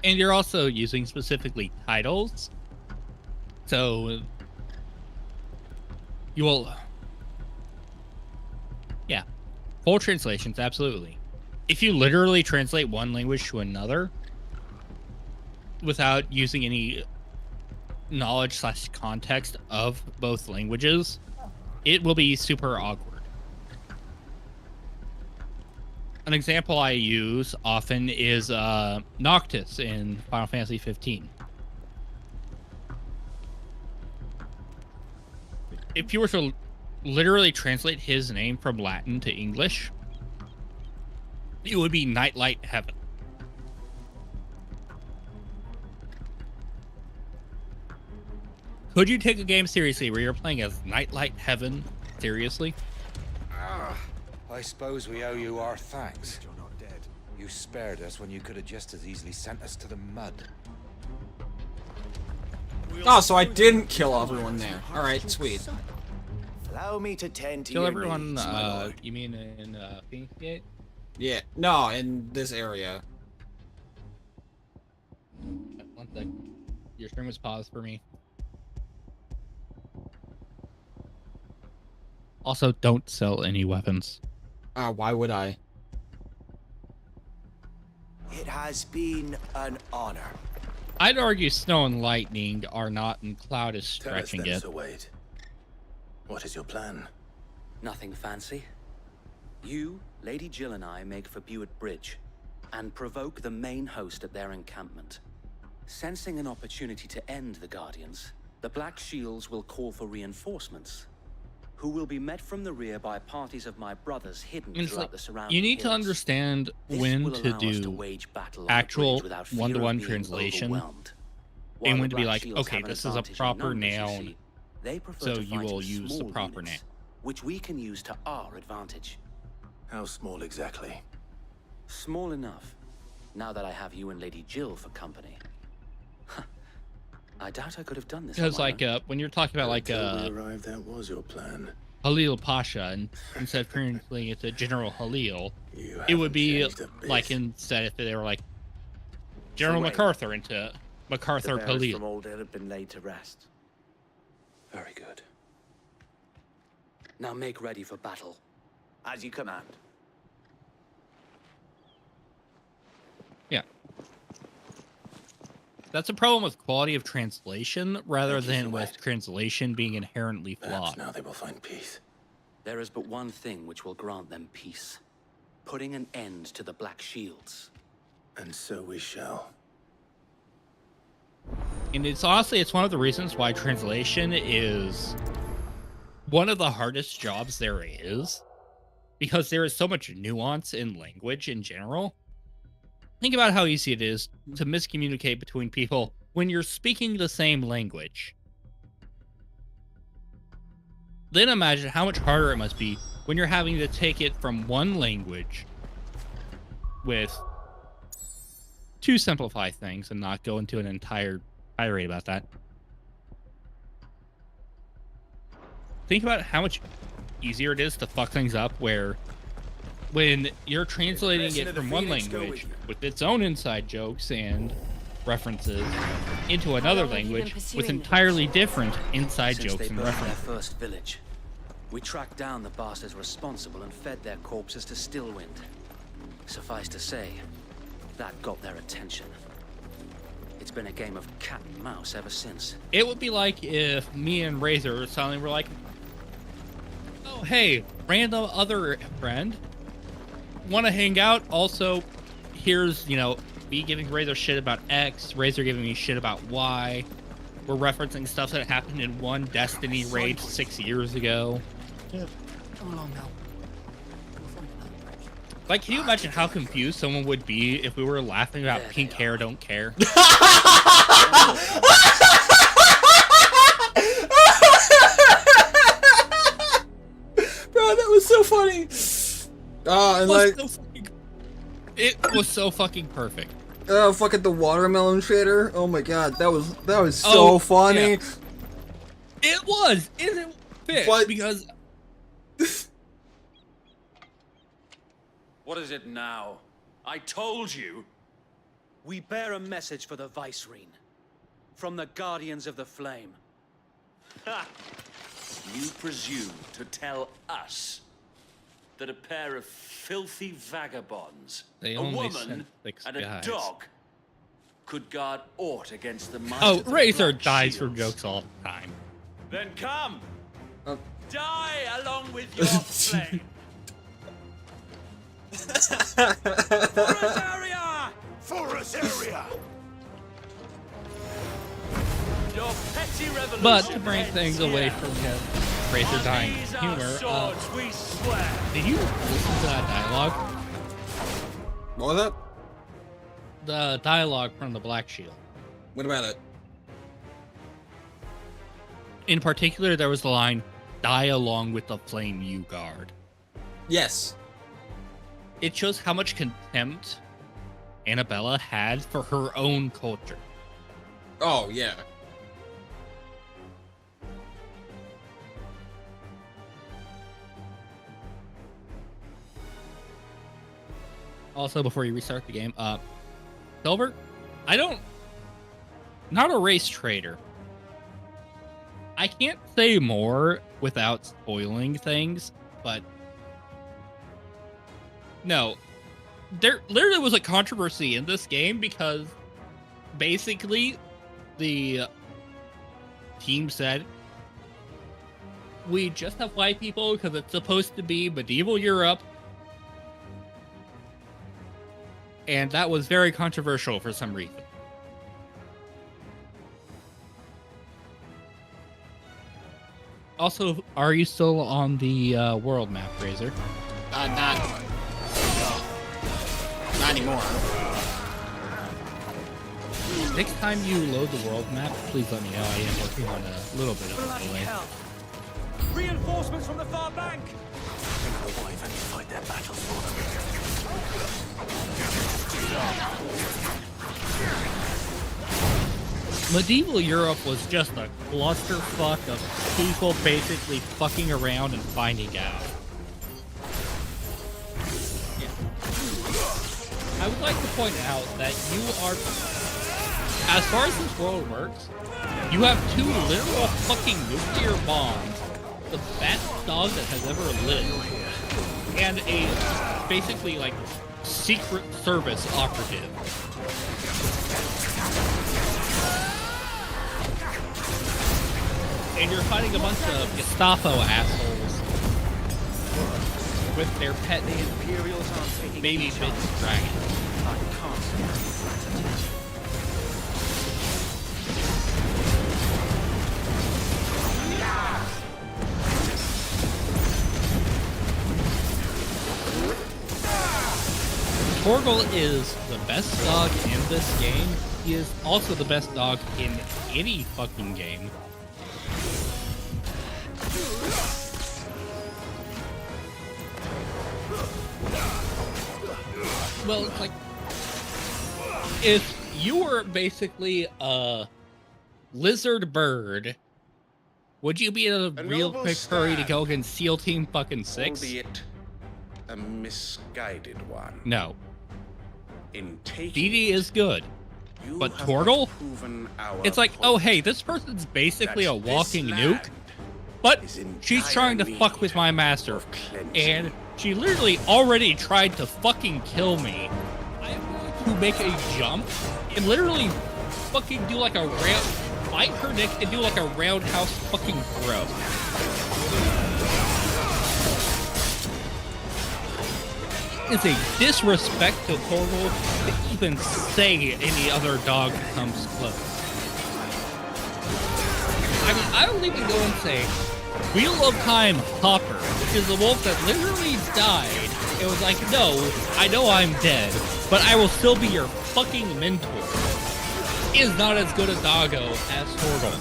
And you're also using specifically titles. So you will, yeah, full translations, absolutely. If you literally translate one language to another without using any knowledge / context of both languages, it will be super awkward. An example I use often is Noctis in Final Fantasy 15. If you were to literally translate his name from Latin to English, it would be Nightlight Heaven. Could you take a game seriously where you're playing as Nightlight Heaven seriously? I suppose we owe you our thanks. You're not dead. You spared us when you could have just as easily sent us to the mud. Oh, so I didn't kill everyone there. Alright, sweet. Allow me to tend to Kill your everyone, needs, my lord. you mean in Phoenix Gate? Yeah, no, in this area. One sec. Your stream was paused for me. Also, don't sell any weapons. Why would I? It has been an honor. I'd argue Snow and Lightning are not, and Cloud is stretching it. Sir Wade. What is your plan? Nothing fancy. You, Lady Jill and I make for Buett Bridge and provoke the main host at their encampment. Sensing an opportunity to end the Guardians, the Black Shields will call for reinforcements, who will be met from the rear by parties of my brothers hidden throughout the surrounding You need to hills. understand This when will to allow us do wage battle on the actual bridge without fear of one-to-one being translation, overwhelmed. and While when the to be Black like, Shields okay, have an this is a advantage in proper numbers, you noun, see. They prefer so to you fight will in use the small proper units, noun. which we can use to our advantage. How small exactly? Small enough, now that I have you and Lady Jill for company. I doubt I could have done this. Because, on my like, own. when you're talking about, like, Until we arrived, that was your plan. Halil Pasha, and instead of translating it to General Halil, You it would be haven't changed a bit. like instead if they were like General wait. MacArthur into MacArthur The bearers Halil. from Old Hill have been laid to rest. Very good. Now make ready for battle. As you command. Yeah. That's a problem with quality of translation rather than with translation being inherently flawed. now they will find peace. There is but one thing which will grant them peace. Putting an end to the Black Shields. And so we shall. And it's honestly, it's one of the reasons why translation is one of the hardest jobs there is, because there is so much nuance in language in general. Think about how easy it is to miscommunicate between people when you're speaking the same language. Then imagine how much harder it must be when you're having to take it from one language with, to simplify things and not go into an entire tirade about that. Think about how much easier it is to fuck things up where when you're translating it from one language with its own inside jokes and references into another language with entirely different inside Since jokes they and burned their references. first village, we tracked down the bastards responsible and fed their corpses to Stillwind. Suffice to say, that got their attention. It's been a game of cat and mouse ever since. It would be like if me and Razor suddenly were like, oh, hey, random other friend, want to hang out? Also, here's, you know, me giving Razor shit about X, Razor giving me shit about Y. We're referencing stuff that happened in one Destiny raid 6 years ago. Come along now. Like, can you imagine how confused someone would be if we were laughing about pink hair don't care? Bro, that was so funny. And like, It was so fucking perfect. Fucking the watermelon trader. Oh my god, that was so funny. Yeah. It was. It didn't fit But- because What is it now? I told you. We bear a message for the Vicereine. From the Guardians of the Flame. Ha! You presume to tell us that a pair of filthy vagabonds, They a only woman, sent 6 and a guys. dog could guard aught against the might oh, of the Razor Black dies for Shields? jokes all the time. Then come! Die along with your flame! Forest area! Your petty revolution But to bring ends things away here. from his Razor dying These are humor, swords we swear. did you listen to that dialogue? What was that? The dialogue from the Black Shield. What about it? In particular, there was the line, "Die along with the flame you guard." Yes. it shows how much contempt Annabella had for her own culture. Oh, yeah. Also, before you restart the game, Silver, not a race trader. I can't say more without spoiling things, but no, there literally was a controversy in this game because basically the team said, we just have white people because it's supposed to be medieval Europe. And that was very controversial for some reason. Also, are you still on the world map, Razor? Not anymore. Next time you load the world map, please let me know. I am working on a little bit of a delay. Reinforcements from the far bank! The Wyvern fight their battles for them. Medieval Europe was just a clusterfuck of people basically fucking around and finding out. Yeah. I would like to point out that you are, as far as this world works, you have two literal fucking nuclear bombs, the best dog that has ever lived, and a basically like Secret Service operative. And you're fighting a bunch of Gestapo assholes with their pet baby bitch dragon. Torgal is the best dog in this game. He is also the best dog in any fucking game. Well, it's like, if you were basically a lizard bird, would you be in a real quick hurry to go against SEAL Team fucking 6? Albeit a misguided one. No. In taking DD is good, but Torgal? It's like, oh hey, this person's basically a walking nuke, but she's trying to fuck with my master, and she literally already tried to fucking kill me. I am going to make a jump and literally fucking do like a bite her neck and do like a roundhouse fucking throw. It's a disrespect to Torgal to even say any other dog comes close. I mean, I will even go and say, Wheel of Time Hopper, which is the wolf that literally died. It was like, no, I know I'm dead, but I will still be your fucking mentor. Is not as good a doggo as Torgal.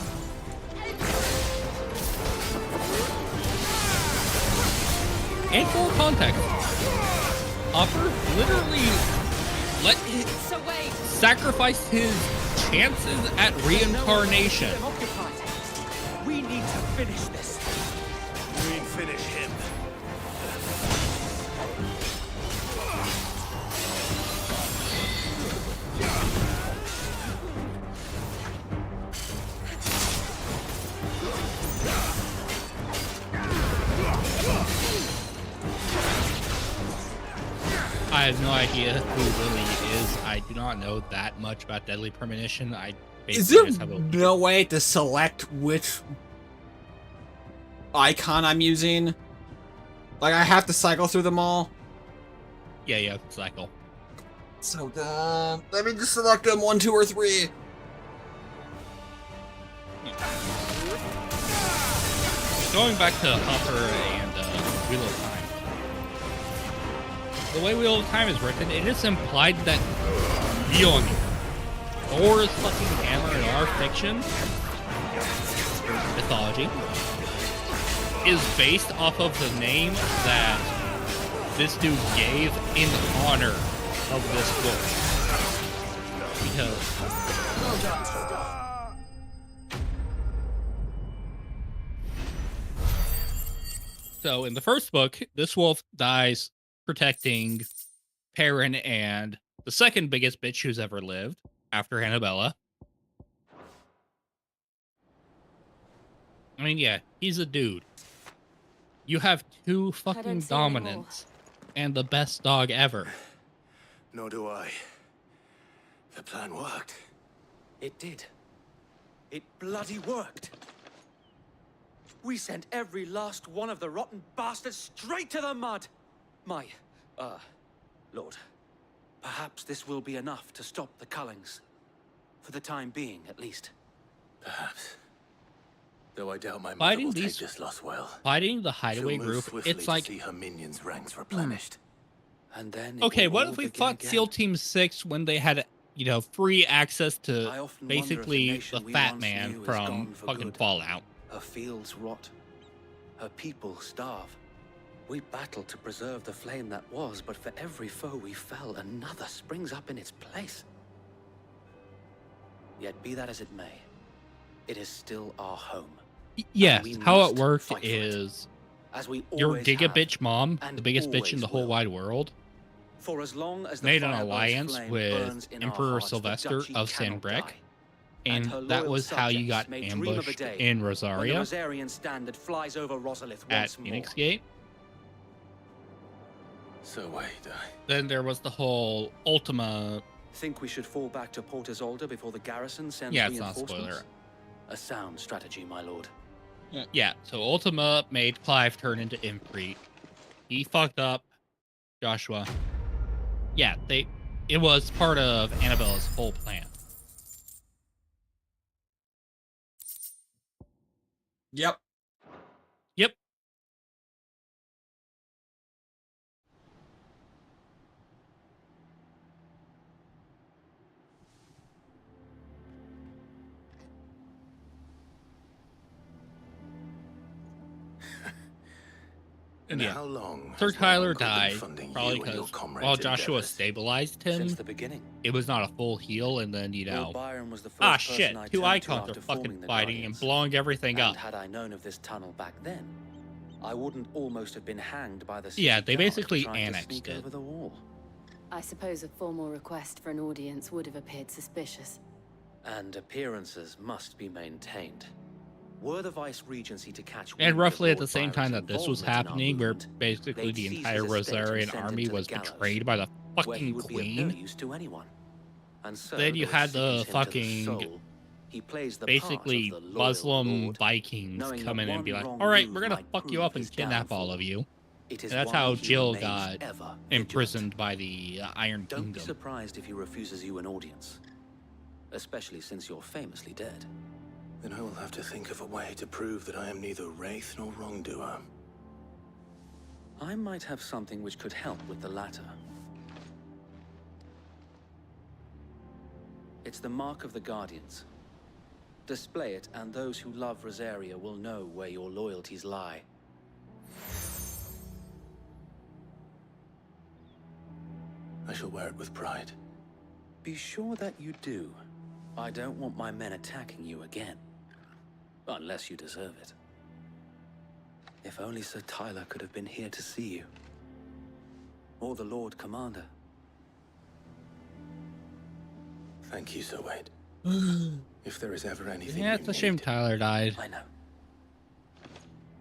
And for context, Hopper literally sacrificed his chances at reincarnation. We need to finish this. We finish him. I have no idea who Lily is. I do not know that much about Deadly Premonition. Is there no way to select which icon I'm using? Like, I have to cycle through them all? Yeah, you have to cycle. So dumb. Let me just select them 1, 2, or 3. Going back to Hopper and Wheel of Time. The way Wheel of Time is written, it is implied that Mjolnir, Thor's fucking hammer in our fiction, mythology, is based off of the name that this dude gave in honor of this book. Because so in the first book, this wolf dies protecting Perrin and the second biggest bitch who's ever lived after Annabella. I mean, yeah, he's a dude. You have two fucking dominants and the best dog ever. Nor do I. The plan worked. It did. It bloody worked. We sent every last one of the rotten bastards straight to the mud. My, Lord, perhaps this will be enough to stop the Cullings. For the time being, at least. Perhaps. Though I doubt my mother will take this loss well. Fighting the hideaway She'll move group, swiftly it's like... to see her minions' ranks replenished. And then okay, what if we fought SEAL Team 6 when they had, you know, free access to basically the Fat Man from fucking Fallout? Her fields rot. Her people starve. We battled to preserve the flame that was, but for every foe we fell, another springs up in its place. Yet be that as it may, it is still our home. Yes, how it worked is your gigabitch mom, the biggest bitch in the whole wide world, for as long as made an alliance with Emperor Sylvester of Sanbreque, and that was how you got ambushed in Rosaria at Phoenix Gate. So wait, Then there was the whole Ultima. Think we should fall back to Port Isolde before the garrison sends reinforcements? It's not spoiler. A sound strategy, my lord. Yeah, so Ultima made Clive turn into Impreet. He fucked up Joshua. Yeah, it was part of Annabella's whole plan. Yep. Yep. And how long Sir has my Tyler uncle been died funding probably you and your because comrades' while Joshua endeavors? stabilized him, Since the beginning. it was not a full heal, and then, you know, Lord Byron was the first shit, person I two turned to icons are after fucking forming the fighting and Guardians. blowing everything up. And had I known of this tunnel back then, I wouldn't almost have been hanged by the Yeah, city they guard basically trying to annexed sneak it. over the wall. I suppose a formal request for an audience would have appeared suspicious. And appearances must be maintained. Were the Vice Regency to catch And wind of roughly at Lord the same time that Byron's this was involvement in our happening, where movement, basically they'd the seize entire his estate and Rosarian send him army to the was gallows, betrayed by the where he fucking would be of no queen. use to anyone. And so, Then you though it had the seems him to fucking soul, he plays the basically part of the loyal Muslim lord, Vikings knowing come that in and be one like, wrong all right, move we're gonna might fuck you prove up and his kidnap all downfall. of you. It And is that's why how he Jill remains got ever imprisoned by the Iron Don't be Kingdom. surprised if he refuses you an audience. Especially since you're famously dead. Then I will have to think of a way to prove that I am neither wraith nor wrongdoer. I might have something which could help with the latter. It's the mark of the Guardians. Display it, and those who love Rosaria will know where your loyalties lie. I shall wear it with pride. Be sure that you do. I don't want my men attacking you again. Unless you deserve it. If only Sir Tyler could have been here to see you. Or the Lord Commander. Thank you, Sir Wade. If there is ever anything Yeah, you it's a shame Tyler died. I know.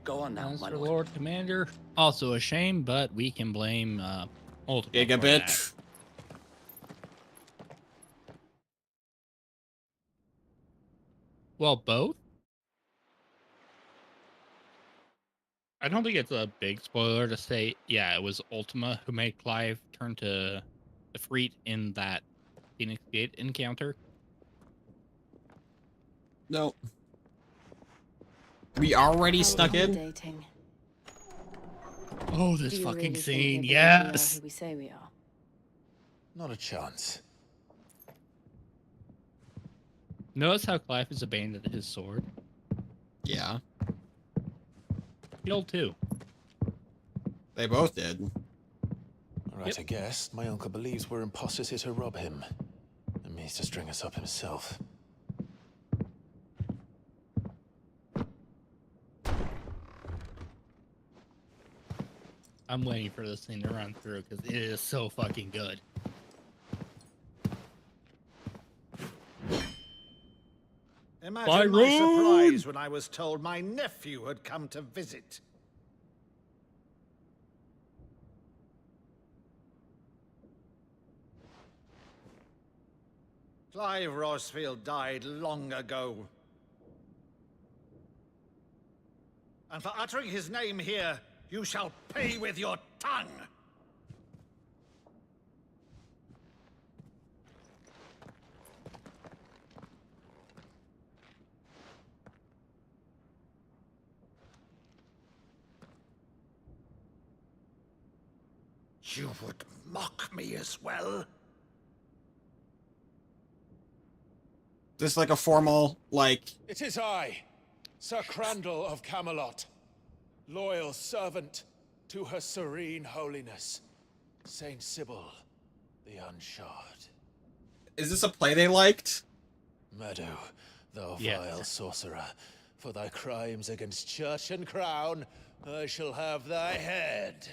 Go on now, my Master lord. Lord Commander. Also a shame, but we can blame Ultima for Gigabit. that. Well, both? I don't think it's a big spoiler to say, yeah, it was Ultima who made Clive turn to the Freet in that Phoenix Gate encounter. No. We already How stuck in? intimidating. Oh, this Do you fucking really think scene, they believe yes! we are who we say we are? Not a chance. Notice how Clive has abandoned his sword? Yeah. Killed too. They both did. Right, I guess. My uncle believes we're imposters here to rob him. And means to string us up himself. I'm waiting for this thing to run through because it is so fucking good. Imagine my surprise when I was told my nephew had come to visit. Clive Rosfield died long ago. And for uttering his name here, you shall pay with your tongue! You would mock me as well? This like a formal, like... It is I, Sir Crandall of Camelot, loyal servant to her serene holiness, Saint Sybil, the Unshod. Is this a play they liked? Meadow, thou vile sorcerer, for thy crimes against church and crown, I shall have thy head.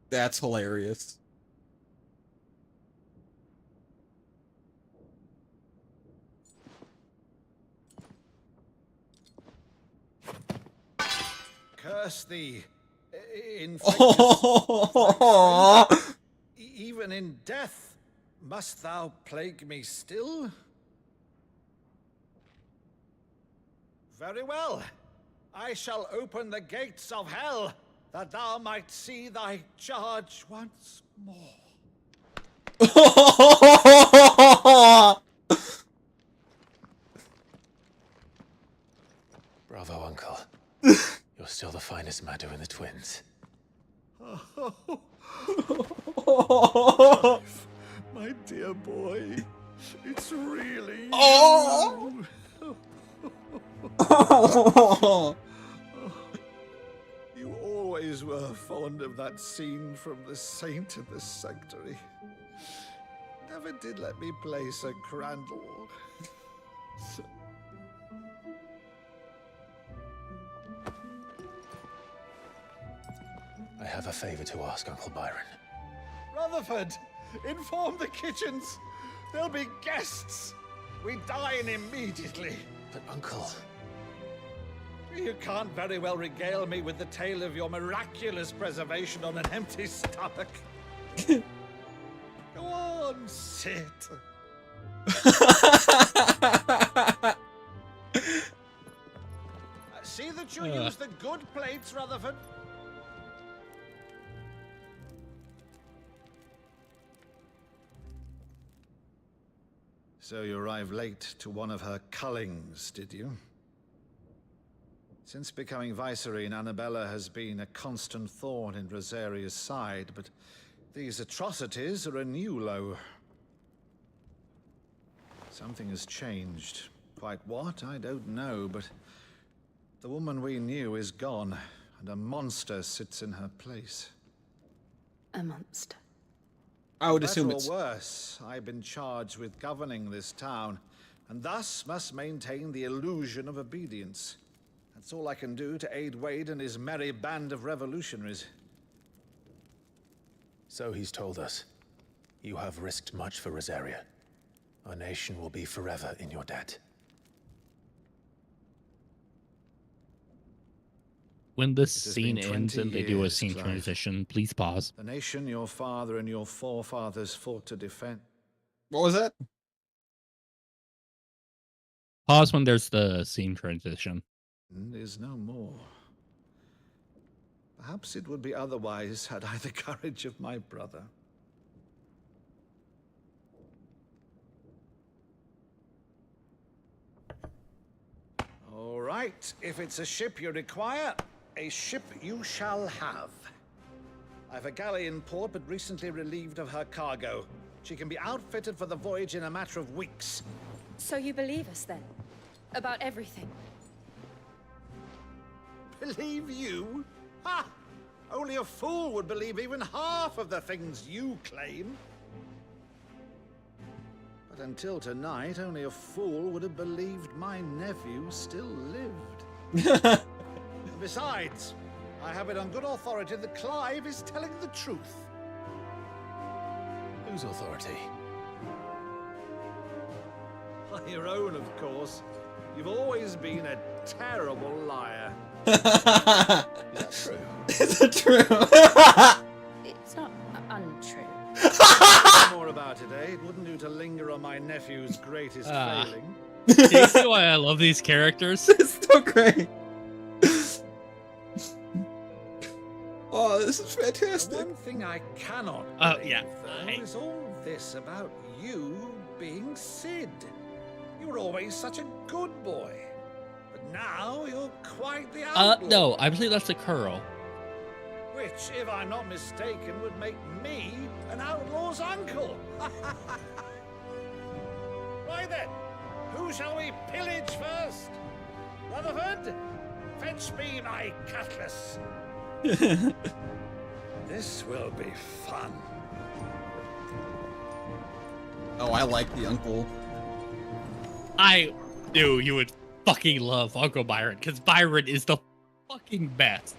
That's hilarious. Curse thee, even in death, must thou plague me still? Very well. I shall open the gates of hell, that thou might see thy charge once more. Bravo, Uncle. You're still the finest Meadow in the twins. My dear boy, it's really you. You always were fond of that scene from The Saint in the Sanctuary. Never did let me play Sir Crandall. I have a favor to ask, Uncle Byron. Rutherford, inform the kitchens. There'll be guests. We dine immediately. But, Uncle... You can't very well regale me with the tale of your miraculous preservation on an empty stomach. Go on, sit. See that you use the good plates, Rutherford. So you arrived late to one of her cullings, did you? Since becoming Vicereine, Annabella has been a constant thorn in Rosaria's side, but these atrocities are a new low. Something has changed. Quite what, I don't know, but the woman we knew is gone, and a monster sits in her place. A monster? I would assume Better it's... or worse, I've been charged with governing this town, and thus must maintain the illusion of obedience. That's all I can do to aid Wade and his merry band of revolutionaries. So he's told us. You have risked much for Rosaria. Our nation will be forever in your debt. When this has scene been ends 20 and they do a years, scene Clive. transition, please pause. The nation your father and your forefathers fought to defend. What was that? Pause when there's the scene transition. Is no more. Perhaps it would be otherwise had I the courage of my brother. All right, if it's a ship you require, a ship you shall have. I've a galley in port, but recently relieved of her cargo. She can be outfitted for the voyage in a matter of weeks. So you believe us then? About everything? Believe you? Ha! Only a fool would believe even half of the things you claim. But until tonight, only a fool would have believed my nephew still lived. Besides, I have it on good authority that Clive is telling the truth. Whose authority? Your own, of course. You've always been a terrible liar. Is that true? Is it true? It's not untrue. More about it, eh? It wouldn't do to linger on my nephew's greatest Ah. failing. Do you see why I love these characters? It's so great. Oh, this is fantastic. The one thing I cannot Oh, believe, yeah. though, is all this about you being Sid. You were always such a good boy. But now you're quite the outlaw. No, I believe that's a curl. Which, if I'm not mistaken, would make me an outlaw's uncle. Right then, who shall we pillage first? Rutherford, fetch me my cutlass. This will be fun. Oh, I like the uncle. I knew you would fucking love Uncle Byron, because Byron is the fucking best.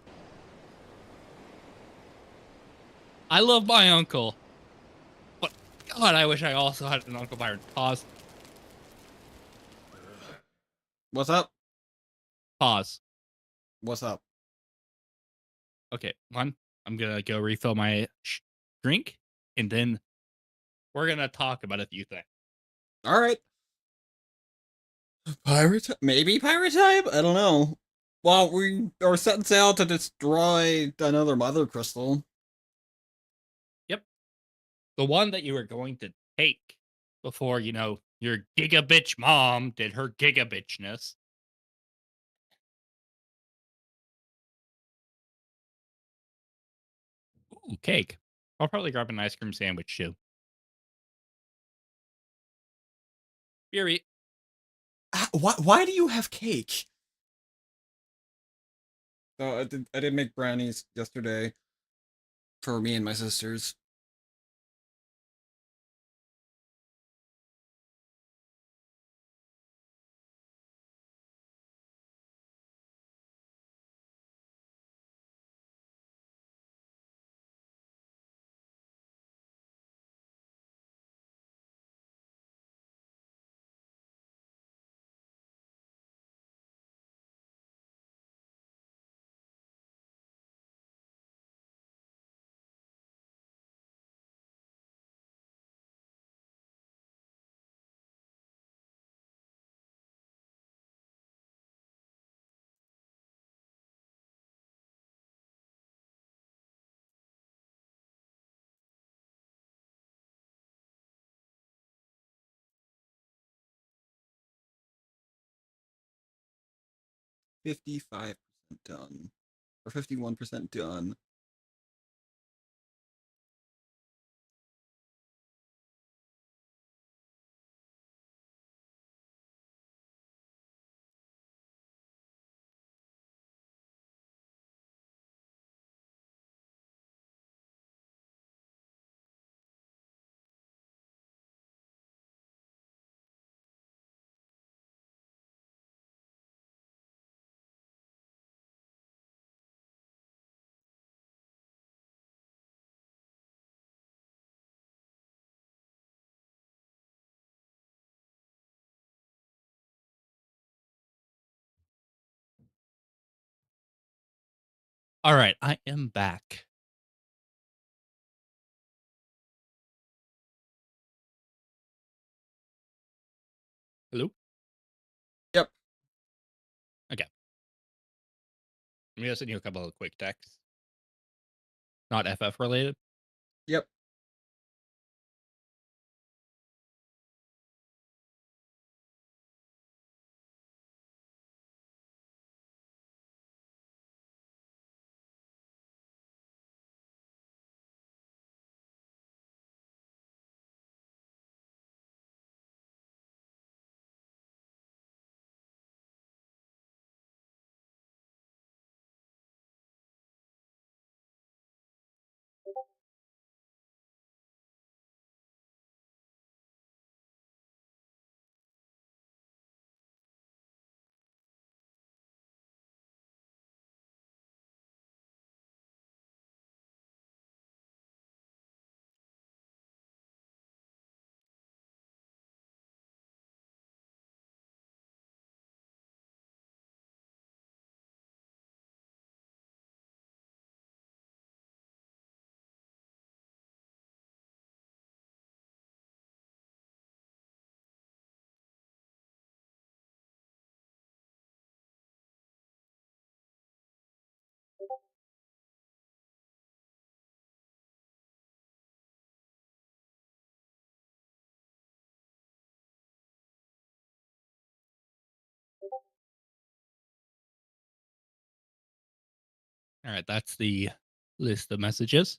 I love my uncle. But God, I wish I also had an Uncle Byron. Pause. What's up? Pause. What's up? Okay, one, I'm gonna go refill my drink, and then we're gonna talk about a few things. All right. Pirate? Maybe pirate type? I don't know. Well, we are setting sail to destroy another mother crystal. Yep. The one that you were going to take before, you know, your gigabitch mom did her gigabitchness. Ooh, cake. I'll probably grab an ice cream sandwich too. Fury. Why do you have cake? Oh, I did make brownies yesterday for me and my sisters. $55 done. Or 51% done. All right, I am back. Hello? Yep. Okay. I'm gonna send you a couple of quick texts. Not FF related. Yep. All right, that's the list of messages.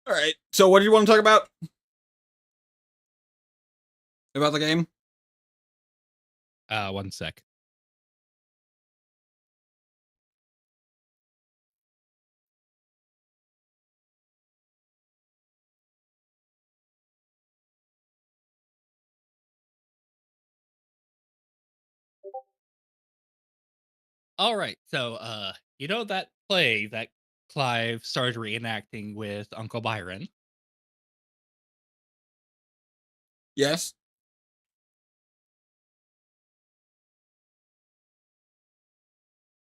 All right. So, what do you want to talk about? About the game? 1 sec. All right. So, you know that play that Clive started reenacting with Uncle Byron? Yes.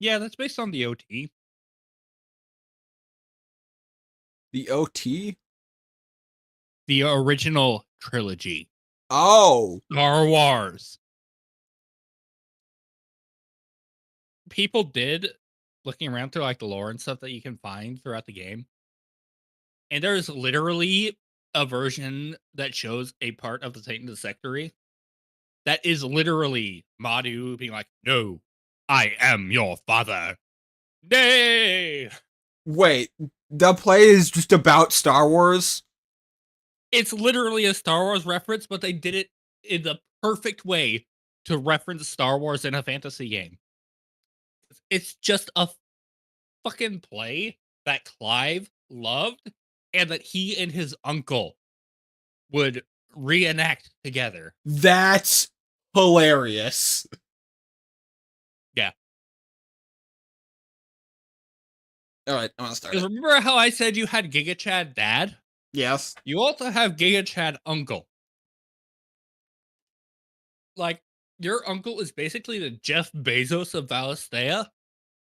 Yeah, that's based on the OT. The OT? The original trilogy. Oh. Star Wars. People did, looking around through like the lore and stuff that you can find throughout the game. And there's literally a version that shows a part of the Titan Sectory that is literally Madu being like, "No, I am your father." Nay! Wait, the play is just about Star Wars? It's literally a Star Wars reference, but they did it in the perfect way to reference Star Wars in a fantasy game. It's just a fucking play that Clive loved and that he and his uncle would reenact together. That's hilarious. Yeah. All right, I'm gonna start. Because remember how I said you had Giga Chad dad? Yes. You also have Giga Chad uncle. Like, your uncle is basically the Jeff Bezos of Valisthea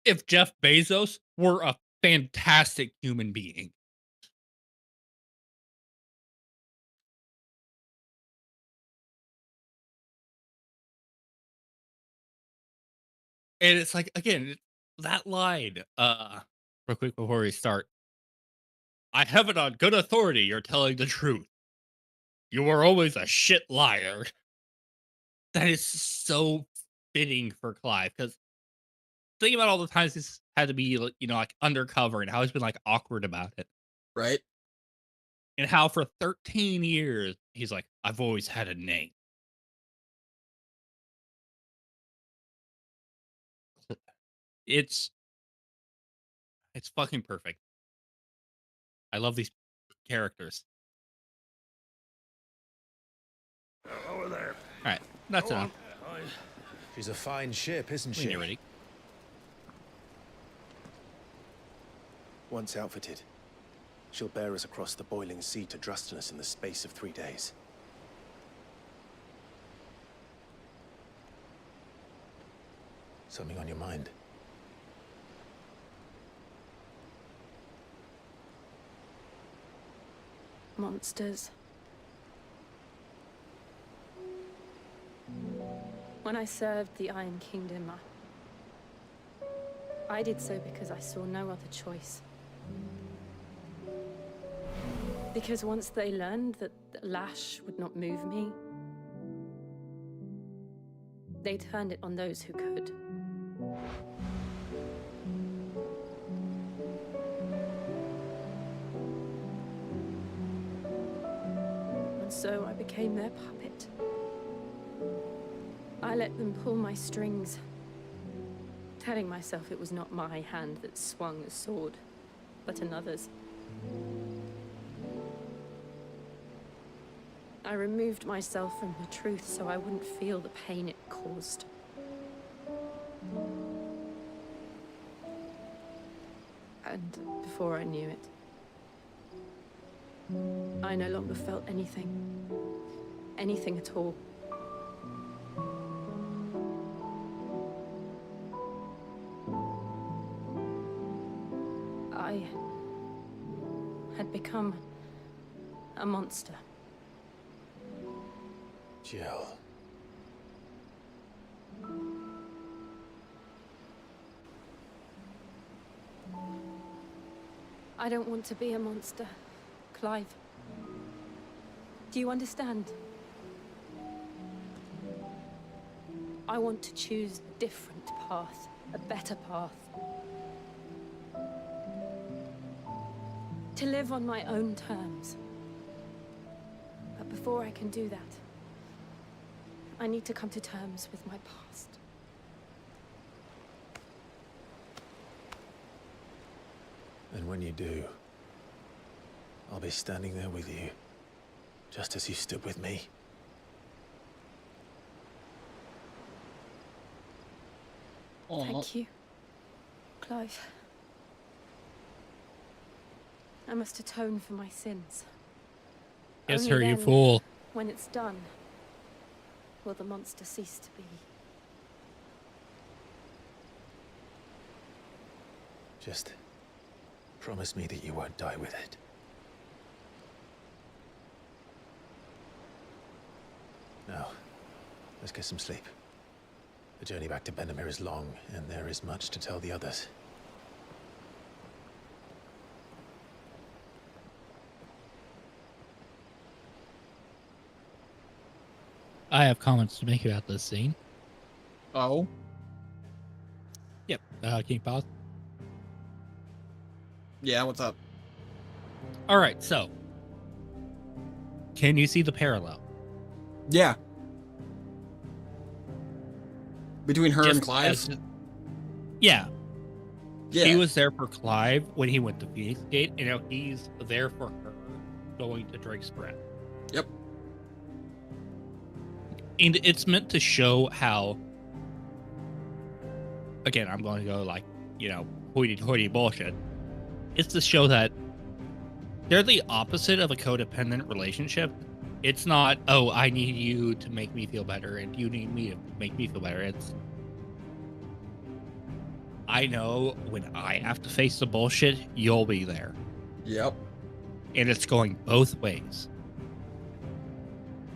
if Jeff Bezos were a fantastic human being. And it's like, again, that line, real quick before we start. I have it on good authority you're telling the truth. You were always a shit liar. That is so fitting for Clive, because think about all the times he's had to be, like undercover and how he's been like awkward about it. Right. And how for 13 years, he's like, I've always had a name. It's fucking perfect. I love these characters. Over there. All right, that's enough. She's a fine ship, isn't When she? you're ready. Once outfitted, she'll bear us across the boiling sea to Drustinus in the space of 3 days. Something on your mind? Monsters. When I served the Iron Kingdom, I did so because I saw no other choice. Because once they learned that the lash would not move me, they turned it on those who could. And so I became their puppet. I let them pull my strings, telling myself it was not my hand that swung the sword, but another's. I removed myself from the truth so I wouldn't feel the pain it caused. And before I knew it, I no longer felt anything. Anything at all. I had become a monster. Jill. I don't want to be a monster, Clive. Do you understand? I want to choose a different path, a better path. To live on my own terms. But before I can do that, I need to come to terms with my past. And when you do, I'll be standing there with you, just as you stood with me. Thank you, Clive. I must atone for my sins. Yes, Only sir, you then, fool. When it's done, will the monster cease to be. Just promise me that you won't die with it. Now, let's get some sleep. The journey back to Benamir is long, and there is much to tell the others. I have comments to make about this scene. Oh? Yep. Can you pause? Yeah, what's up? All right, so can you see the parallel? Yeah. Between her and Just Clive? as- yeah. Yeah. He was there for Clive when he went to Phoenix Gate, and now he's there for her going to Drake's Breath. Yep. And it's meant to show how, again, I'm going to go like, hoity-toity bullshit. It's to show that they're the opposite of a codependent relationship. It's not, oh, I need you to make me feel better and you need me to make me feel better. It's, I know when I have to face the bullshit, you'll be there. Yep. And it's going both ways.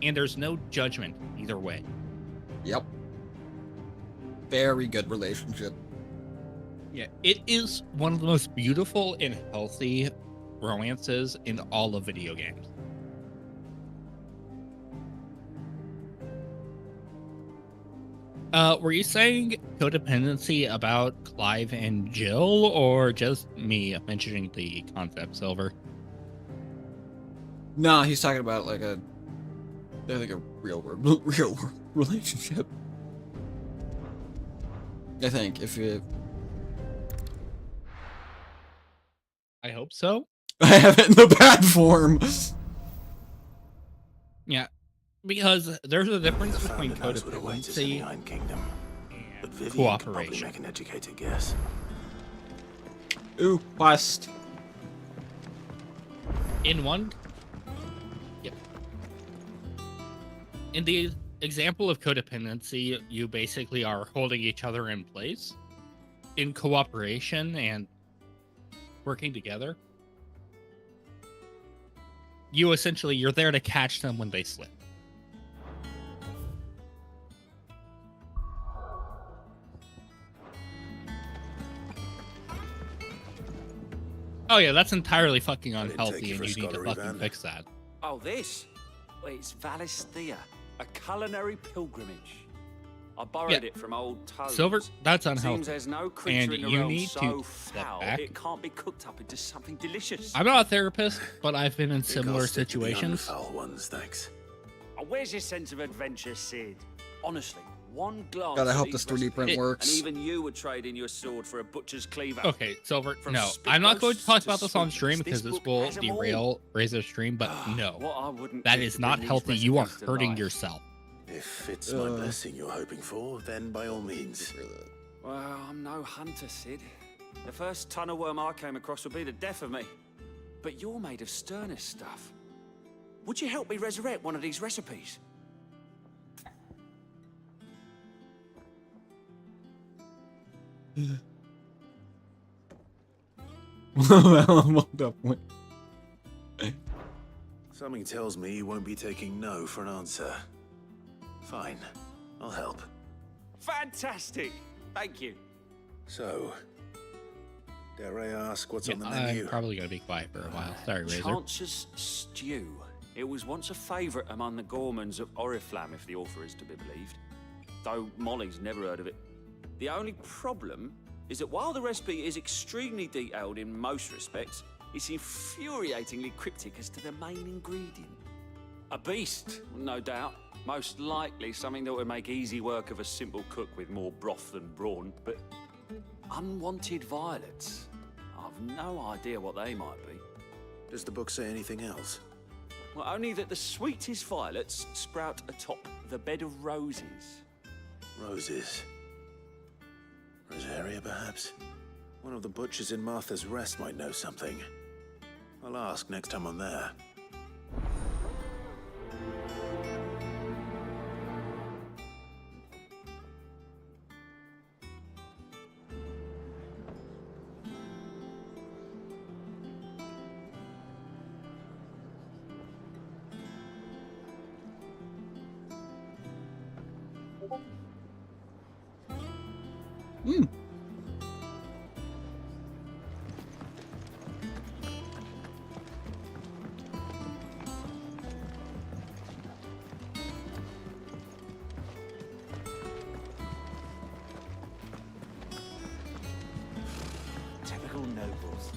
And there's no judgment either way. Yep. Very good relationship. Yeah, it is one of the most beautiful and healthy romances in all of video games. Were you saying codependency about Clive and Jill, or just me mentioning the concept, Silver? No, he's talking about like a real relationship. I think if you. I hope so. I have it in the bad form. Yeah, because there's a difference between codependency and cooperation. Make an educated guess. Ooh, quest. In the example of codependency, you basically are holding each other in place. In cooperation and working together, you're there to catch them when they slip. Oh yeah, that's entirely fucking unhealthy, and you need to fucking fix that. Oh, this? Well, it's Valisthea, a culinary pilgrimage. I borrowed it from old toads. Silver, that's unhealthy. Seems there's no creature And in the you realm need so to step foul back. it can't be cooked up into something delicious. I'm not a therapist, but I've been in similar situations. Oh, where's your sense of adventure, Sid? Honestly, One glance. God, I at hope these this 3D print recipes, works. And even you would trade in your sword for a butcher's cleaver. Okay, Silver. From No, spit I'm not going to roasts talk to about this on sweetness, stream because this book will has 'em all. derail Razor's stream. But no, What I wouldn't that give is to not bring these healthy. You are recipes to hurting life. yourself. If it's my blessing you're hoping for, then by all means. Well, I'm no hunter, Sid. The first ton of worm I came across would be the death of me. But you're made of sterner stuff. Would you help me resurrect one of these recipes? Something tells me you won't be taking no for an answer. Fine, I'll help. Fantastic! Thank you. So, dare I ask what's on the I'm menu? probably going to be quiet for a while. Sorry, Razor. Chance's Stew. It was once a favourite among the gourmands of Oriflamme, if the author is to be believed. Though Molly's never heard of it. The only problem is that while the recipe is extremely detailed in most respects, it's infuriatingly cryptic as to the main ingredient. A beast, no doubt. Most likely something that would make easy work of a simple cook with more broth than brawn, but unwanted violets. I've no idea what they might be. Does the book say anything else? Well, only that the sweetest violets sprout atop the bed of roses. Roses. Rosaria, perhaps? One of the butchers in Martha's Rest might know something. I'll ask next time I'm there. Typical nobles.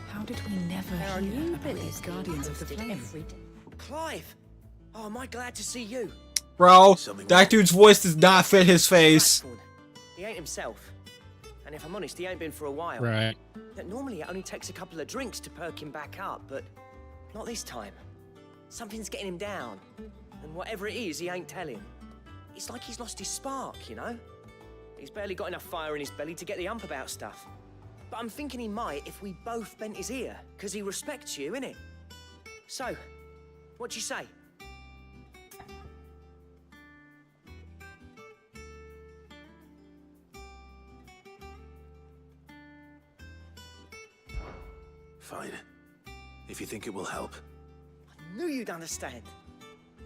How did we never How hear you about been these Guardians of the Flame? Clive! Oh, am I glad to see you? Bro, that dude's voice does not fit his face. He ain't himself. And if I'm honest, he ain't been for a while. Right. Normally it only takes a couple of drinks to perk him back up, but not this time. Something's getting him down. And whatever it is, he ain't telling. It's like he's lost his spark, you know? He's barely got enough fire in his belly to get the ump about stuff. But I'm thinking he might if we both bent his ear, because he respects you, innit? So, what you say? Fine. If you think it will help. I knew you'd understand.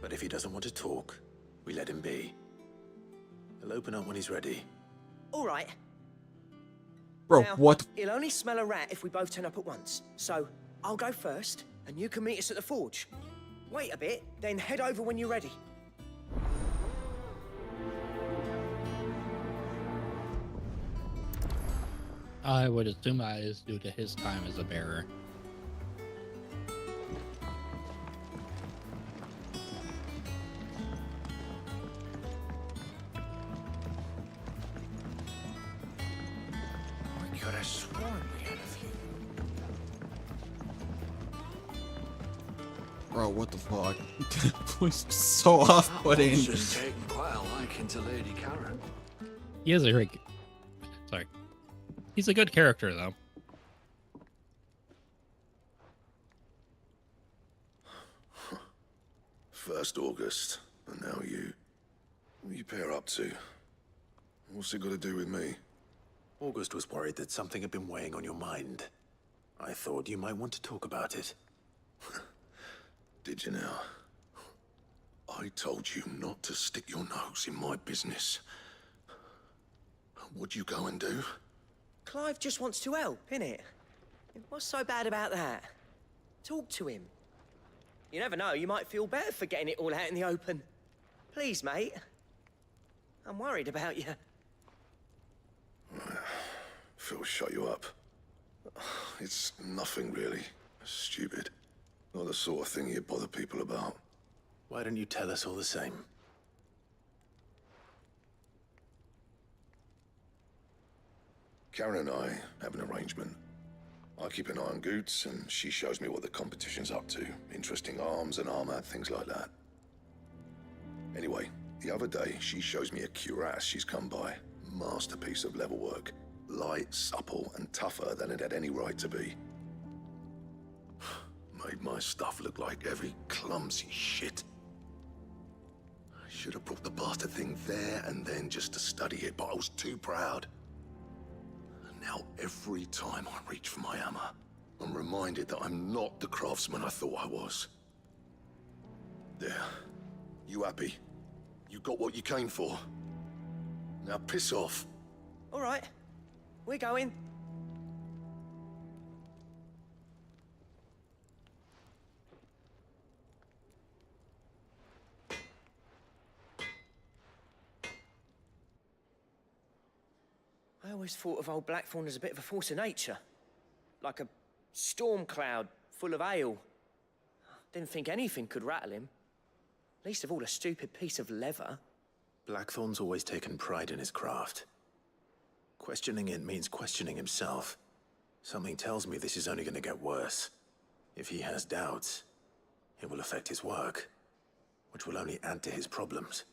But if he doesn't want to talk, we let him be. He'll open up when he's ready. All right. Bro, Now, what? He'll only smell a rat if we both turn up at once. So, I'll go first, and you can meet us at the forge. Wait a bit, then head over when you're ready. I would assume that is due to his time as a bearer. We could have sworn we had a few. Bro, what the fuck? Voice is so off-putting. That one's just taken quite a liking to Lady Karen. He is a great. Sorry. He's a good character, though. First August, and now you. What are you pair up to? What's it got to do with me? August was worried that something had been weighing on your mind. I thought you might want to talk about it. Did you now? I told you not to stick your nose in my business. What'd you go and do? Clive just wants to help, innit? What's so bad about that? Talk to him. You never know, you might feel better for getting it all out in the open. Please, mate. I'm worried about you. Phil shut you up. It's nothing really. Stupid. Not the sort of thing you bother people about. Why don't you tell us all the same? Karen and I have an arrangement. I keep an eye on Goots, and she shows me what the competition's up to. Interesting arms and armor, things like that. Anyway, the other day, she shows me a cuirass she's come by. Masterpiece of level work. Light, supple, and tougher than it had any right to be. Made my stuff look like every clumsy shit. I should have brought the bastard thing there and then just to study it, but I was too proud. And now every time I reach for my hammer, I'm reminded that I'm not the craftsman I thought I was. There. You happy? You got what you came for. Now piss off. All right, we're going. I always thought of old Blackthorn as a bit of a force of nature. Like a storm cloud full of hail. Didn't think anything could rattle him. Least of all a stupid piece of leather. Blackthorn's always taken pride in his craft. Questioning it means questioning himself. Something tells me this is only going to get worse. If he has doubts, it will affect his work, which will only add to his problems.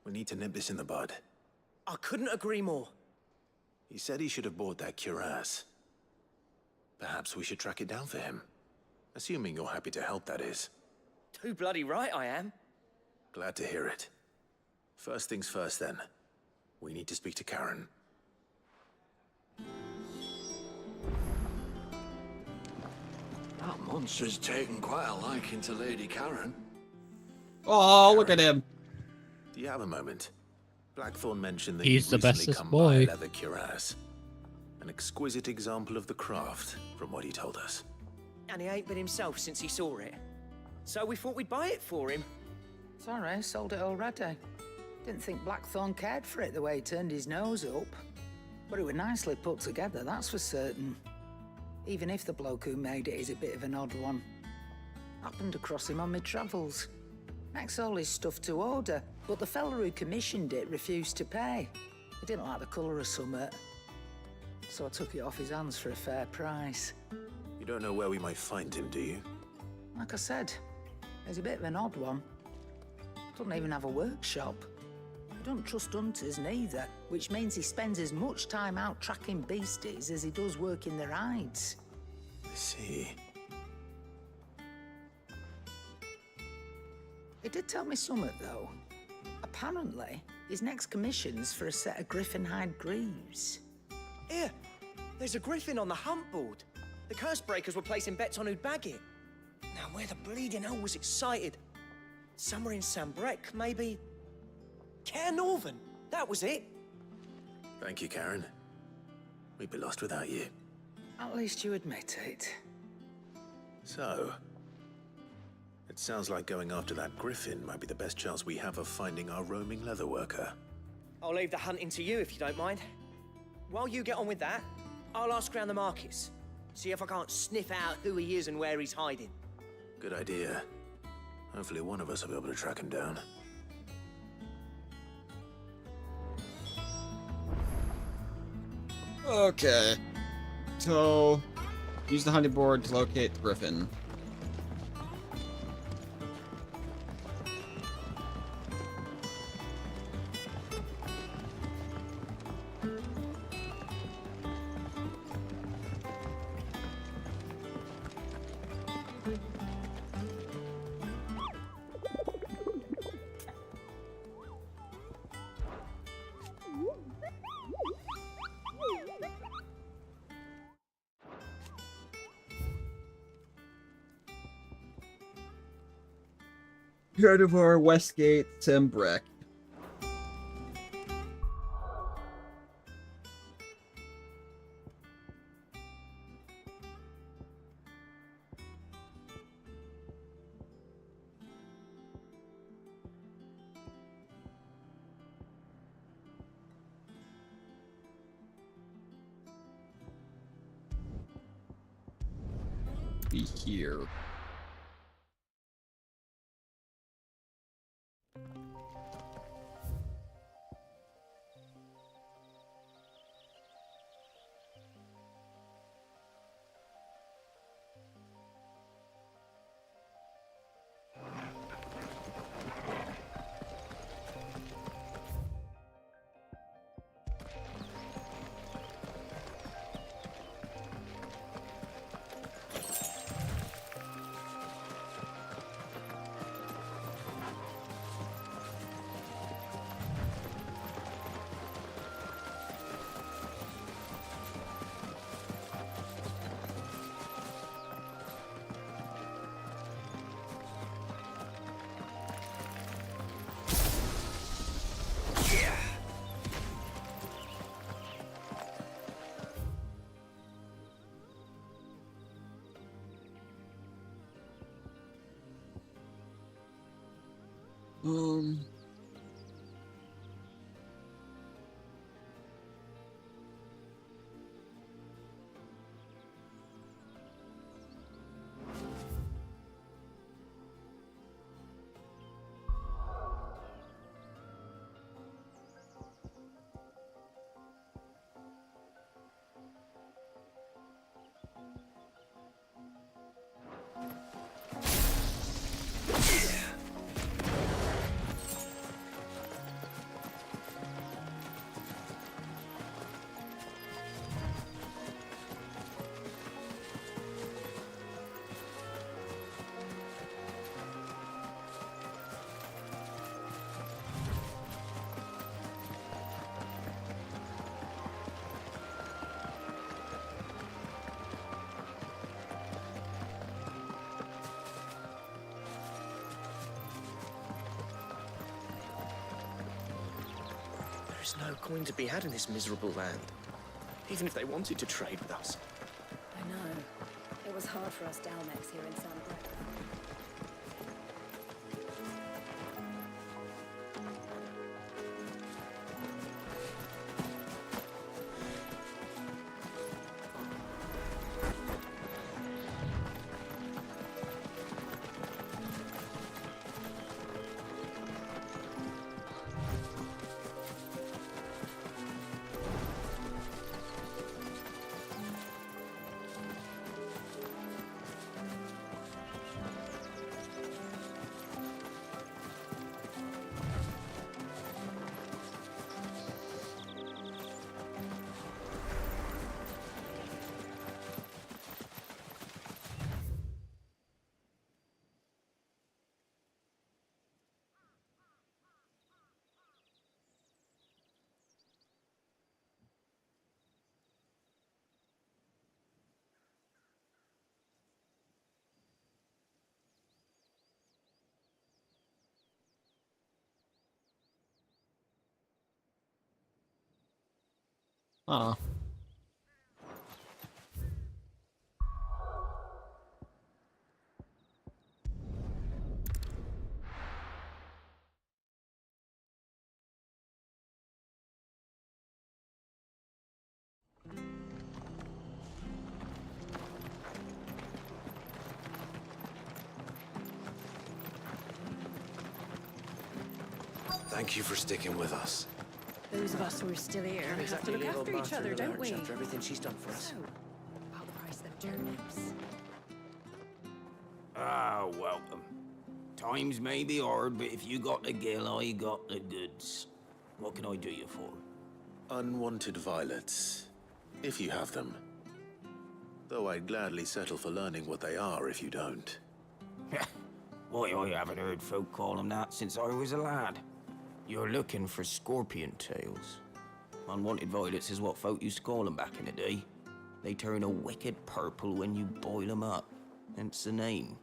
We need to nip this in the bud. I couldn't agree more. He said he should have bought that cuirass. Perhaps we should track it down for him. Assuming you're happy to help, that is. Too bloody right I am. Glad to hear it. First things first, then. We need to speak to Karen. That monster's taken quite a liking to Lady Karen. Oh, look at him. Do you have a moment? Blackthorn mentioned that He's you've the recently bestest come boy. by a leather cuirass. An exquisite example of the craft, from what he told us. And he ain't been himself since he saw it. So we thought we'd buy it for him. Sorry, sold it already. Didn't think Blackthorn cared for it the way he turned his nose up. But it was nicely put together, that's for certain. Even if the bloke who made it is a bit of an odd one. Happened across him on my travels. Makes all his stuff to order, but the fella who commissioned it refused to pay. He didn't like the colour of summit. So I took it off his hands for a fair price. You don't know where we might find him, do you? Like I said, he's a bit of an odd one. Doesn't even have a workshop. He don't trust hunters neither, which means he spends as much time out tracking beasties as he does working their hides. I see. He did tell me something, though. Apparently, his next commission's for a set of griffin hide greaves. Here, there's a griffin on the hunt board. The curse breakers were placing bets on who'd bag it. Now, where the bleeding hell was it sighted? Somewhere in Sambrec, maybe? Care Northern, that was it. Thank you, Karen. We'd be lost without you. At least you admit it. So, it sounds like going after that griffin might be the best chance we have of finding our roaming leatherworker. I'll leave the hunting to you if you don't mind. While you get on with that, I'll ask around the markets. See if I can't sniff out who he is and where he's hiding. Good idea. Hopefully one of us will be able to track him down. Okay. So, use the hunting board to locate the griffin. Heredivore, Westgate, Sambrec. Be here. There's no coin to be had in this miserable land, even if they wanted to trade with us. I know. It was hard for us Dalmex here in San Brecca. Aw. Thank you for sticking with us. Those of us who are still here have to look after each other, don't we? After everything she's done for us. So, about the price of them turnips. Ah, welcome. Times may be hard, but if you got the gill, I got the goods. What can I do you for? Unwanted violets, if you have them. Though I'd gladly settle for learning what they are if you don't. Why, I haven't heard folk call them that since I was a lad. You're looking for scorpion tails. Unwanted violets is what folk used to call them back in the day. They turn a wicked purple when you boil them up. Hence the name.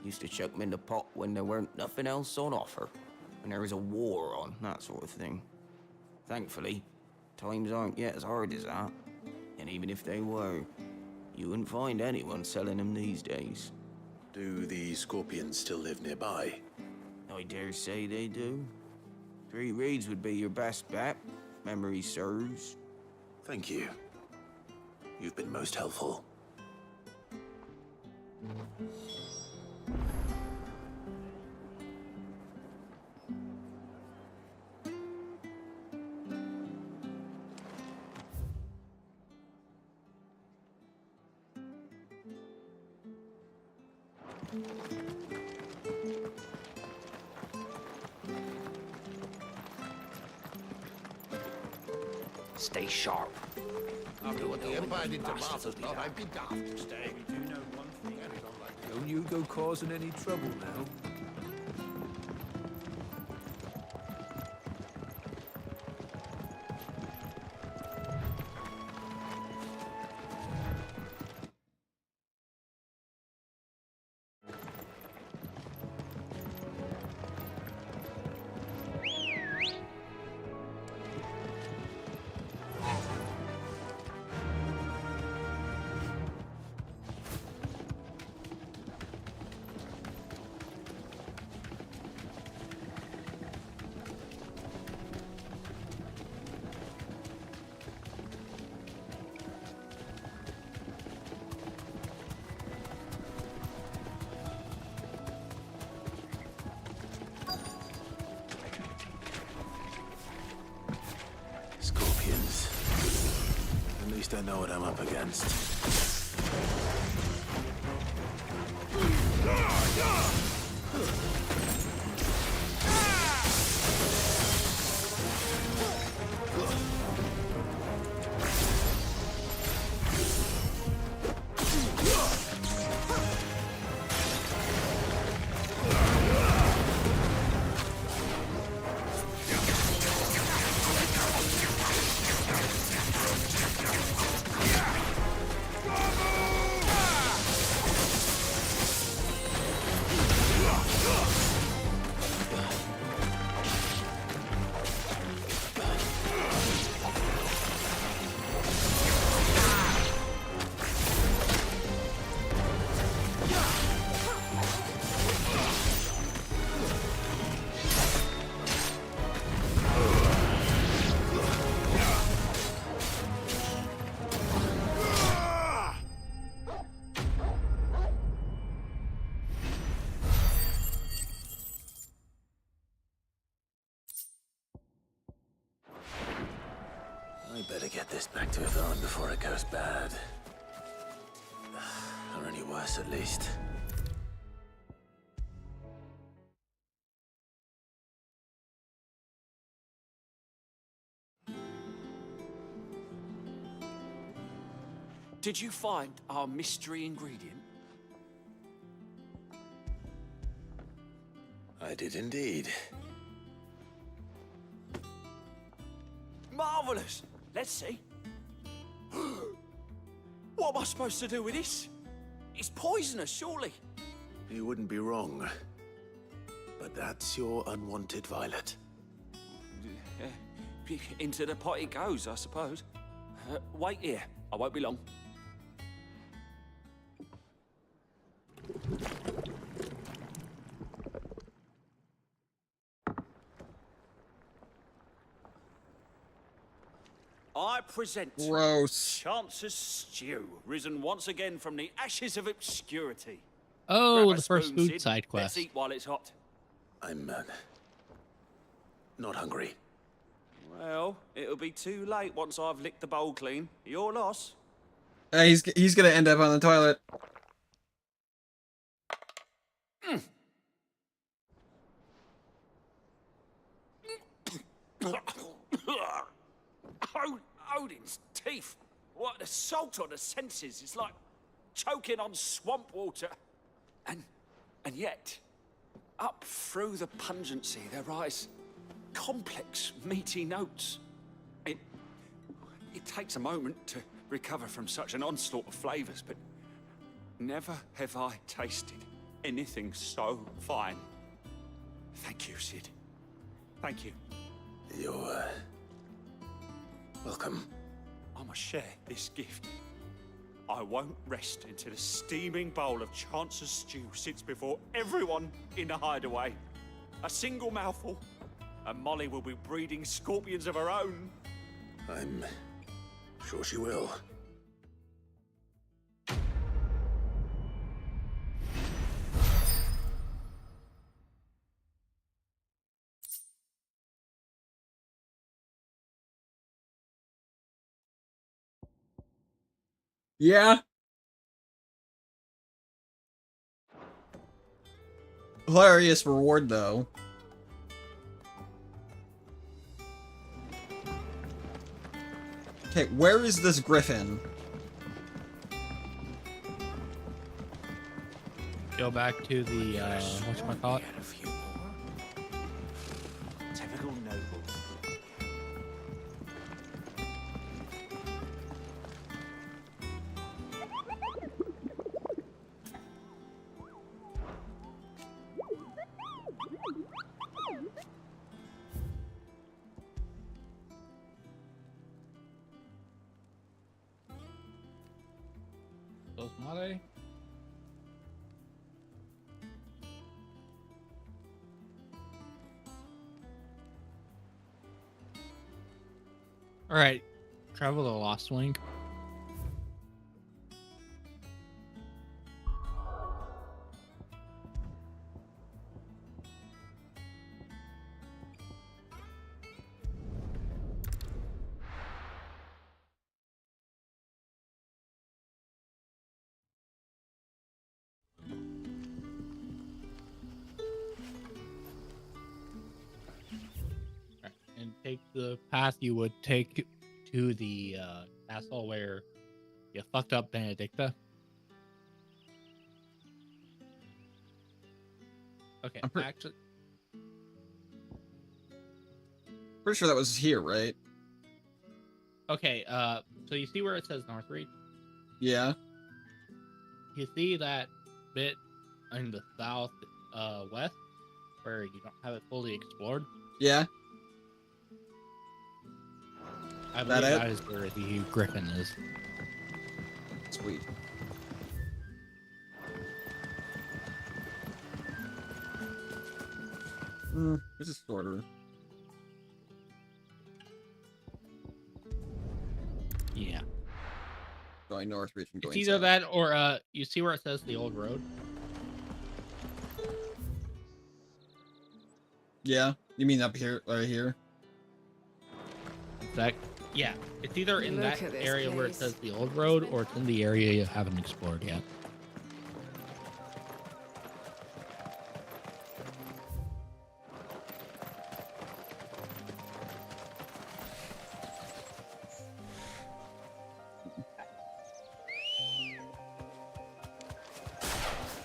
Used to chuck them in the pot when there weren't nothing else on offer. When there was a war on, that sort of thing. Thankfully, times aren't yet as hard as that. And even if they were, you wouldn't find anyone selling them these days. Do the scorpions still live nearby? I dare say they do. 3 Reeds would be your best bet, memory serves. Thank you. You've been most helpful. Stay sharp. After what the Empire did to Martha's lot, I'd be daft to stay. We do know one thing, and it's unlikely. Don't you go causing any trouble now. I know what I'm up against. I better get this back to Yvonne before it goes bad. Or any worse, at least. Did you find our mystery ingredient? I did indeed. Marvelous! Let's see. What am I supposed to do with this? It's poisonous, surely. You wouldn't be wrong. But that's your unwanted violet. Into the pot it goes, I suppose. Wait here. I won't be long. I present Gross. Chance's Stew, risen once again from the ashes of obscurity. Oh, Grab a the first spoon, food Sid. side quest. Let's eat while it's hot. I'm not hungry. Well, it'll be too late once I've licked the bowl clean. Your loss. He's gonna end up on the toilet. Odin's teeth. What assault on the senses. It's like choking on swamp water. And yet, up through the pungency, there rise complex, meaty notes. It takes a moment to recover from such an onslaught of flavors, but never have I tasted anything so fine. Thank you, Sid. Thank you. You're welcome. I must share this gift. I won't rest until a steaming bowl of Chance's Stew sits before everyone in the hideaway. A single mouthful, and Molly will be breeding scorpions of her own. I'm sure she will. Yeah. Hilarious reward, though. Okay, where is this griffin? Go back to the, whatchamacallit? Typical noble. Those Mare? Alright. Travel the Lost Link. like the path you would take to the castle where you fucked up Benedicta. Okay, actually, Pretty sure that was here, right? okay. So you see where it says Northreach? Yeah. You see that bit in the south west where you don't have it fully explored? Yeah. I That believe it? that is where the griffin is. Sweet. This is shorter. Yeah. Going Northreach and It's going either south. that or you see where it says the old road? Yeah. You mean up here, right here? That, yeah. It's either in Look that at this area where it place. says the old road or it's in the area you haven't explored yet.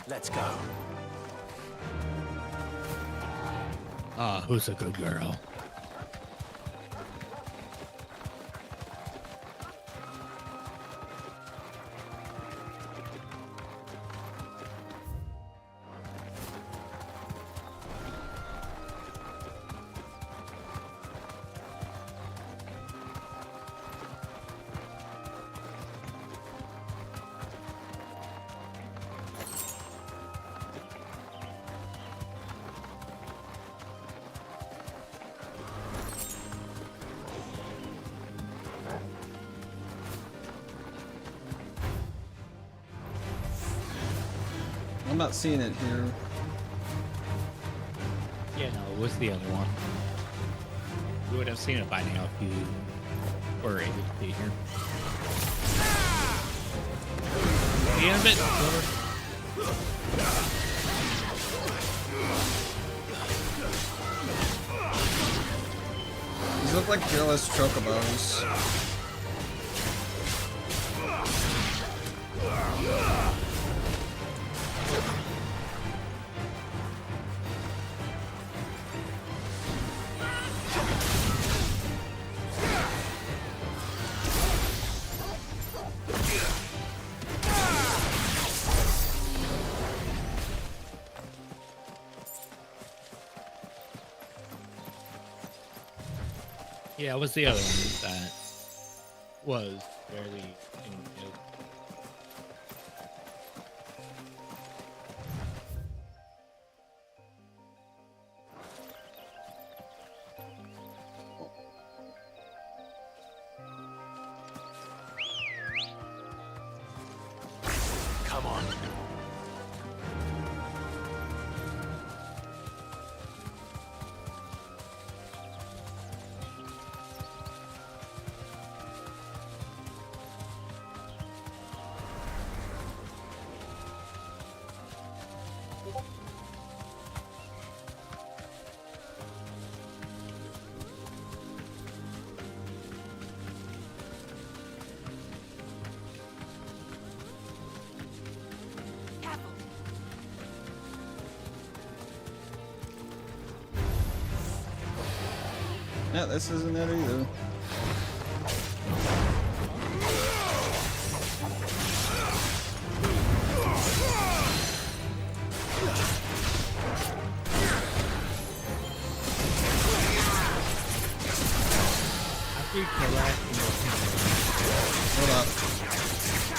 Let's go. Ah, who's a good girl? I'm not seeing it here. Yeah, no, it was the other one. You would have seen it by now if you were able to be here. The end of it, Silver. These look like fearless chocobos. Yeah, it was the other one that was fairly into. Come on. Yeah, this isn't it either. After you kill that, Hold up.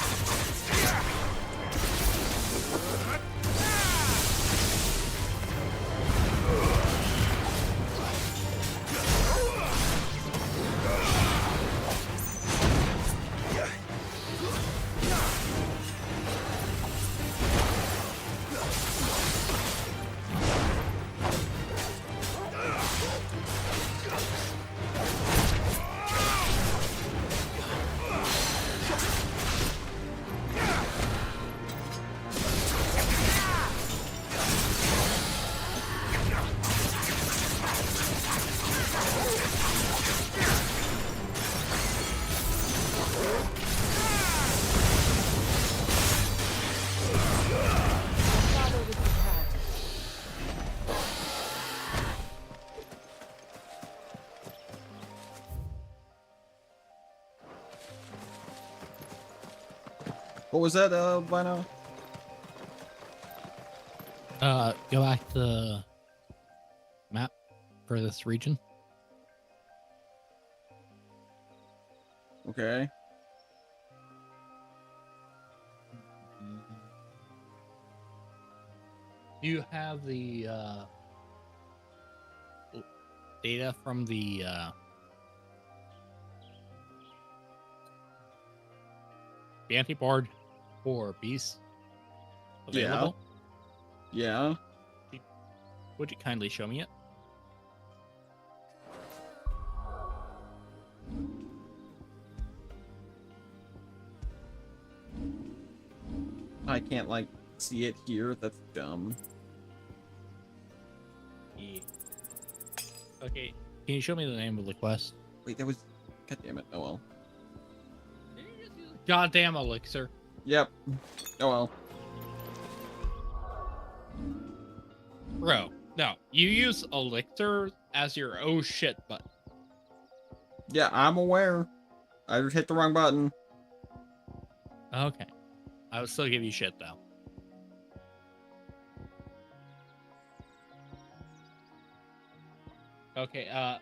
What was that, Albino? Go back to the map for this region. Okay. You have the data from the anti-board for beasts available? Yeah. Would you kindly show me it? I can't, like, see it here. That's dumb. Yeah. Okay, can you show me the name of the quest? Wait, that was... God damn it. Oh, well. Goddamn elixir. Yep. Oh, well. Bro, no. You use elixir as your oh shit button. Yeah, I'm aware. I hit the wrong button. Okay. I would still give you shit, though. Okay, can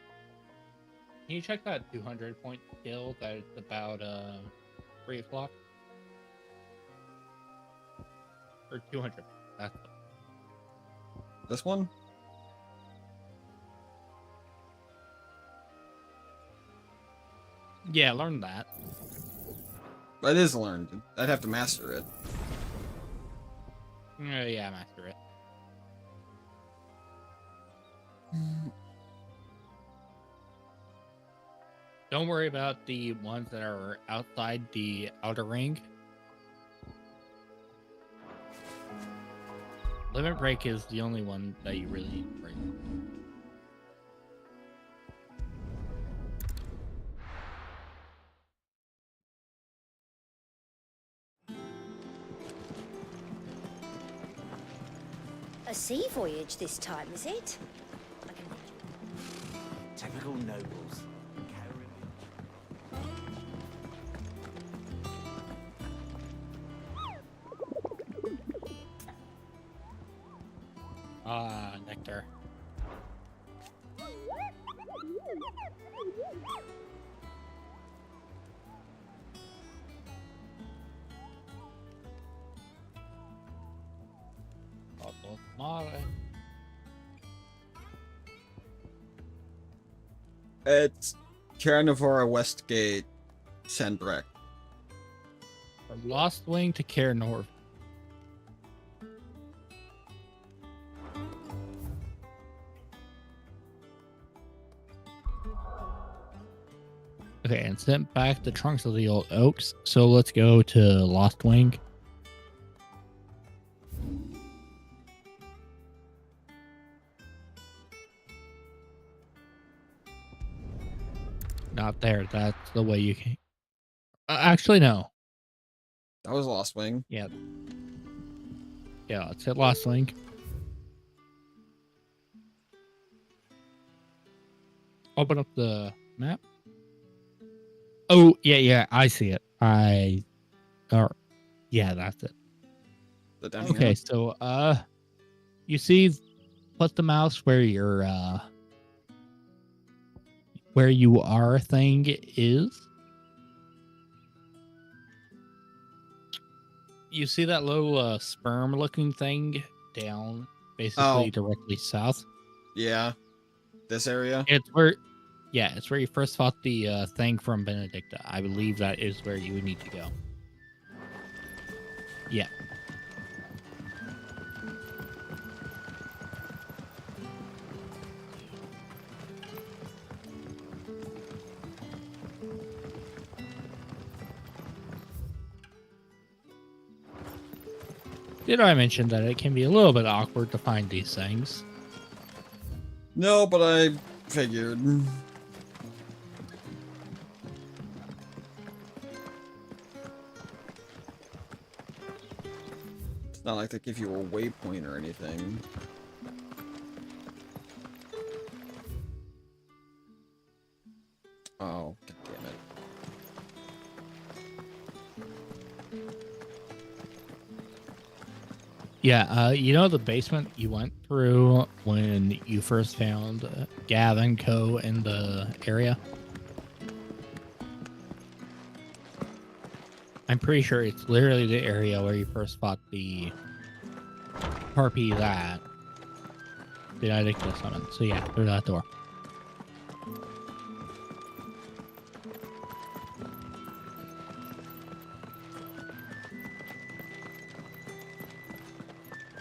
you check that 200 point skill that's about 3 o'clock? Or 200. That's This one? yeah, learn that. That is learned. I'd have to master it. Yeah, master it. Don't worry about the ones that are outside the outer ring. Limit Break is the only one that you really need to break. A sea voyage this time, is it? Typical nobles. Ah, nectar. It's Carnivora Westgate Sandbreck. From Lost Wing to Care North. Okay, and sent back the trunks of the old oaks. So let's go to Lost Wing. Not there. That's the way you can. Actually, no. That was Lost Wing. Yeah. Yeah, let's hit Lost Wing. Open up the map. Oh, yeah, I see it. Yeah, that's it. Okay, so, you see, put the mouse where your, where you are thing is. You see that little, sperm-looking thing down, basically directly south? Yeah. This area? It's where... Yeah, it's where you first fought the thing from Benedicta. I believe that is where you would need to go. Yeah. Did I mention that it can be a little bit awkward to find these things? No, but I figured. It's not like they give you a waypoint or anything. Oh, god damn it. Yeah, you know the basement you went through when you first found Gav and Co. in the area? I'm pretty sure it's literally the area where you first fought the harpy that did I think this summon. So yeah, through that door.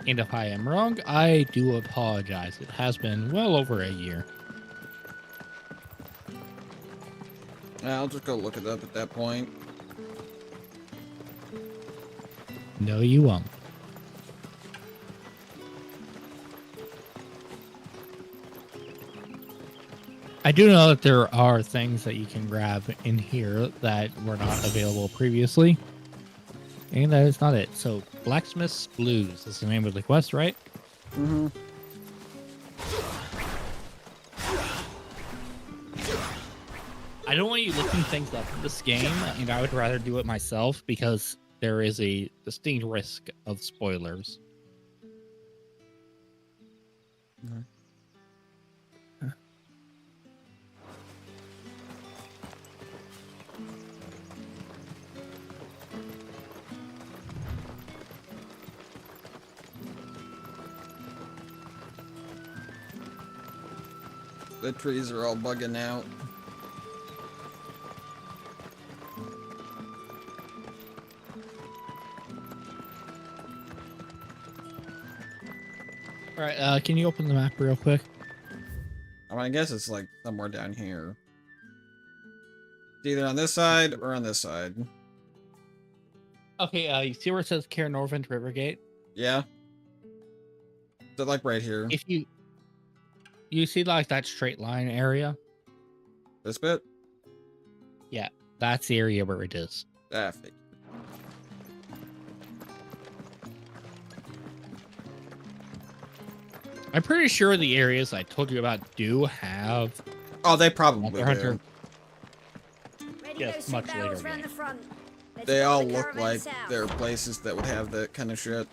And if I am wrong, I do apologize. It has been well over a year. Yeah, I'll just go look it up at that point. No, you won't. I do know that there are things that you can grab in here that were not available previously. And that is not it. So, Blacksmith's Blues is the name of the quest, right? Mm-hmm. I don't want you looking things up in this game, and I would rather do it myself because there is a distinct risk of spoilers. The trees are all bugging out. All right, can you open the map real quick? I mean, I guess it's like somewhere down here. It's either on this side or on this side. Okay, you see where it says Cair Norvent Rivergate? Yeah. So like right here. If you see like that straight line area? This bit? Yeah, that's the area where it is. Ah, fake. I'm pretty sure the areas I told you about do have. Oh, they probably Hunter. Ready Yeah, those much barrels later round game. the front. Let's They follow all the look caravan like south. they're places that would have that kind of shit.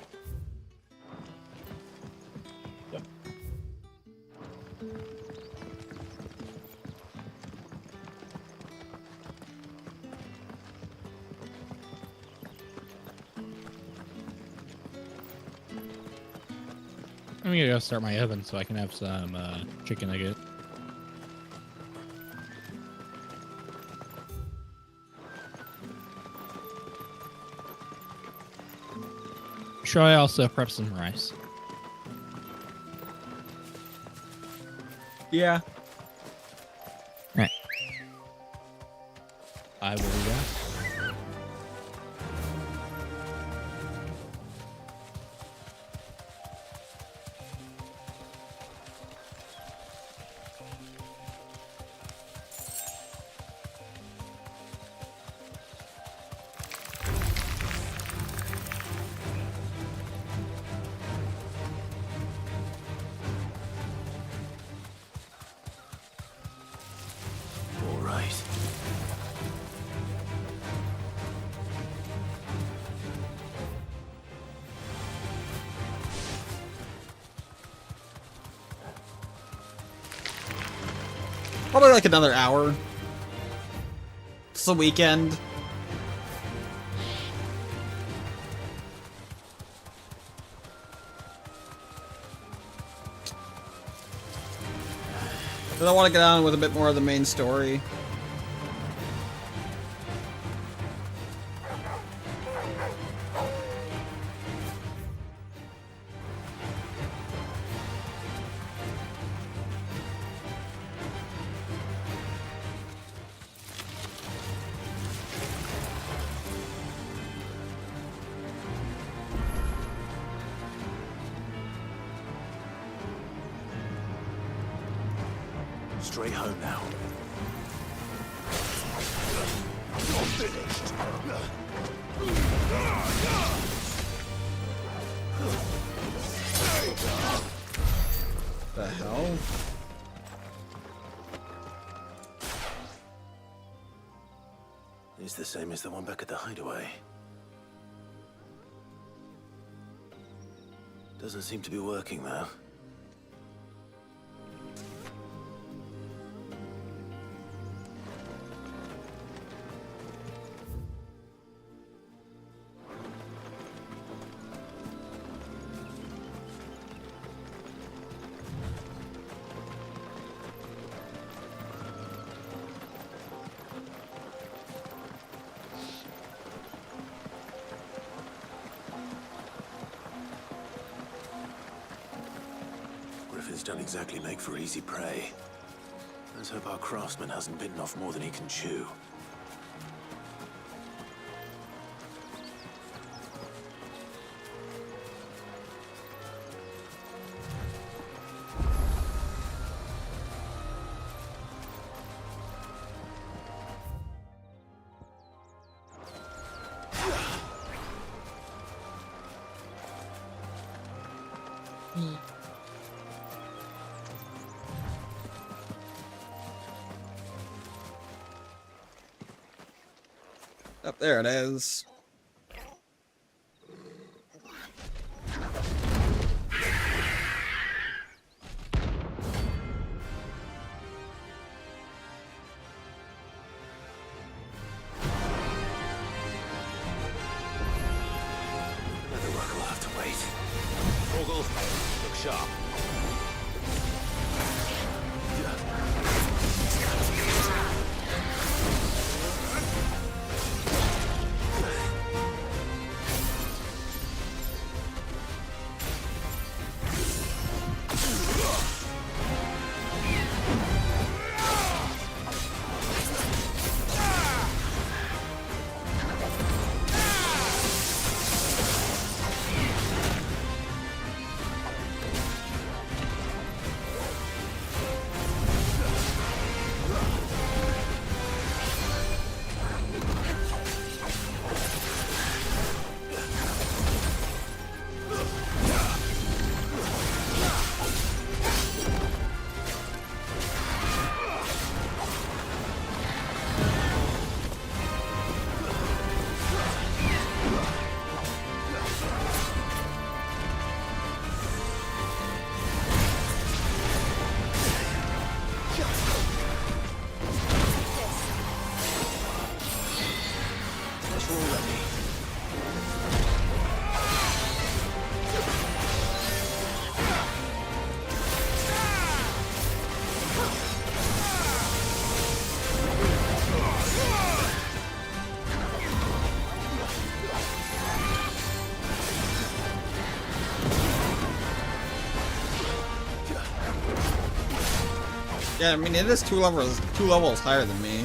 I'm gonna go start my oven so I can have some chicken nugget. Should I also prep some rice? Yeah. Right. I will do that. All right. Probably like another hour. It's the weekend. But I want to get on with a bit more of the main story. Straight home now. You're finished. The hell? It's the same as the one back at the hideaway. Doesn't seem to be working, though. Griffins don't exactly make for easy prey. Let's hope our craftsman hasn't bitten off more than he can chew. Up there it is. Leather work will have to wait. Torgal, look sharp. Yeah, I mean, it is two levels higher than me.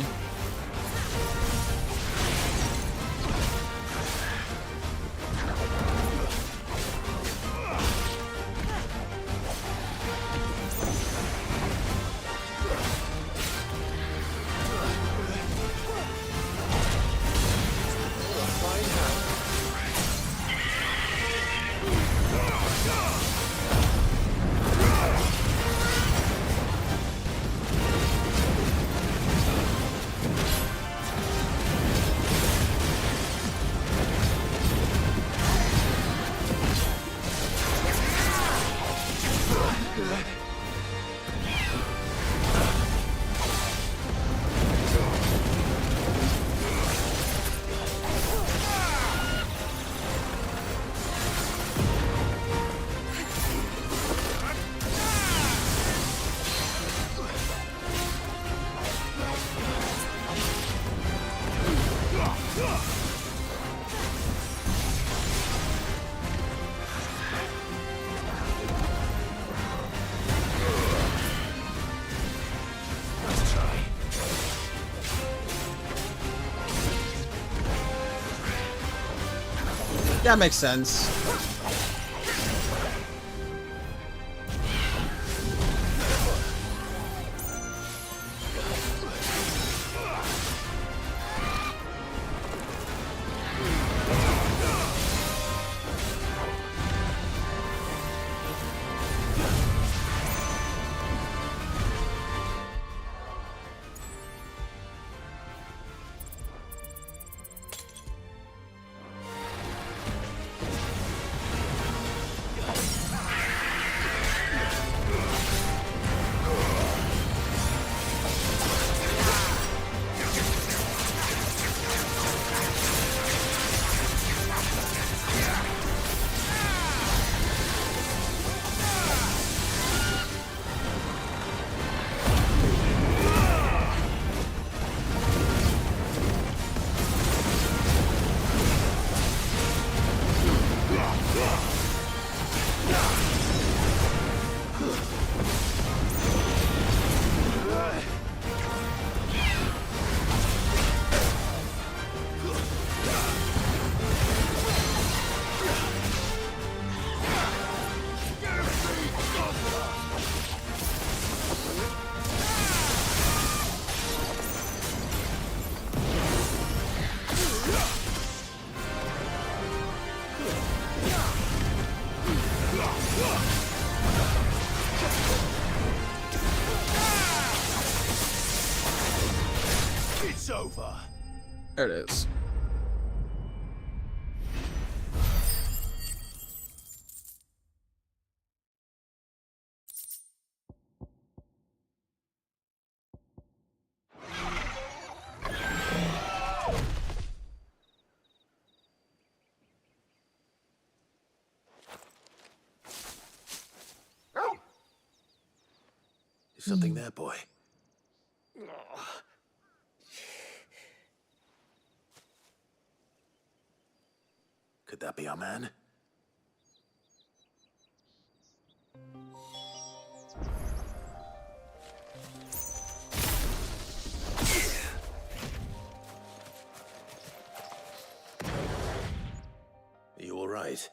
That makes sense. over. There it is. Is something there, boy? Could that be our man? Are you all right?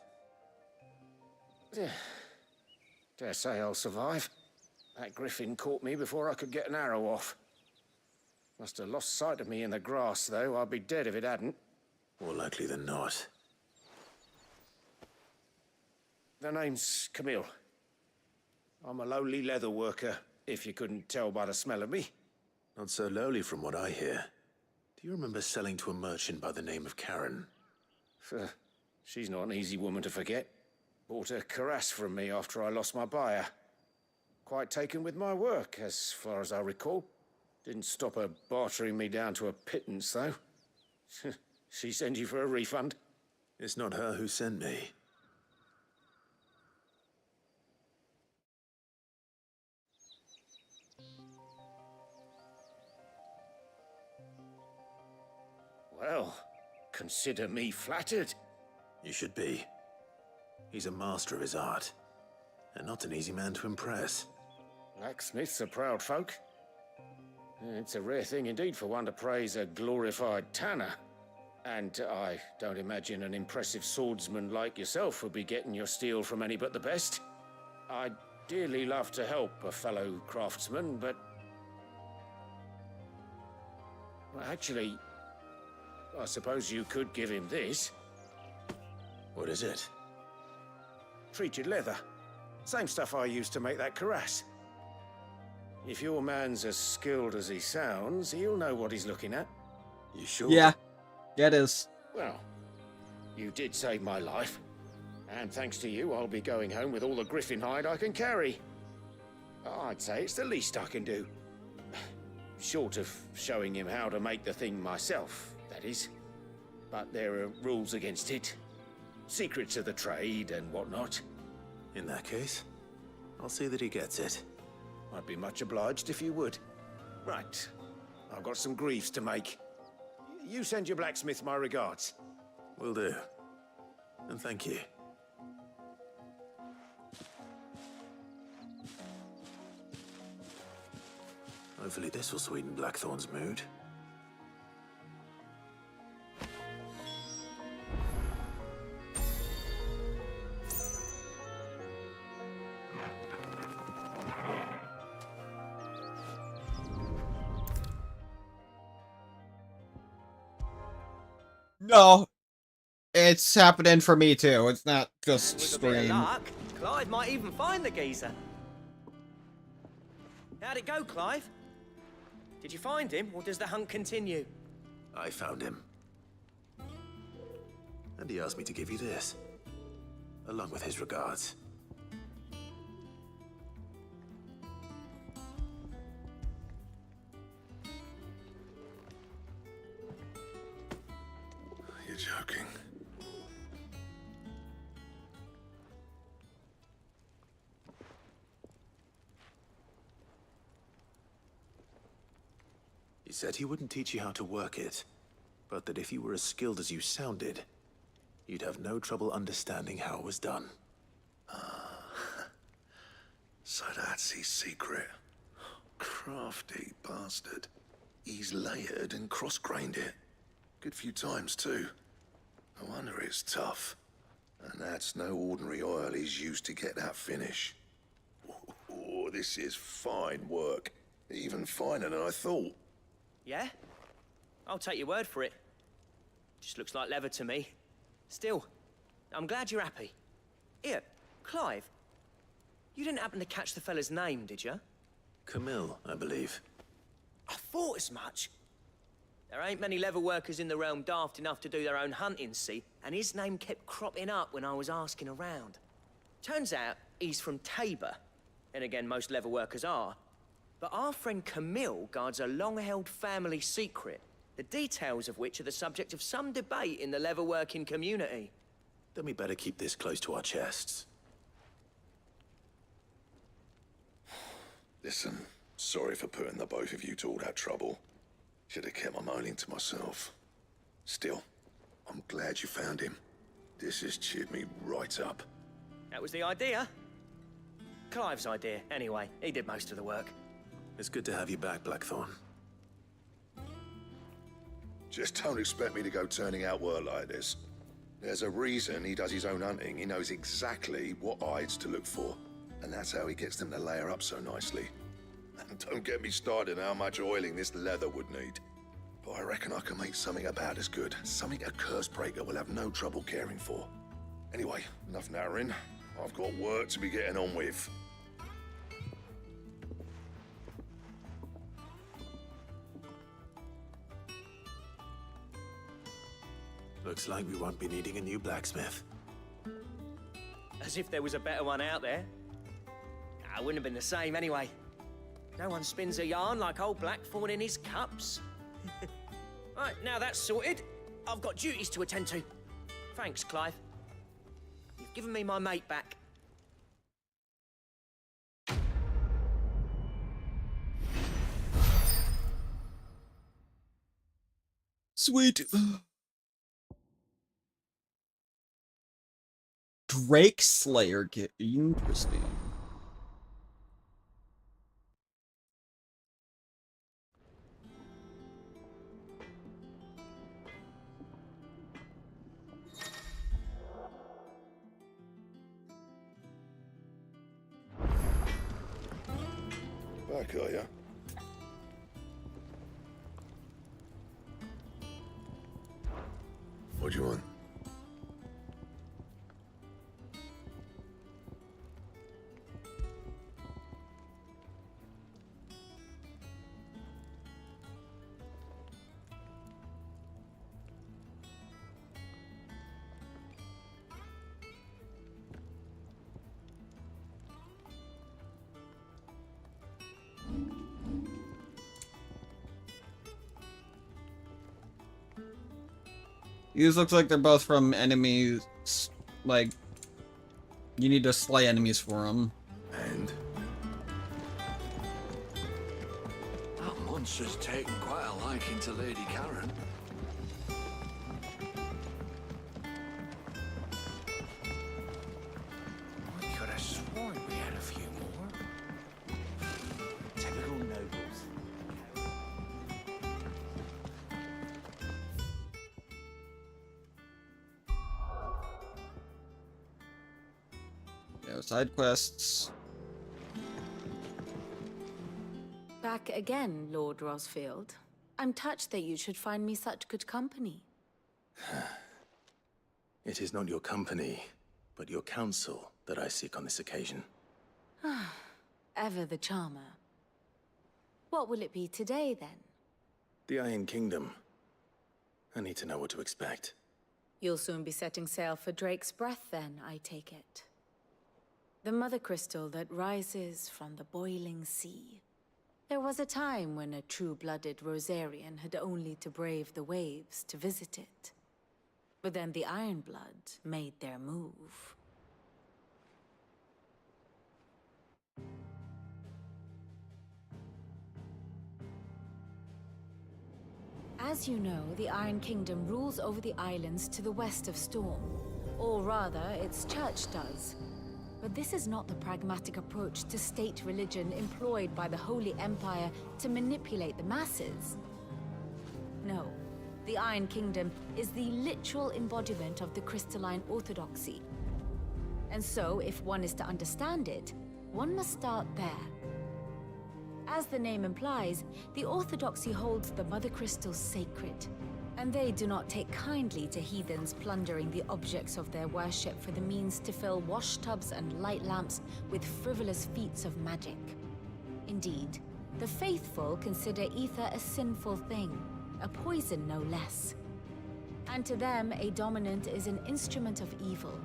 Dare say I'll survive. That griffin caught me before I could get an arrow off. Must have lost sight of me in the grass, though. I'd be dead if it hadn't. More likely than not. The name's Camille. I'm a lowly leather worker, if you couldn't tell by the smell of me. Not so lowly from what I hear. Do you remember selling to a merchant by the name of Karen? She's not an easy woman to forget. Bought a cuirass from me after I lost my buyer. Quite taken with my work, as far as I recall. Didn't stop her bartering me down to a pittance, though. She sent you for a refund? It's not her who sent me. Well, consider me flattered. You should be. He's a master of his art, and not an easy man to impress. Blacksmiths are proud folk. It's a rare thing indeed for one to praise a glorified tanner. And I don't imagine an impressive swordsman like yourself would be getting your steel from any but the best. I'd dearly love to help a fellow craftsman, but... Well, actually, I suppose you could give him this. What is it? Treated leather. Same stuff I used to make that cuirass. If your man's as skilled as he sounds, he'll know what he's looking at. You sure? Yeah. Yeah, it is. Well, you did save my life. And thanks to you, I'll be going home with all the griffin hide I can carry. I'd say it's the least I can do. Short of showing him how to make the thing myself, that is. But there are rules against it. Secrets of the trade and whatnot. In that case, I'll see that he gets it. I'd be much obliged if you would. Right. I've got some greaves to make. You send your blacksmith my regards. Will do. And thank you. Hopefully this will sweeten Blackthorn's mood. No, it's happening for me too. It's not just With a bit of stream. luck, Clive might even find the geezer. How'd it go, Clive? Did you find him, or does the hunt continue? I found him. And he asked me to give you this, along with his regards. You're joking. He said he wouldn't teach you how to work it, but that if you were as skilled as you sounded, you'd have no trouble understanding how it was done. So that's his secret. Crafty bastard. He's layered and cross-grained it. Good few times, too. No wonder it's tough. And that's no ordinary oil he's used to get that finish. Oh, this is fine work. Even finer than I thought. Yeah? I'll take your word for it. Just looks like leather to me. Still, I'm glad you're happy. Here, Clive, you didn't happen to catch the fella's name, did you? Camille, I believe. I thought as much. There ain't many leather workers in the realm daft enough to do their own hunting, see? And his name kept cropping up when I was asking around. Turns out he's from Tabor. And again, most leather workers are. But our friend Camille guards a long-held family secret, the details of which are the subject of some debate in the leather-working community. Then we better keep this close to our chests. Listen, sorry for putting the both of you to all that trouble. Should have kept my moaning to myself. Still, I'm glad you found him. This has cheered me right up. That was the idea. Clive's idea, anyway. He did most of the work. It's good to have you back, Blackthorn. Just don't expect me to go turning out work like this. There's a reason he does his own hunting. He knows exactly what hides to look for. And that's how he gets them to layer up so nicely. And don't get me started on how much oiling this leather would need. But I reckon I can make something about as good. Something a Cursebreaker will have no trouble caring for. Anyway, enough nattering. I've got work to be getting on with. Looks like we won't be needing a new blacksmith. As if there was a better one out there. I wouldn't have been the same anyway. No one spins a yarn like old Blackthorn in his cups. Right, now that's sorted, I've got duties to attend to. Thanks, Clive. You've given me my mate back. Sweet. Drake Slayer, get interesting. Back, are ya? What do you want? These looks like they're both from enemies, like, you need to slay enemies for them. And? That monster's taken quite a liking to Lady Karen. We could have sworn we had a few more. Typical nobles. Side quests. Back again, Lord Rosfield. I'm touched that you should find me such good company. It is not your company, but your counsel that I seek on this occasion. Ever the charmer. What will it be today, then? The Iron Kingdom. I need to know what to expect. You'll soon be setting sail for Drake's Breath, then, I take it. The mother crystal that rises from the boiling sea. There was a time when a true-blooded Rosarian had only to brave the waves to visit it. But then the Ironblood made their move. As you know, the Iron Kingdom rules over the islands to the west of Storm. Or rather, its church does. But this is not the pragmatic approach to state religion employed by the Holy Empire to manipulate the masses. No, the Iron Kingdom is the literal embodiment of the crystalline orthodoxy. And so, if one is to understand it, one must start there. As the name implies, the orthodoxy holds the Mother Crystal sacred. And they do not take kindly to heathens plundering the objects of their worship for the means to fill washtubs and light lamps with frivolous feats of magic. Indeed, the faithful consider ether a sinful thing, a poison no less. And to them, a dominant is an instrument of evil,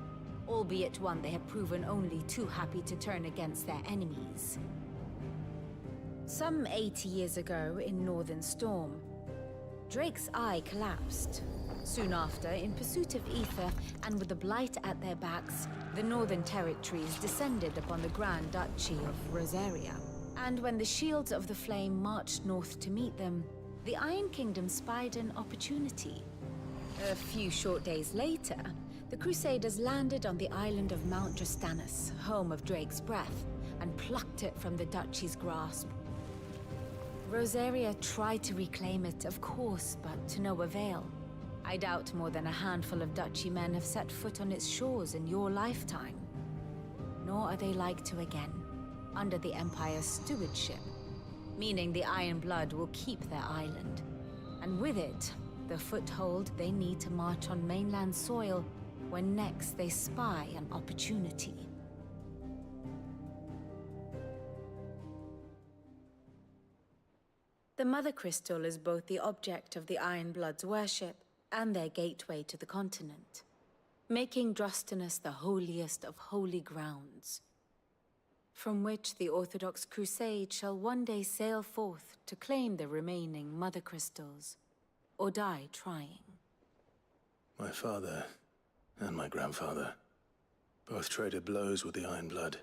albeit one they have proven only too happy to turn against their enemies. Some 80 years ago in Northern Storm, Drake's eye collapsed. Soon after, in pursuit of ether and with the Blight at their backs, the Northern Territories descended upon the Grand Duchy of Rosaria. And when the Shields of the Flame marched north to meet them, the Iron Kingdom spied an opportunity. A few short days later, the Crusaders landed on the island of Mount Drastanus, home of Drake's breath, and plucked it from the Duchy's grasp. Rosaria tried to reclaim it, of course, but to no avail. I doubt more than a handful of Duchy men have set foot on its shores in your lifetime. Nor are they like to again, under the Empire's stewardship, meaning the Iron Blood will keep their island. And with it, the foothold they need to march on mainland soil when next they spy an opportunity. The Mother Crystal is both the object of the Iron Blood's worship and their gateway to the continent, making Drastanus the holiest of holy grounds, from which the Orthodox Crusade shall one day sail forth to claim the remaining Mother Crystals, or die trying. My father and my grandfather both traded blows with the Iron Blood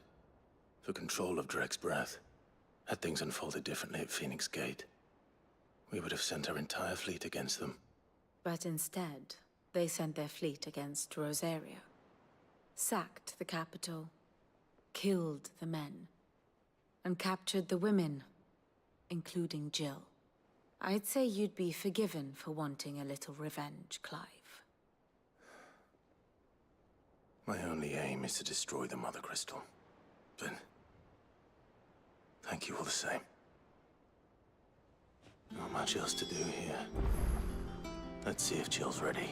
for control of Drake's breath. Had things unfolded differently at Phoenix Gate, we would have sent our entire fleet against them. But instead, they sent their fleet against Rosaria, sacked the capital, killed the men, and captured the women, including Jill. I'd say you'd be forgiven for wanting a little revenge, Clive. My only aim is to destroy the Mother Crystal. But thank you all the same. Not much else to do here. Let's see if Jill's ready.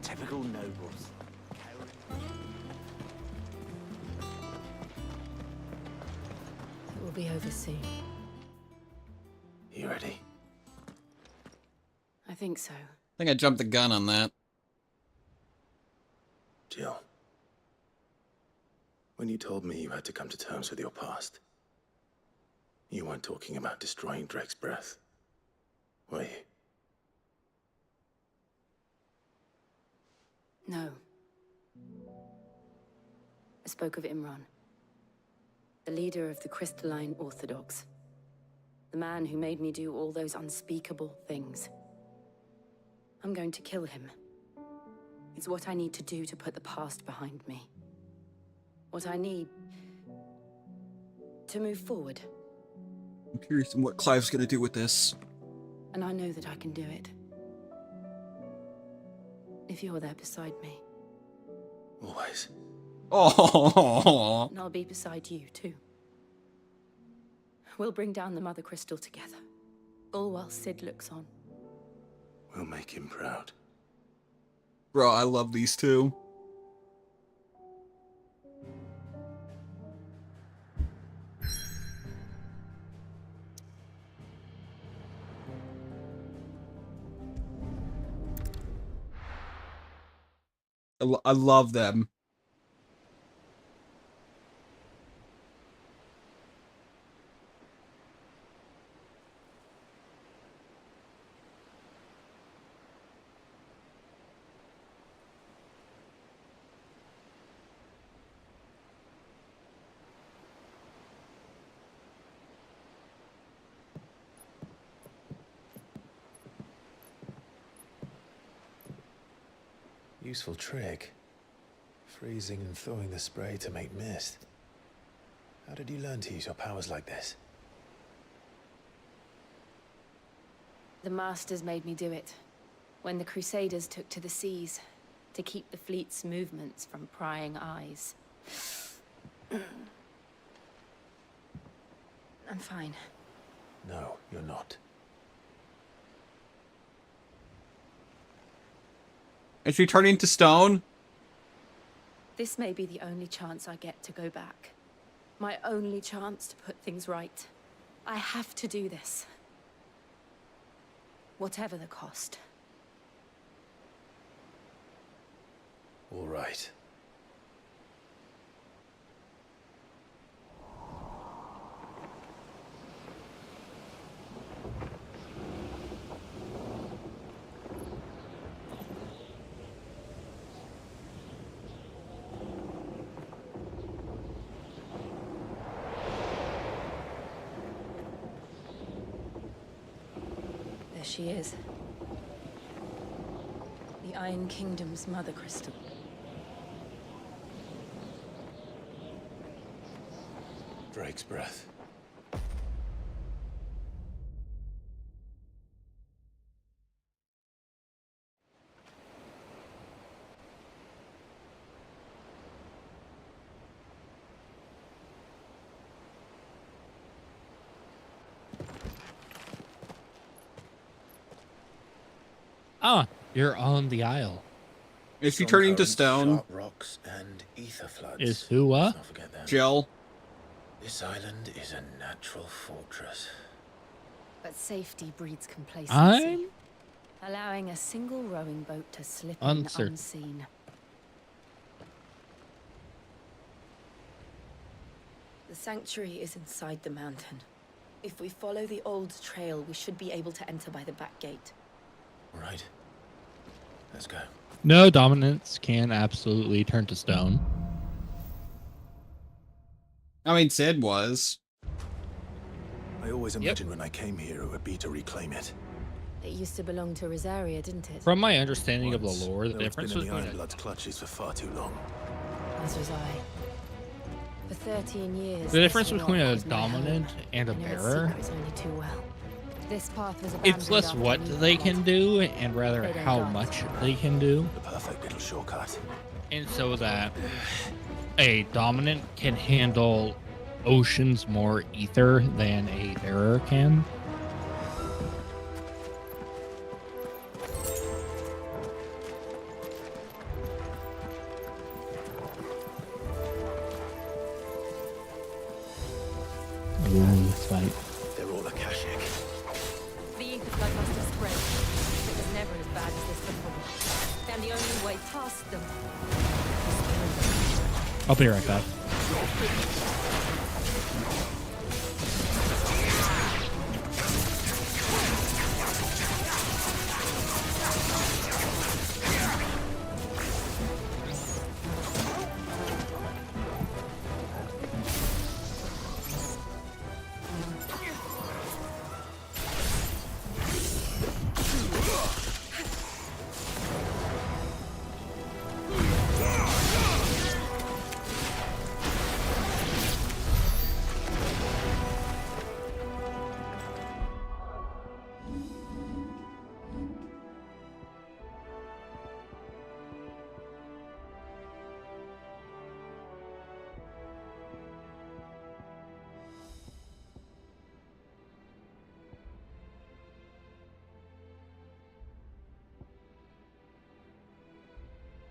Typical nobles. It will be over soon. You ready? I think so. I think I jumped the gun on that. Jill, when you told me you had to come to terms with your past, you weren't talking about destroying Drake's breath, were you? No. I spoke of Imran, the leader of the Crystalline Orthodox. The man who made me do all those unspeakable things. I'm going to kill him. It's what I need to do to put the past behind me. What I need to move forward. I'm curious on what Clive's gonna do with this. And I know that I can do it. If you're there beside me. Always. Oh. And I'll be beside you, too. We'll bring down the Mother Crystal together. All while Sid looks on. We'll make him proud. Bro, I love these two. I love them. Useful trick. Freezing and throwing the spray to make mist. How did you learn to use your powers like this? The Masters made me do it. When the Crusaders took to the seas, to keep the fleet's movements from prying eyes. I'm fine. No, you're not. Is she turning to stone? This may be the only chance I get to go back. my only chance to put things right. I have to do this. Whatever the cost. All right. There she is. The Iron Kingdom's Mother Crystal. Drake's breath. Ah, you're on the Isle. Is he turning to stone? Sharp rocks and ether floods. Is who what? Let's not forget that. Jill. This island is a natural fortress. But safety breeds complacency. I'm allowing a single rowing boat to slip uncertain. in unseen. The sanctuary is inside the mountain. If we follow the old trail, we should be able to enter by the back gate. All right. Let's go. No, dominance can absolutely turn to stone. I mean, Sid was. I always imagined when I came here it would be to reclaim it. It used to belong to Rosaria, didn't it? From my understanding of the Once, lore, the though it's difference been in the between Ironblood's clutches for far too long. As was I. For 13 years. the difference this between rock a was my home. dominant and a I know its bearer, secrets only too well. This path was it's less abandoned what after we they fled. can do and rather They don't how dance. much they can do. The perfect little shortcut. And so that a dominant can handle oceans more ether than a bearer can. Ooh, this fight. They're all Akashic. The ether flood must have spread. It was never as bad as this before. And the only way past them. I'll be right back.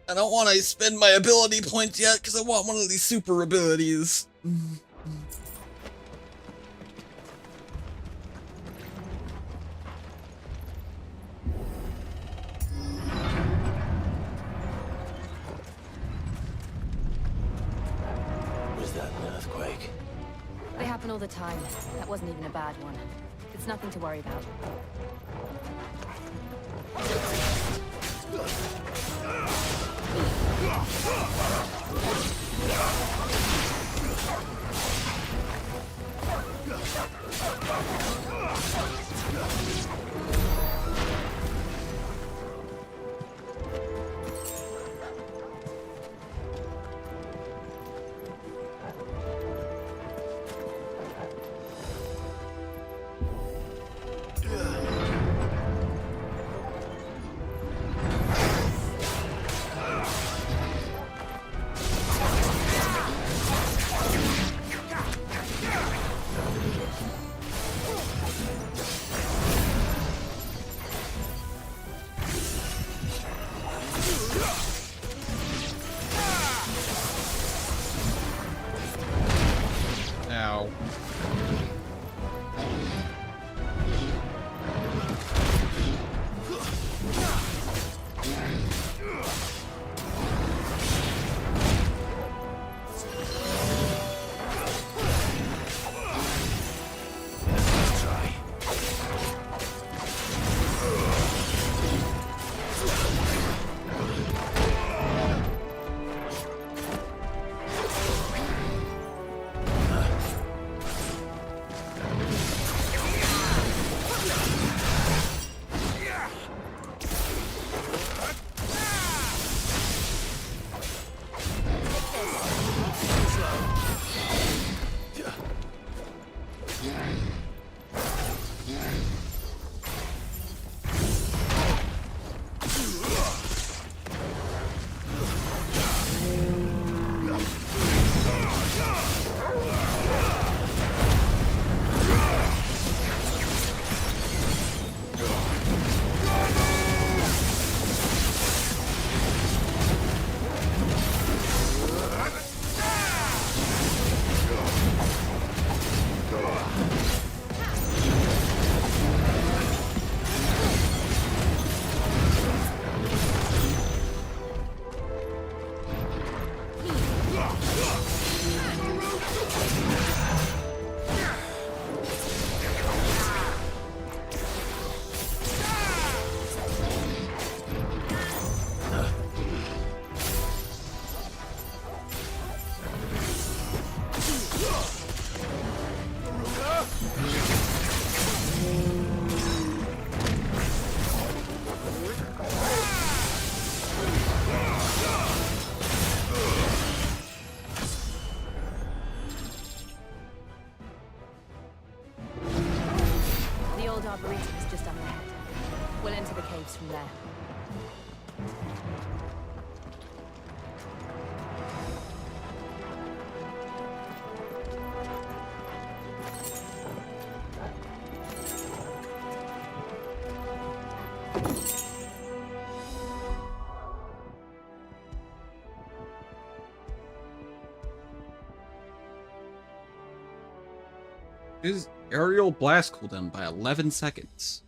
I don't want to spend my ability points yet because I want one of these super abilities. Was that an earthquake? They happen all the time. That wasn't even a bad one. It's nothing to worry about. Arboretum is just up ahead. We'll enter the caves from there. His aerial blast cooldown by 11 seconds.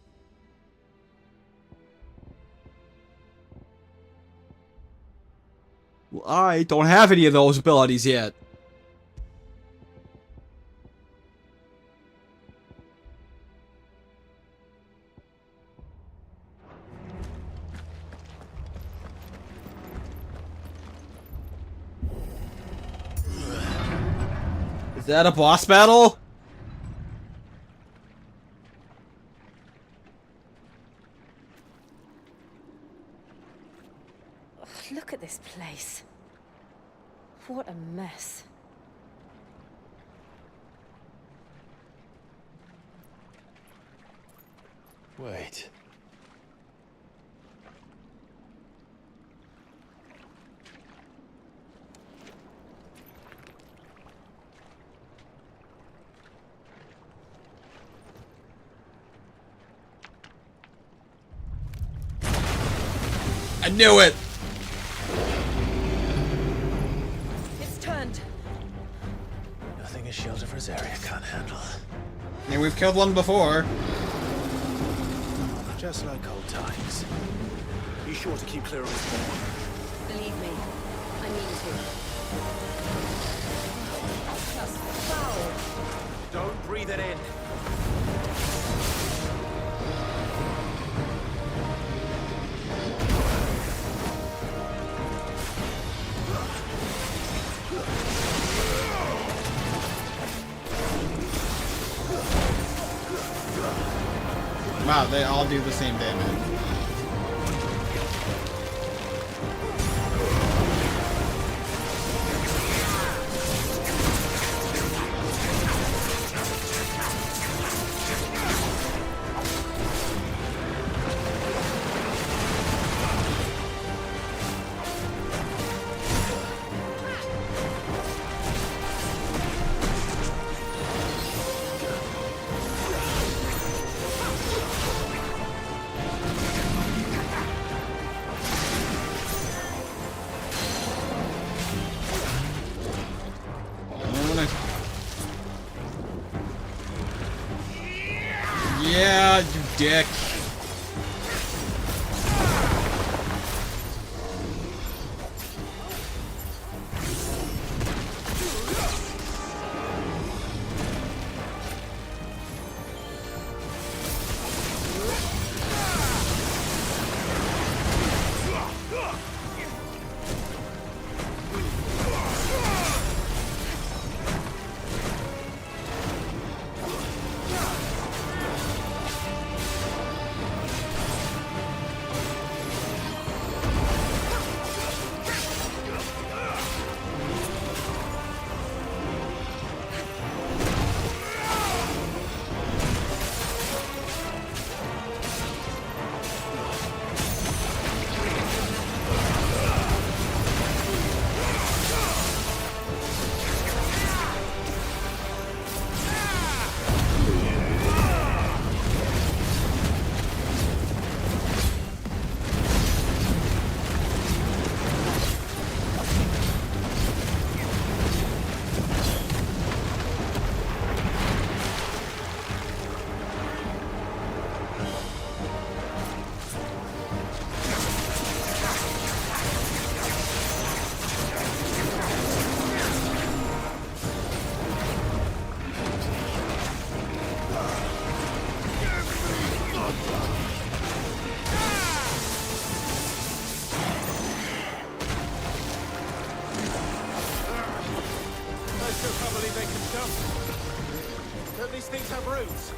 Well, I don't have any of those abilities yet. Is that a boss battle? Look at this place. What a mess. Wait. I knew it! It's turned. Nothing a shield of Rosaria can't handle. I mean, we've killed one before. Just like old times. Be sure to keep clear of his spawn. Believe me, I mean to. Just foul. Don't breathe it in. Wow, they all do the same damage. Yeah, you dick. Don't these things have roots?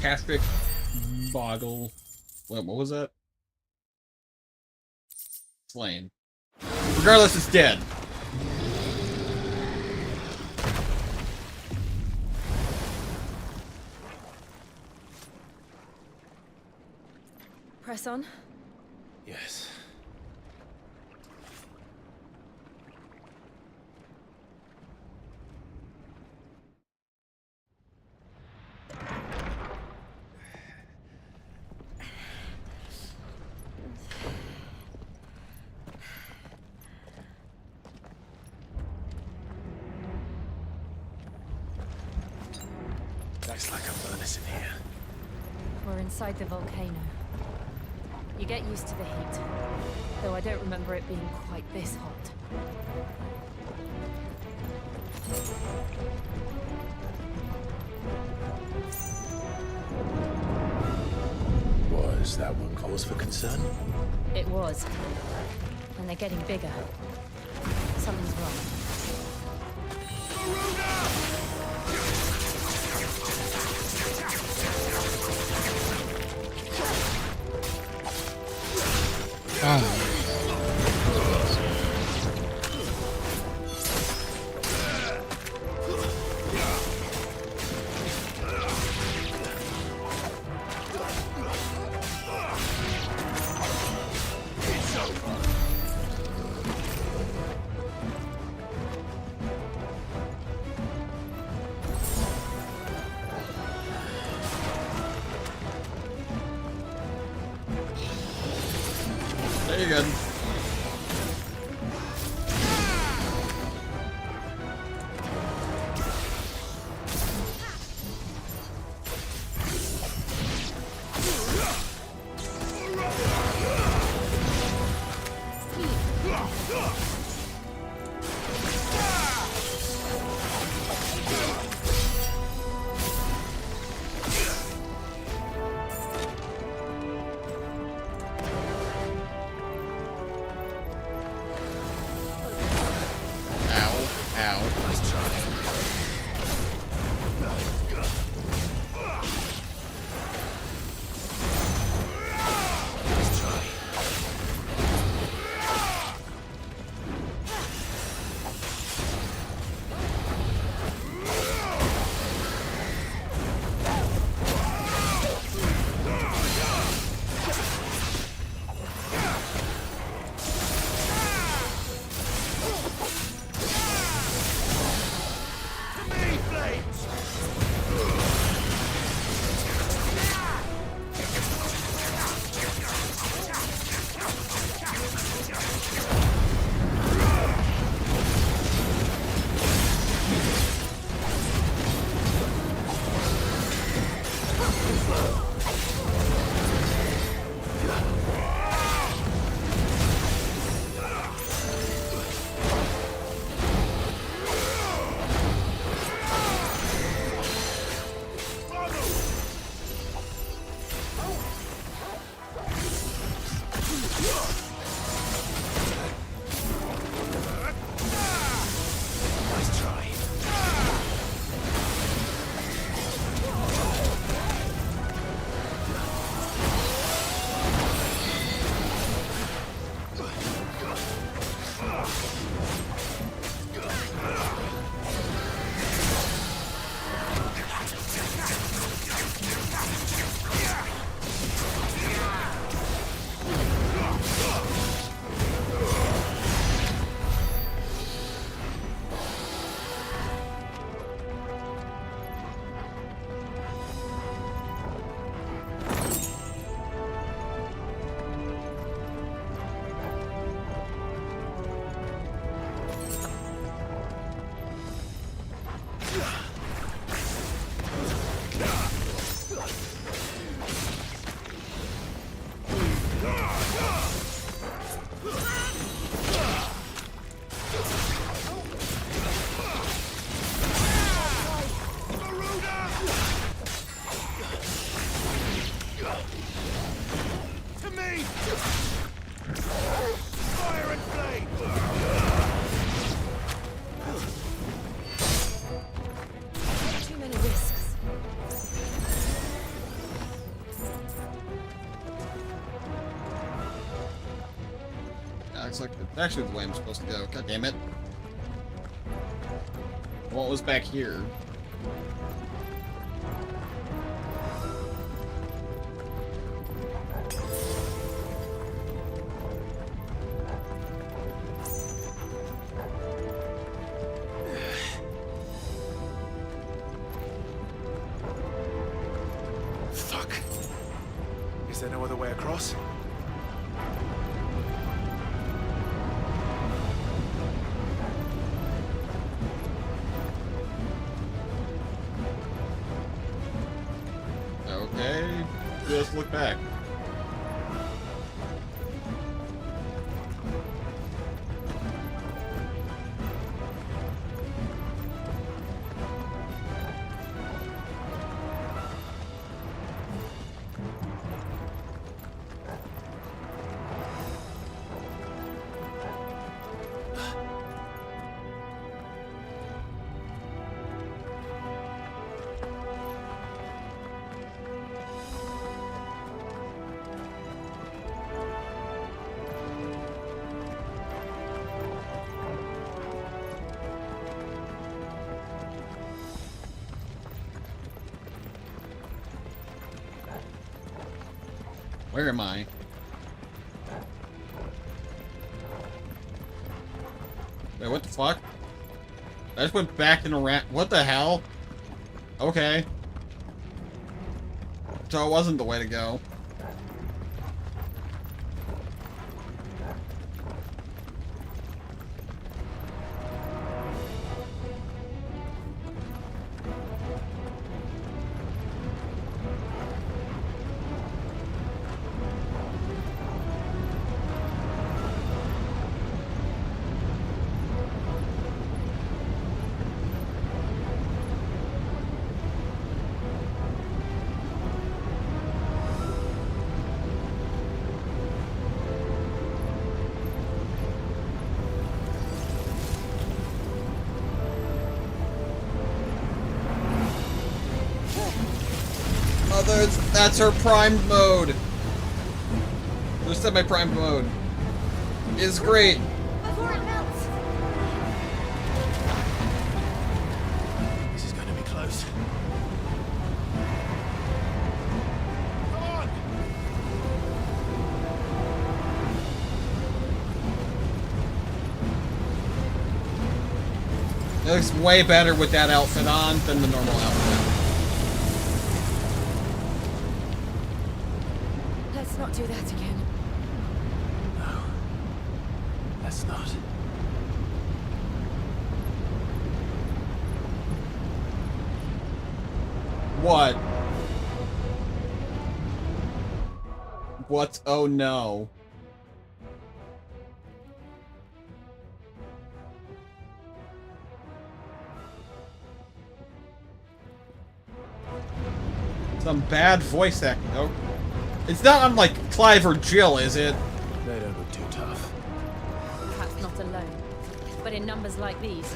Castric Boggle. What was that? Slain. Regardless, it's dead. Press on. Yes. Looks like a furnace in here. We're inside the volcano. You get used to the heat, though I don't remember it being quite this hot. Was that one cause for concern? It was. And they're getting bigger. Something's wrong. Ah. you're good. Looks like it's actually the way I'm supposed to go. God damn it. What was back here? Fuck. Is there no other way across? Okay, just look back. Where am I? Wait, what the fuck? I just went back and around. What the hell? Okay. So it wasn't the way to go. That's her prime mode. Her semi-prime mode is great. Before it melts. This is going to be close. Come on! It looks way better with that outfit on than the normal outfit. Let's not do that again. No. Let's not. What? What? Oh no. Some bad voice acting. Oh. It's not unlike Clive or Jill, is it? They don't look too tough. Perhaps not alone, but in numbers like these.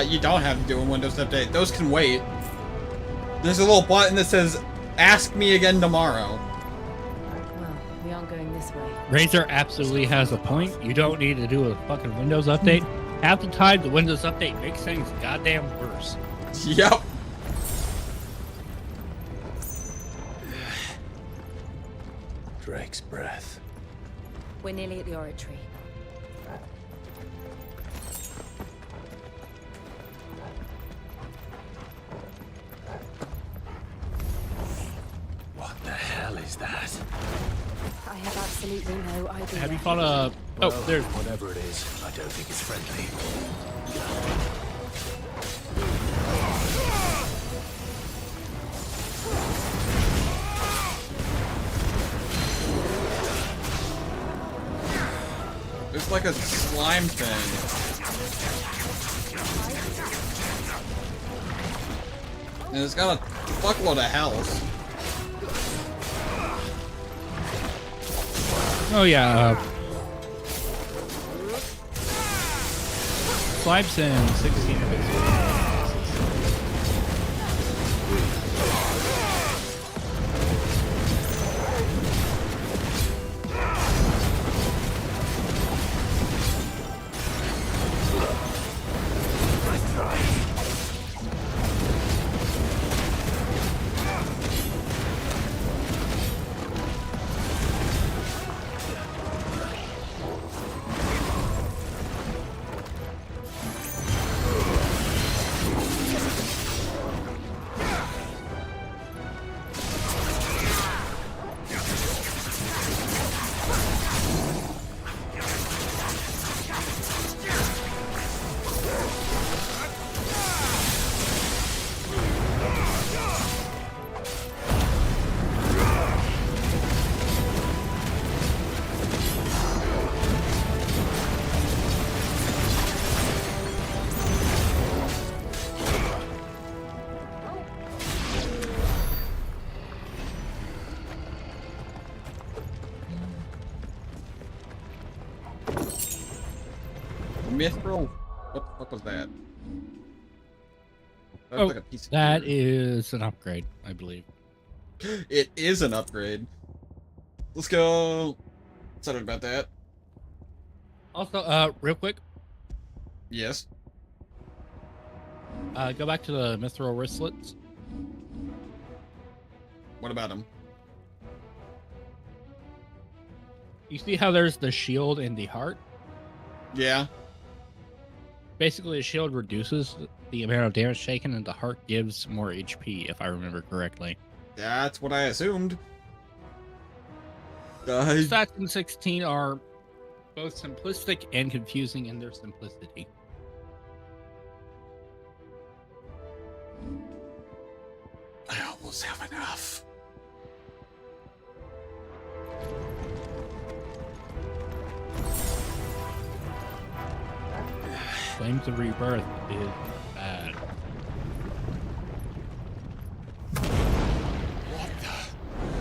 You don't have to do a Windows Update. Those can wait. There's a little button that says, "Ask me again tomorrow." Well, we aren't going this way. Razor absolutely has a point. You don't need to do a fucking Windows update. Half the time, the Windows update makes things goddamn worse. Yep. Drake's breath. We're nearly at the oratory. What the hell is that? I have absolutely no idea. Have you fought a... Well, Oh, there's... whatever it is, I don't think it's friendly. It's like a slime thing. And it's got a fuckload of health. Oh, yeah. Slime's in 16 of its. Mithril? What the fuck was that? That Oh, was like a piece of that gear. is an upgrade, I believe. It is an upgrade. Let's go. Sorry about that. Also, real quick, Yes. go back to the mithril wristlets. What about him? You see how there's the shield and the heart? Yeah. Basically, the shield reduces the amount of damage taken, and the heart gives more HP, if I remember correctly. That's what I assumed. Stats in 16 are both simplistic and confusing in their simplicity. I almost have enough. Flames of Rebirth is bad.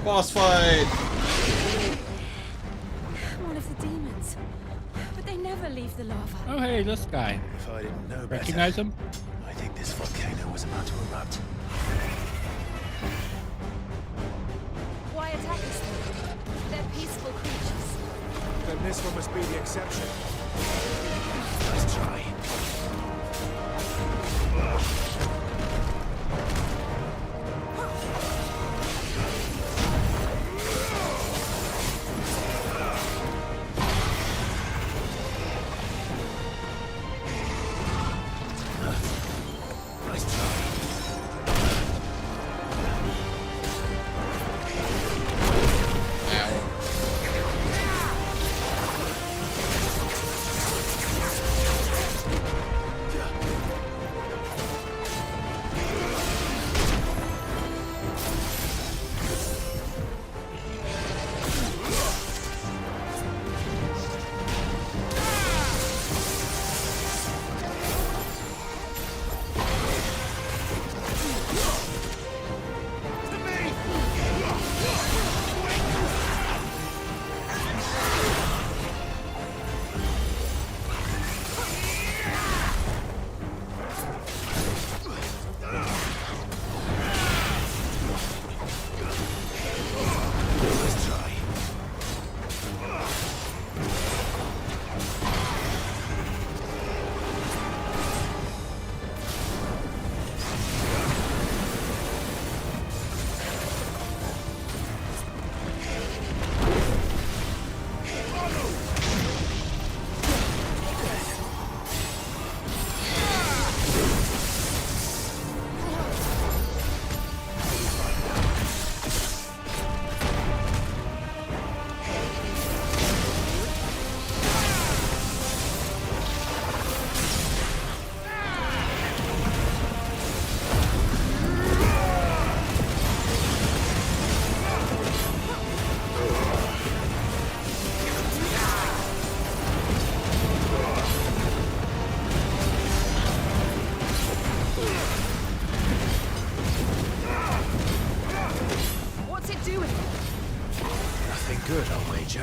Boss fight! One of the demons. But they never leave the lava. Oh, hey, this guy. If I didn't know better, Recognize him? I think this volcano was about to erupt. Why attack us then? They're peaceful creatures. Then this one must be the exception. Let's try. good, I'll wager.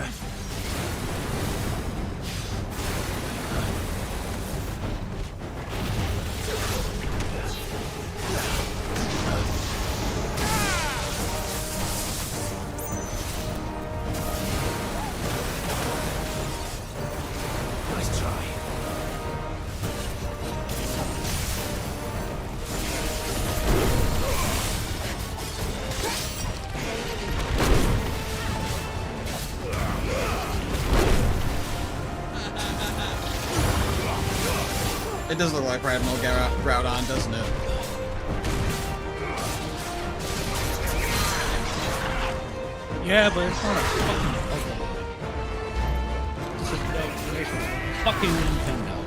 Nice try. It does look like Admiral Groudon, doesn't it? Yeah, but it's not a fucking puzzle. It's a fucking Nintendo.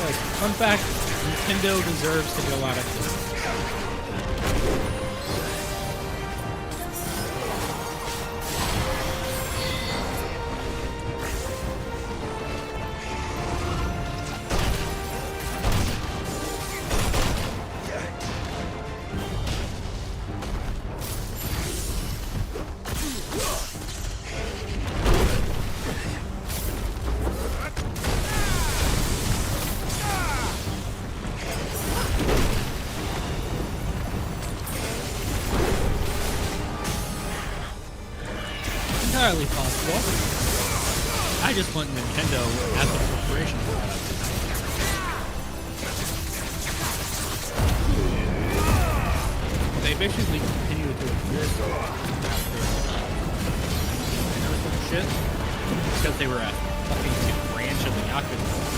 Like, fun fact, Nintendo deserves to go out of business. Entirely possible. I just want Nintendo as a corporation. They basically continue to exist after some shit because they were a fucking branch of the Yakuza.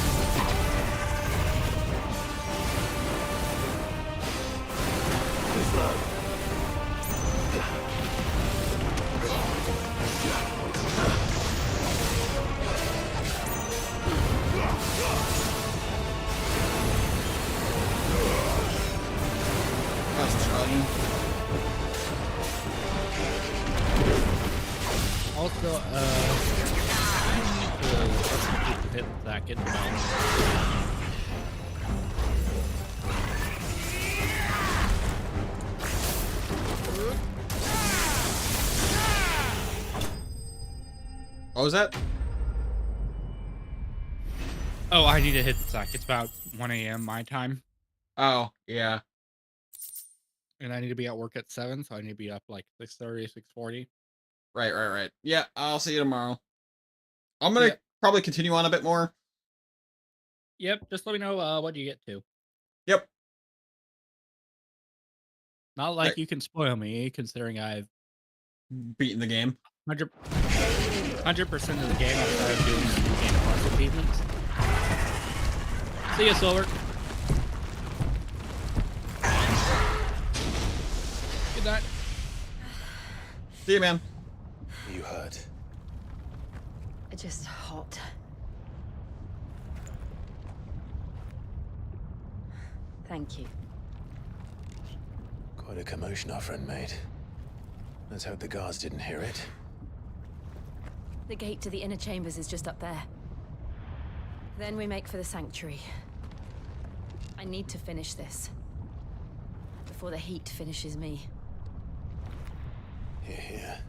That's funny. Also, I need to hit that, get down. What was that? Oh, I need to hit the sack. It's about 1 a.m. my time. Oh, yeah. And I need to be at work at 7, so I need to be up like 6:30, 6:40. Right. Yeah, I'll see you tomorrow. I'm gonna Yeah. probably continue on a bit more. Yep, just let me know what you get to. Yep. Not like Right. you can spoil me, considering I've beaten the game. 100% of the game I started doing some Game Plus achievements. See ya, Silver. Good night. See you, man. You hurt? Just hot. Thank you. Quite a commotion our friend made. Let's hope the guards didn't hear it. The gate to the inner chambers is just up there. Then we make for the sanctuary. I need to finish this. Before the heat finishes me. Here.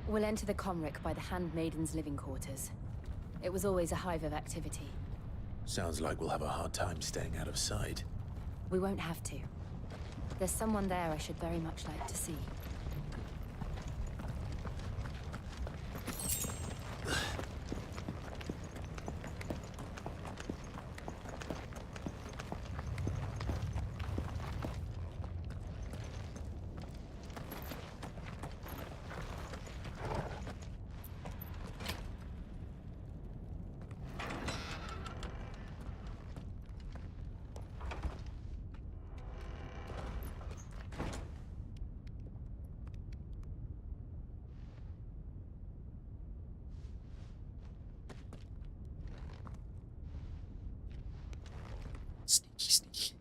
We'll enter the Comric by the Handmaiden's living quarters. It was always a hive of activity. Sounds like we'll have a hard time staying out of sight. We won't have to. There's someone there I should very much like to see. Sneaky.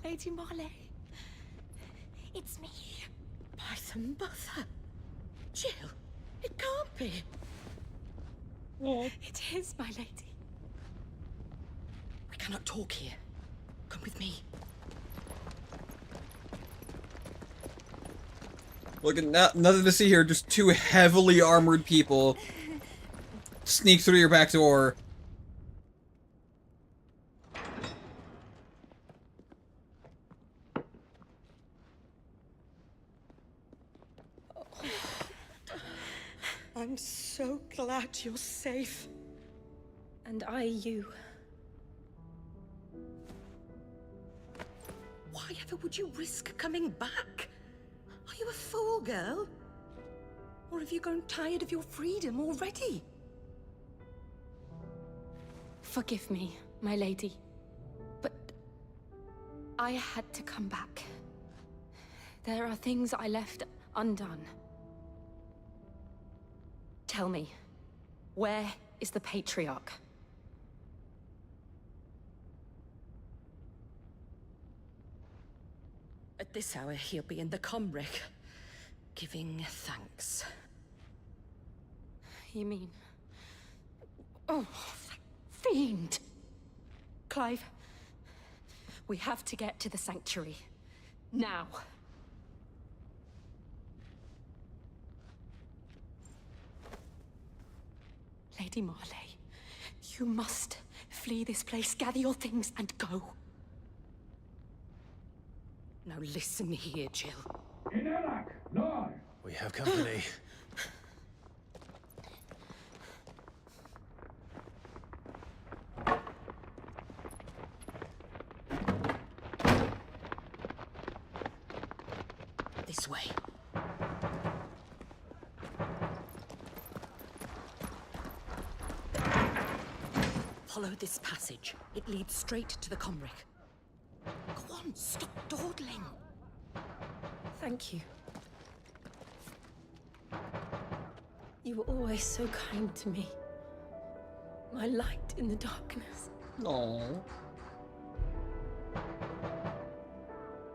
Lady Marley. It's me. Python Mother. Jill, it can't be. It is, my lady. We cannot talk here. Come with me. Look, nothing to see here. Just two heavily armored people sneak through your back door. I'm so glad you're safe. And I you. Why ever would you risk coming back? Are you a fool, girl? Or have you grown tired of your freedom already? Forgive me, my lady. But I had to come back. There are things I left undone. Tell me, where is the Patriarch? At this hour, he'll be in the Comric, giving thanks. You mean... Oh, that fiend! Clive, We have to get to the sanctuary. Now. Lady Marley, you must flee this place, gather your things, and go. Now listen here, Jill. We have company. This way. Follow this passage. It leads straight to the Comric. Go on, stop dawdling. Thank you. You were always so kind to me. My light in the darkness. Aww.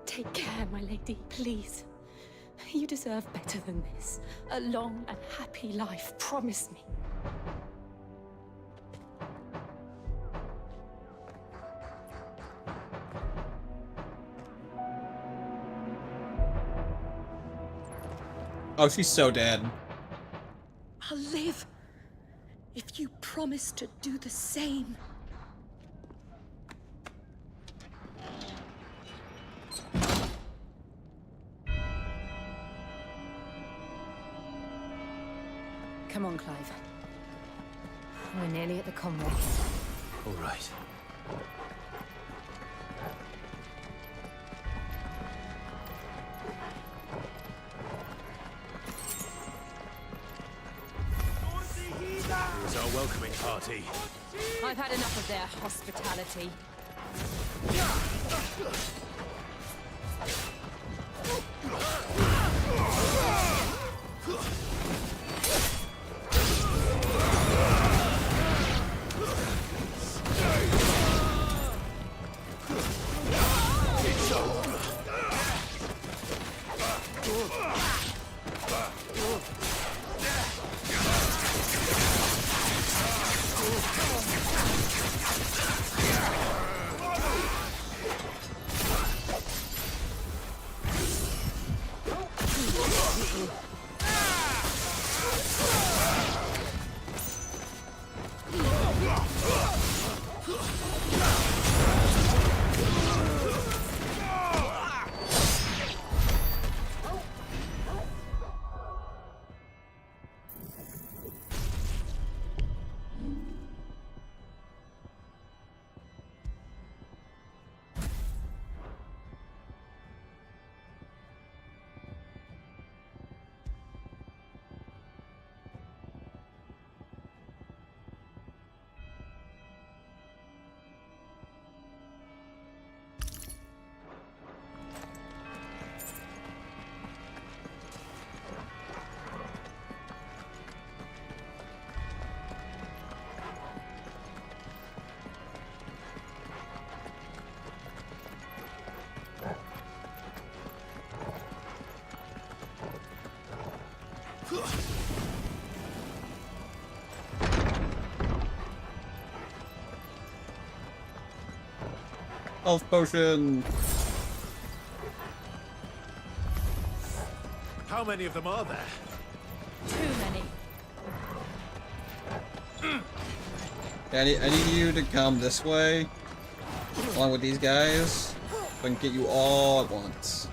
Take care, my lady, please. You deserve better than this. A long and happy life, promise me. Oh, she's so dead. I'll live if you promise to do the same. Come on, Clive. We're nearly at the Comric. All right. Here's our welcoming party. I've had enough of their hospitality. Health potion. How many of them are there? Too many. I need you to come this way, along with these guys, so I can get you all at once.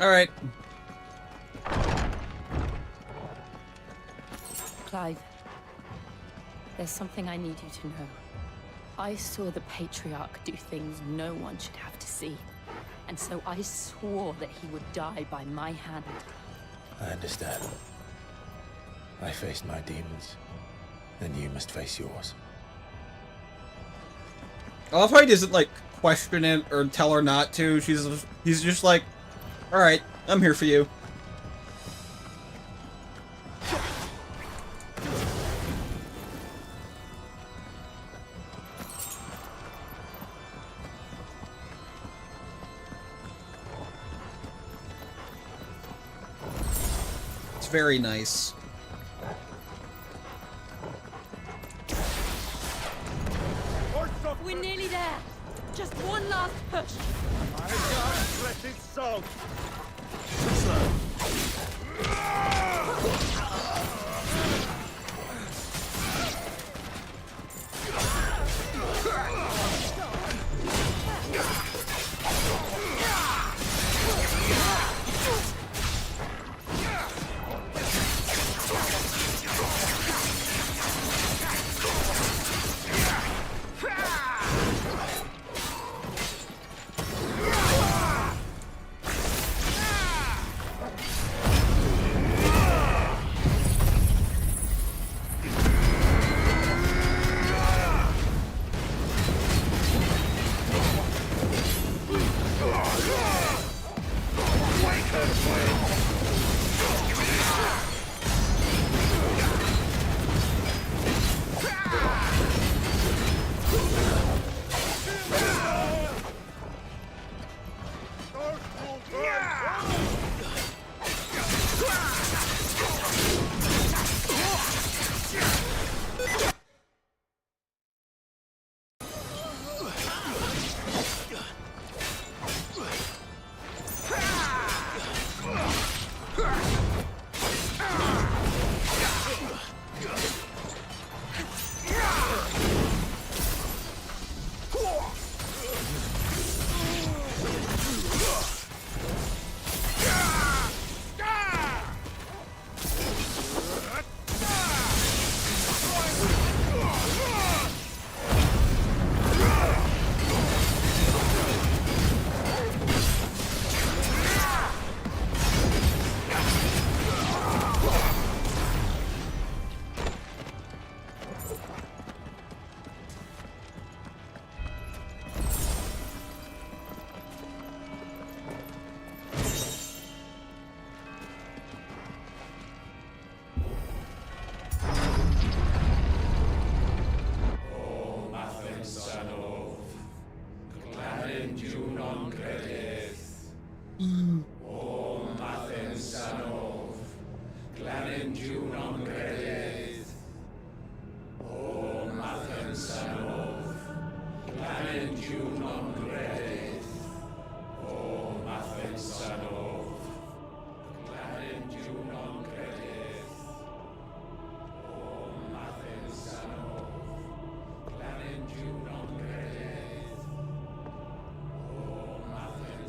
Alright. Clive, there's something I need you to know. I saw the Patriarch do things no one should have to see. And so I swore that he would die by my hand. I understand. I faced my demons, and you must face yours. I love how he doesn't, like, question it or tell her not to. He's just like, alright, I'm here for you. It's very nice. We're nearly there. Just one last push. I can't let it song.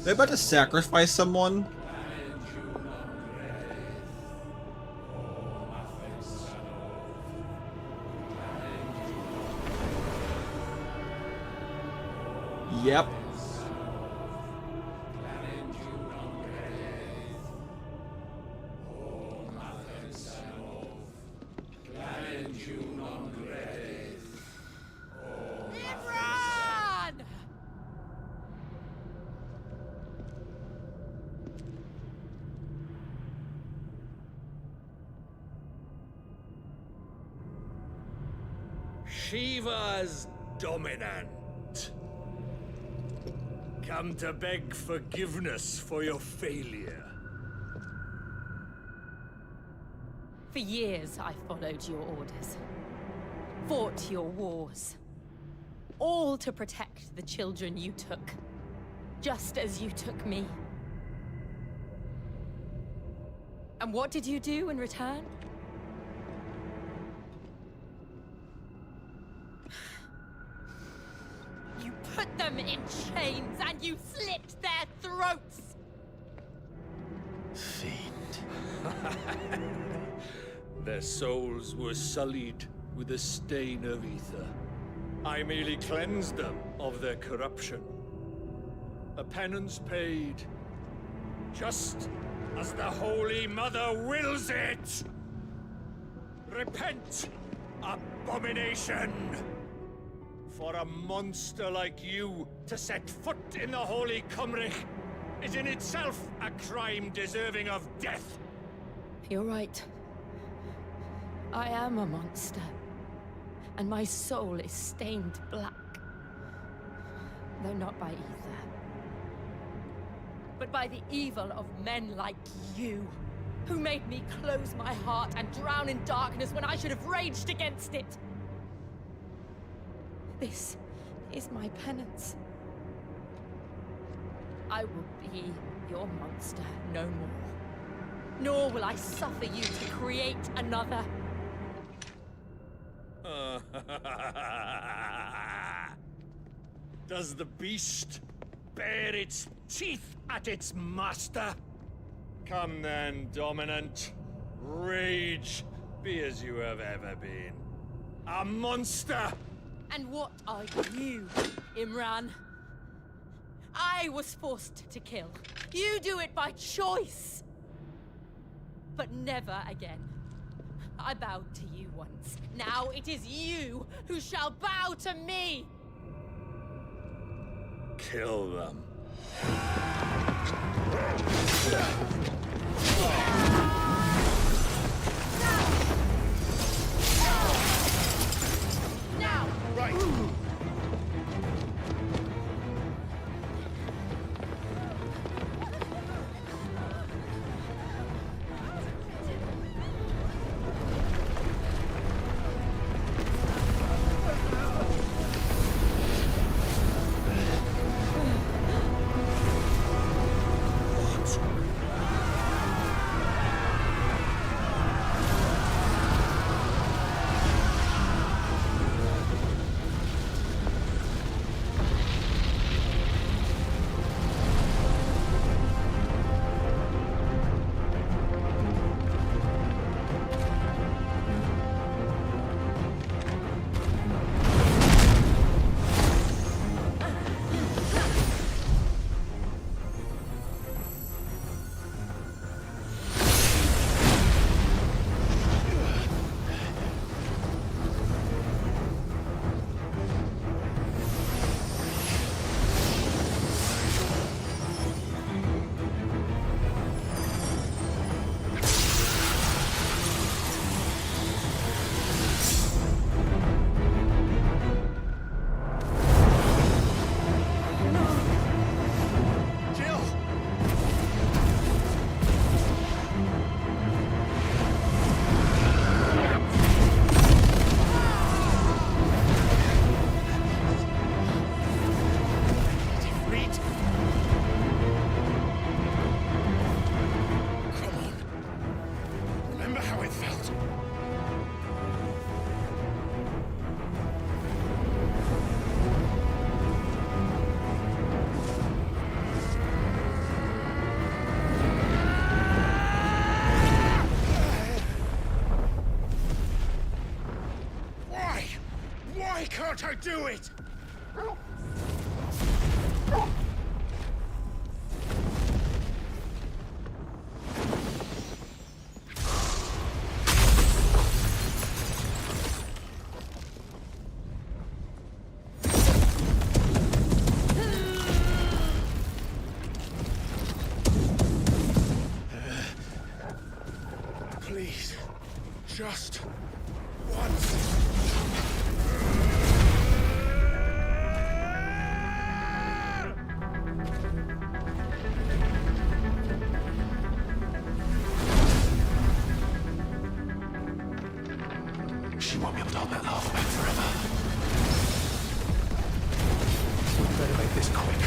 They about to sacrifice someone? Yep. Shiva's dominant. Come to beg forgiveness for your failure. For years, I followed your orders. Fought your wars. All to protect the children you took. Just as you took me. And what did you do in return? You put them in chains and you slit their throats! Their souls were sullied with the stain of ether. I merely cleansed them of their corruption. A penance paid, just as the Holy Mother wills it! Repent, abomination! For a monster like you to set foot in the Holy Cymric is in itself a crime deserving of death. You're right. I am a monster. And my soul is stained black. Though not by ether. But by the evil of men like you, who made me close my heart and drown in darkness when I should have raged against it. This is my penance. I will be your monster no more. Nor will I suffer you to create another. Does the beast bare its teeth at its master? Come then, Dominant. Rage, be as you have ever been. A monster! And what are you, Imran? I was forced to kill. You do it by choice. But never again. I bowed to you once. Now it is you who shall bow to me! Kill them. Now! Right! Can't I do it? Please, just once. She won't be able to hold that lava back forever. We better make this quick.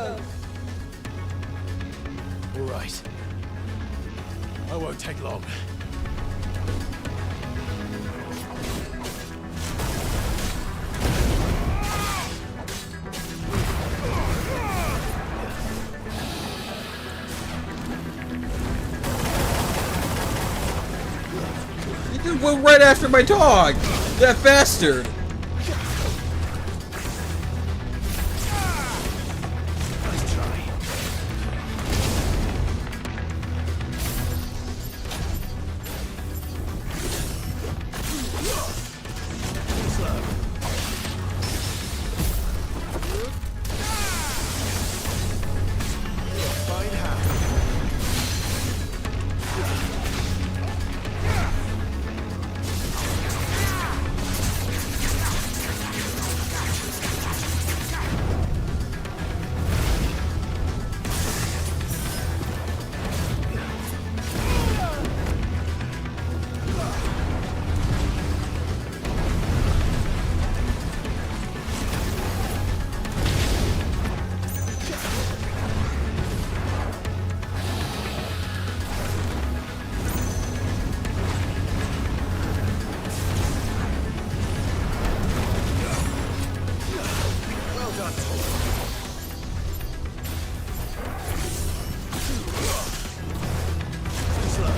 All right. I won't take long. You just went right after my dog! That bastard! Nice try. Slow. Fine hand. Well done, Tom. Slow.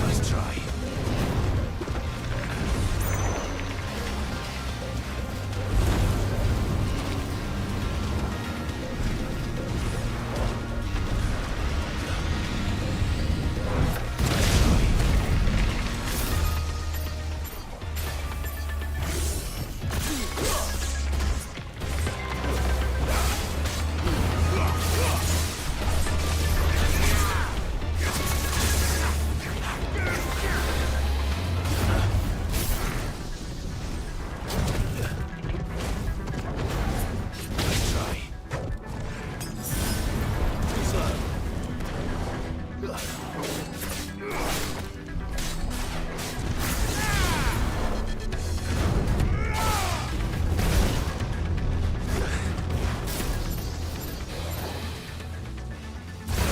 Nice try. Nice try. Slow.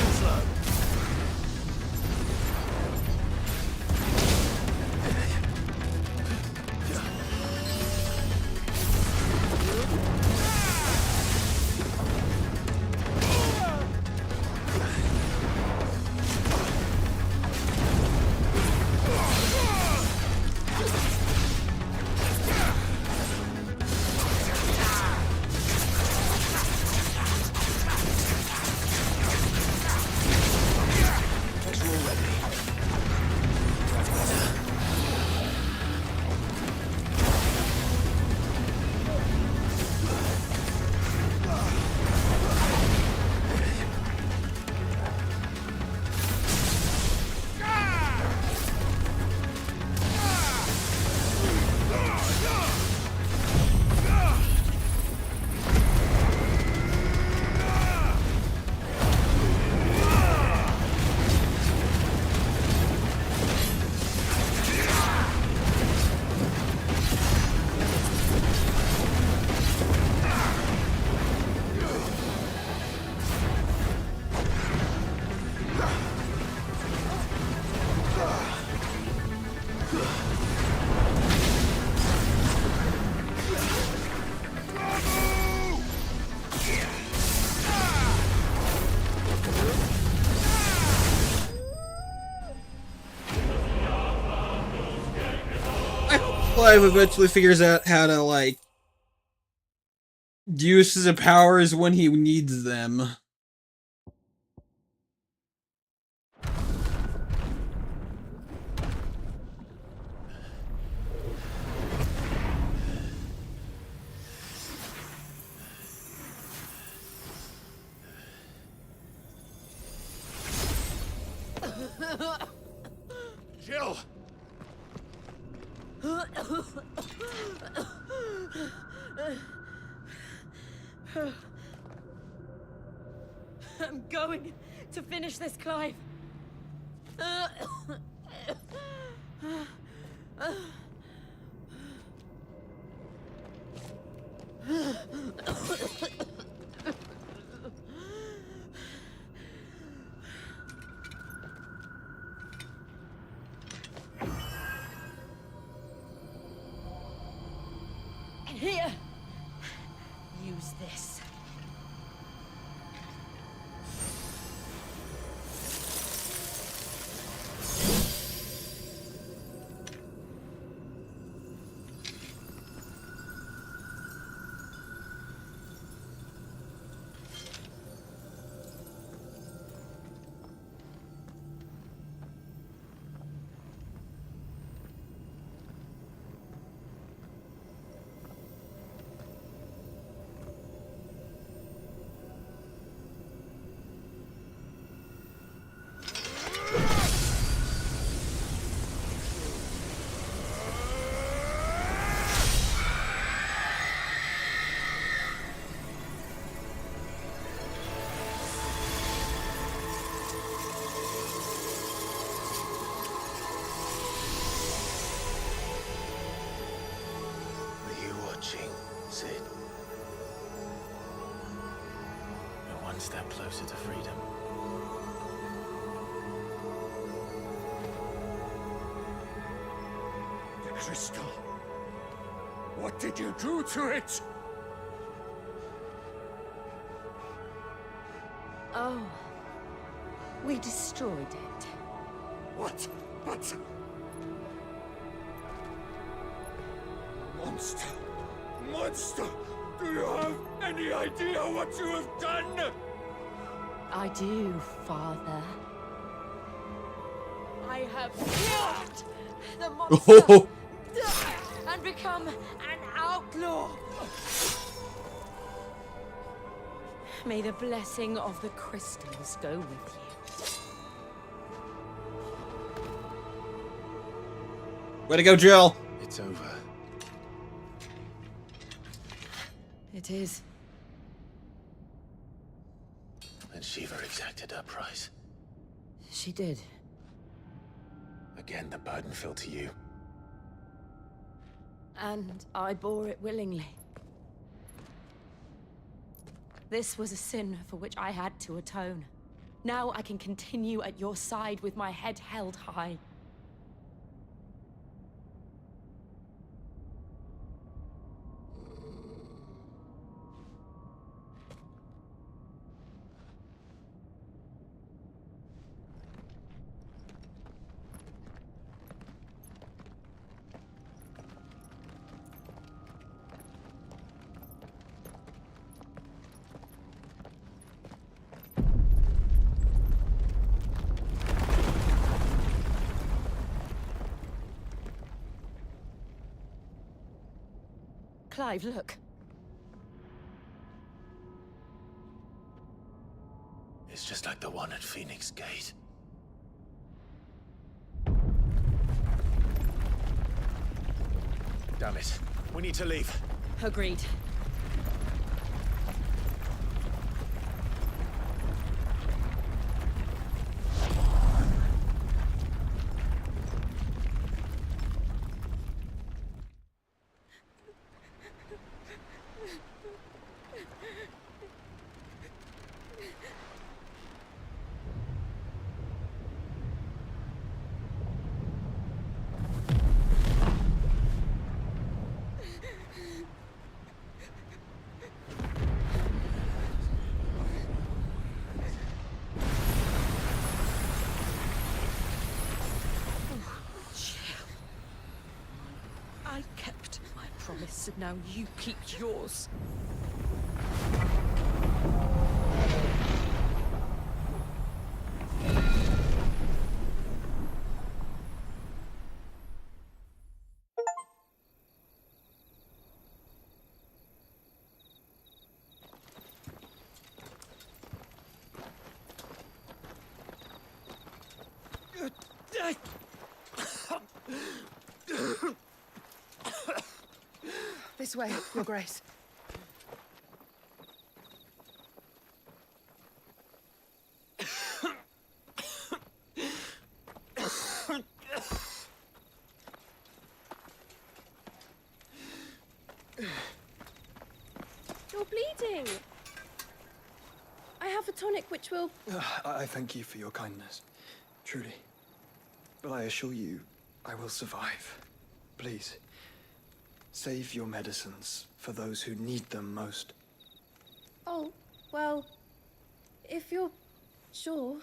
Slow. Thanks for already. That's better. Clive eventually figures out how to, like, use his powers when he needs them. Jill! I'm going to finish this, Clive. Here, use this. Sid. You're one step closer to freedom. The crystal. What did you do to it? Oh, we destroyed it. What? But... Monster! Monster! Do you have any idea what you have done? I do, Father. I have killed the monster and become an outlaw. May the blessing of the crystals go with you. Way to go, Jill. It's over. It is. And Shiva exacted her price. She did. Again, the burden fell to you. And I bore it willingly. This was a sin for which I had to atone. Now I can continue at your side with my head held high. Clive, look. It's just like the one at Phoenix Gate. Damn it. We need to leave. Agreed. I kept my promise, and now you keep yours. This way, Your Grace. You're bleeding. I have a tonic which will... I thank you for your kindness, truly. But I assure you, I will survive. Please, save your medicines for those who need them most. Oh, well, if you're sure.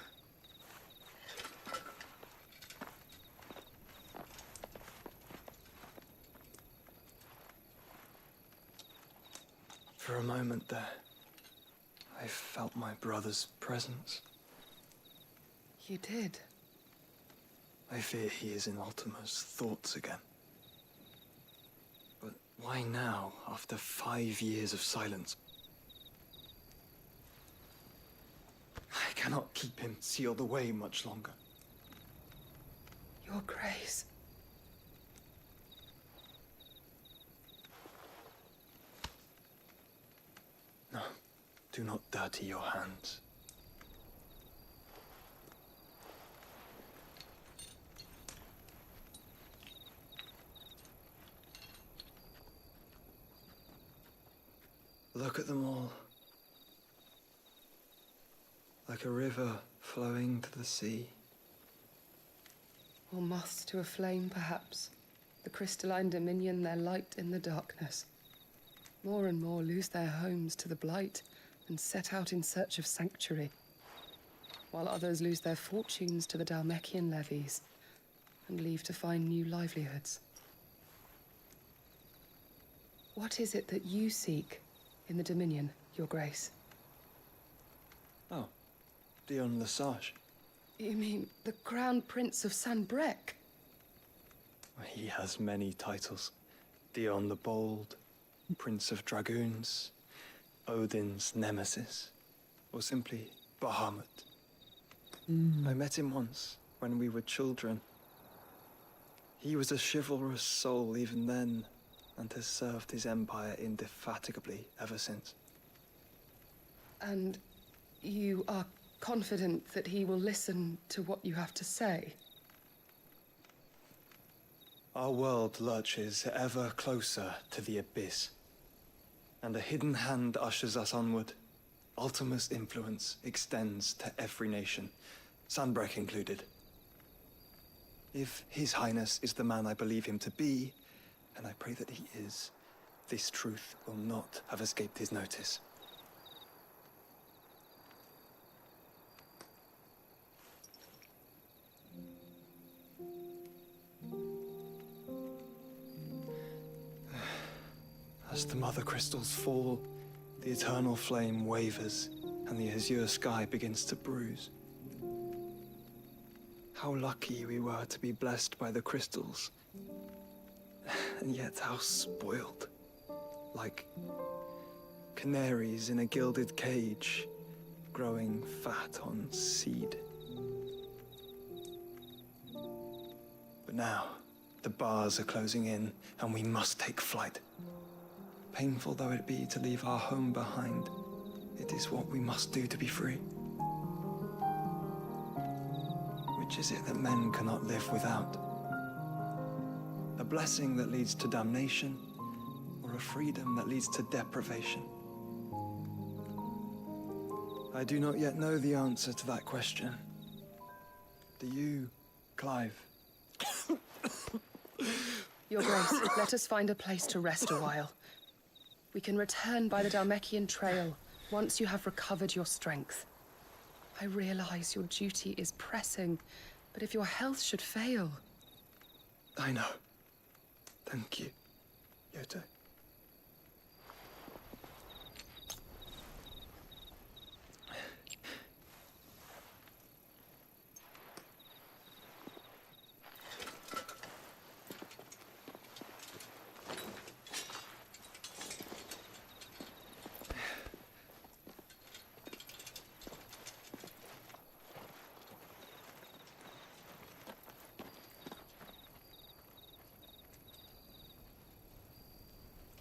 For a moment there, I felt my brother's presence. You did? I fear he is in Ultima's thoughts again. But why now, after 5 years of silence? I cannot keep him sealed away much longer. Your Grace. No, do not dirty your hands. Look at them all. Like a river flowing to the sea. Or moths to a flame, perhaps. The crystalline dominion, their light in the darkness. More and more lose their homes to the blight and set out in search of sanctuary, while others lose their fortunes to the Dhalmekian levies and leave to find new livelihoods. What is it that you seek in the Dominion, Your Grace? Oh, Dion Lesage. You mean the Crown Prince of Sanbreque? He has many titles. Dion the Bold, Prince of Dragoons, Odin's Nemesis, or simply Bahamut. I met him once, when we were children. He was a chivalrous soul even then, and has served his empire indefatigably ever since. And you are confident that he will listen to what you have to say? Our world lurches ever closer to the abyss, and a hidden hand ushers us onward. Ultima's influence extends to every nation, Sanbreque included. If His Highness is the man I believe him to be, and I pray that he is, this truth will not have escaped his notice. As the mother crystals fall, the eternal flame wavers, and the azure sky begins to bruise. How lucky we were to be blessed by the crystals, and yet how spoiled. Like canaries in a gilded cage, growing fat on seed. But now, the bars are closing in, and we must take flight. Painful though it be to leave our home behind, it is what we must do to be free. Which is it that men cannot live without? A blessing that leads to damnation, or a freedom that leads to deprivation? I do not yet know the answer to that question. Do you, Clive? Your Grace, let us find a place to rest a while. We can return by the Dhalmekian trail once you have recovered your strength. I realize your duty is pressing, but if your health should fail... I know. Thank you, Yoto.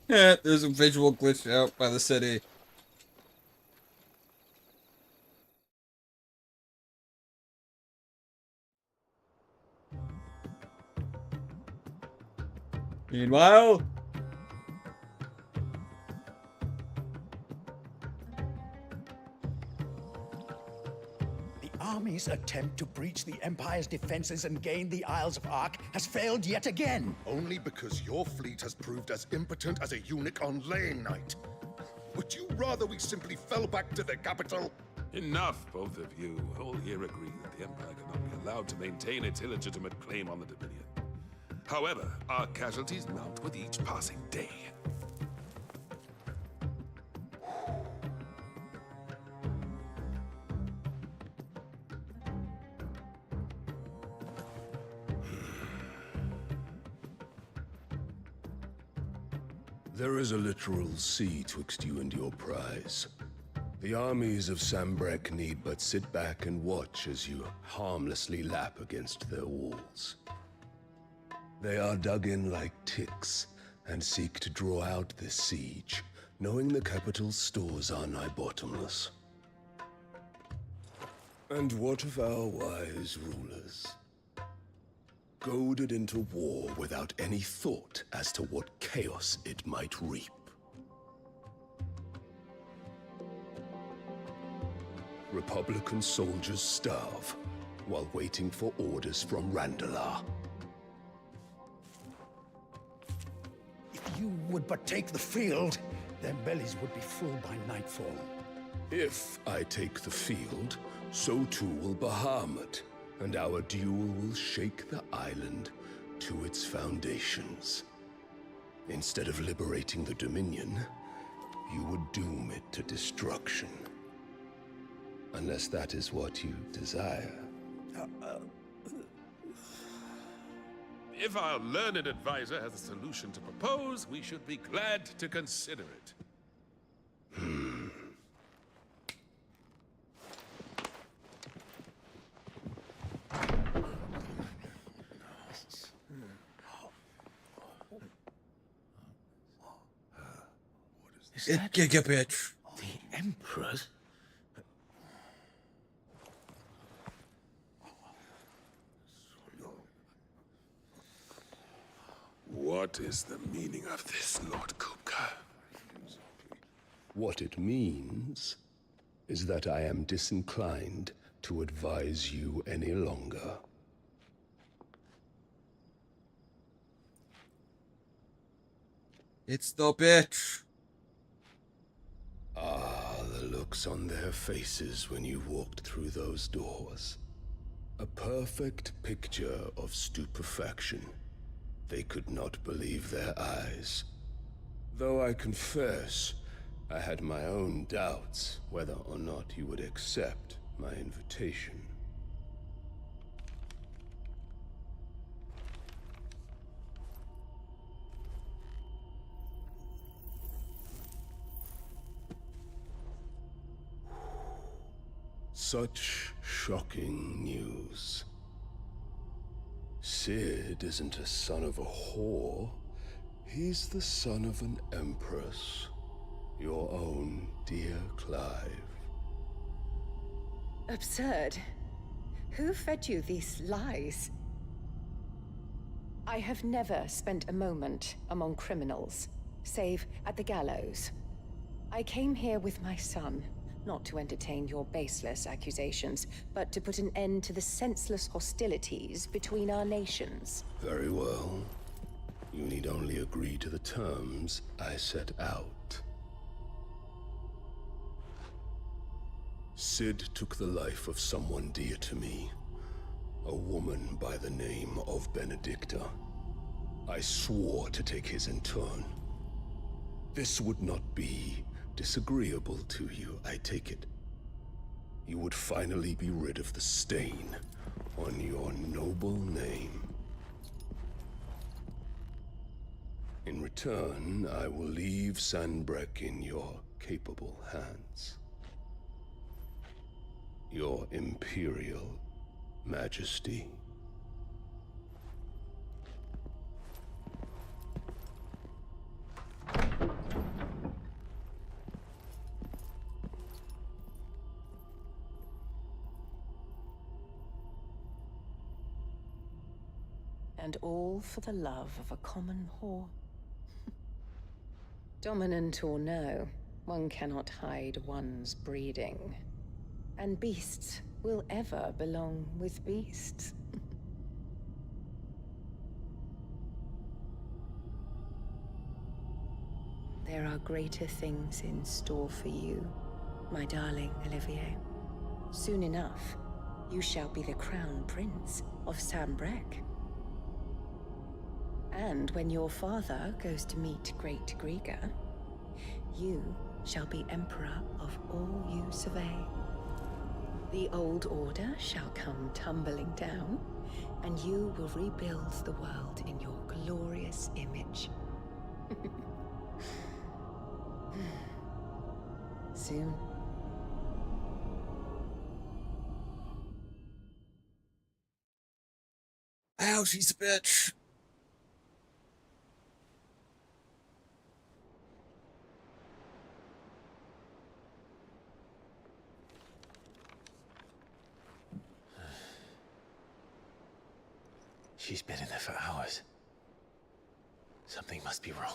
Yeah, there's a visual glitch out by the city. Meanwhile, The army's attempt to breach the Empire's defenses and gain the Isles of Ark has failed yet again. Only because your fleet has proved as impotent as a eunuch on laying night. Would you rather we simply fell back to the capital? Enough, both of you. All here agree that the Empire cannot be allowed to maintain its illegitimate claim on the Dominion. However, our casualties mount with each passing day. There is a literal sea twixt you and your prize. The armies of Sambrek need but sit back and watch as you harmlessly lap against their walls. They are dug in like ticks and seek to draw out this siege, knowing the capital's stores are nigh bottomless. And what of our wise rulers? Goaded into war without any thought as to what chaos it might reap. Republican soldiers starve while waiting for orders from Randalar. If you would but take the field, their bellies would be full by nightfall. If I take the field, so too will Bahamut, and our duel will shake the island to its foundations. Instead of liberating the Dominion, you would doom it to destruction. Unless that is what you desire. If our learned advisor has a solution to propose, we should be glad to consider it. Gigabitch. The Emperor's? What is the meaning of this, Lord Kupka? What it means is that I am disinclined to advise you any longer. It's the bitch. Ah, the looks on their faces when you walked through those doors. A perfect picture of stupefaction. They could not believe their eyes. Though I confess, I had my own doubts whether or not you would accept my invitation. Such shocking news. Sid isn't a son of a whore. He's the son of an empress. Your own dear Clive. Absurd. Who fed you these lies? I have never spent a moment among criminals, save at the gallows. I came here with my son, not to entertain your baseless accusations, but to put an end to the senseless hostilities between our nations. Very well. You need only agree to the terms I set out. Sid took the life of someone dear to me, a woman by the name of Benedicta. I swore to take his in turn. This would not be disagreeable to you, I take it. You would finally be rid of the stain on your noble name. In return, I will leave Sanbreque in your capable hands. Your Imperial Majesty. And all for the love of a common whore. Dominant or no, one cannot hide one's breeding. And beasts will ever belong with beasts. There are greater things in store for you, my darling Olivier. Soon enough, you shall be the crown prince of Sambrec. And when your father goes to meet Great Griga, you shall be emperor of all you survey. The old order shall come tumbling down, and you will rebuild the world in your glorious image. Soon. Ow, she's a bitch. She's been in there for hours. Something must be wrong.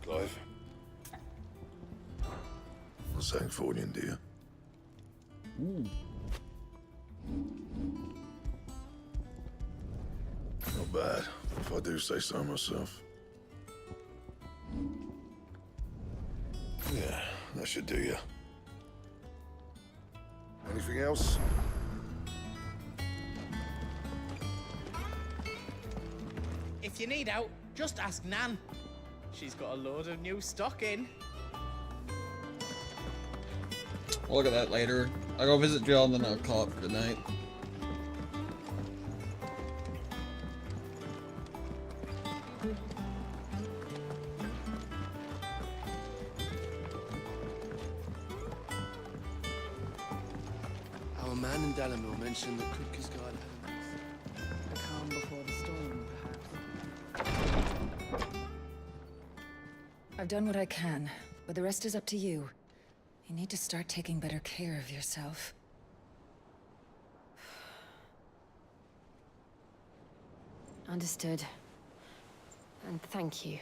Clive. Sangforian, dear. Ooh. Not bad, if I do say so myself. Yeah, that should do you. Anything else? If you need out, just ask Nan. She's got a load of new stock in. We'll look at that later. I'll go visit Jill and then I'll call it for the night. Our man in Dalamil mentioned the Kutka's Guard. The calm before the storm, perhaps. I've done what I can, but the rest is up to you. You need to start taking better care of yourself. Understood. And thank you.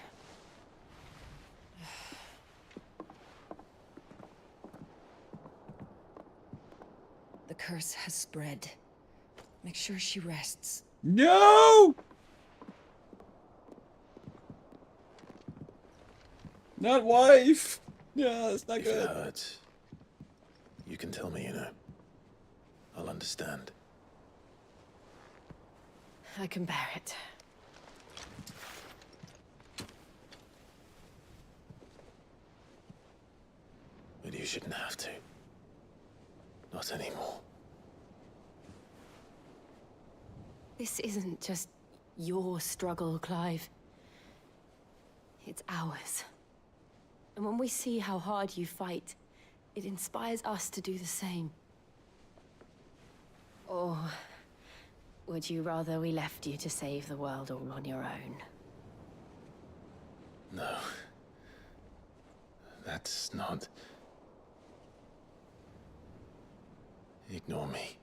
The curse has spread. Make sure she rests. No! Not wife! Yeah, that's not If good. it hurts, you can tell me, you know. I'll understand. I can bear it. But you shouldn't have to. Not anymore. This isn't just your struggle, Clive. It's ours. And when we see how hard you fight, it inspires us to do the same. Or would you rather we left you to save the world all on your own? No. That's not... Ignore me.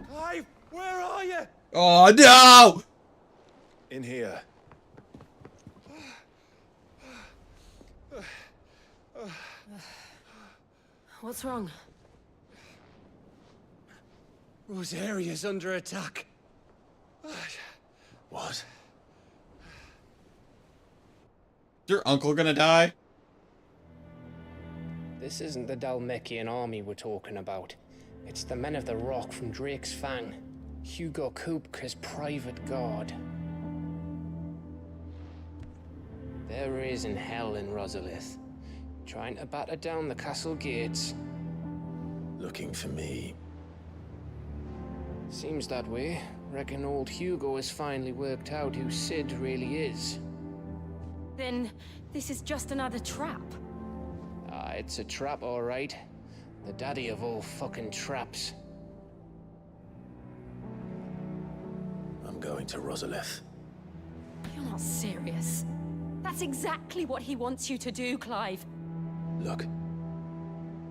Clive, where are you? Oh no! In here. What's wrong? Rosaria's under attack. What? Is your uncle gonna die? This isn't the Dalmekian army we're talking about. It's the men of the Rock from Drake's Fang. Hugo Kupka's private guard. They're there is in hell in Rosalith. Trying to batter down the castle gates. Looking for me. Seems that way. Reckon old Hugo has finally worked out who Sid really is. Then this is just another trap. Ah, it's a trap, all right. The daddy of all fucking traps. I'm going to Rosalith. You're not serious. That's exactly what he wants you to do, Clive. Look,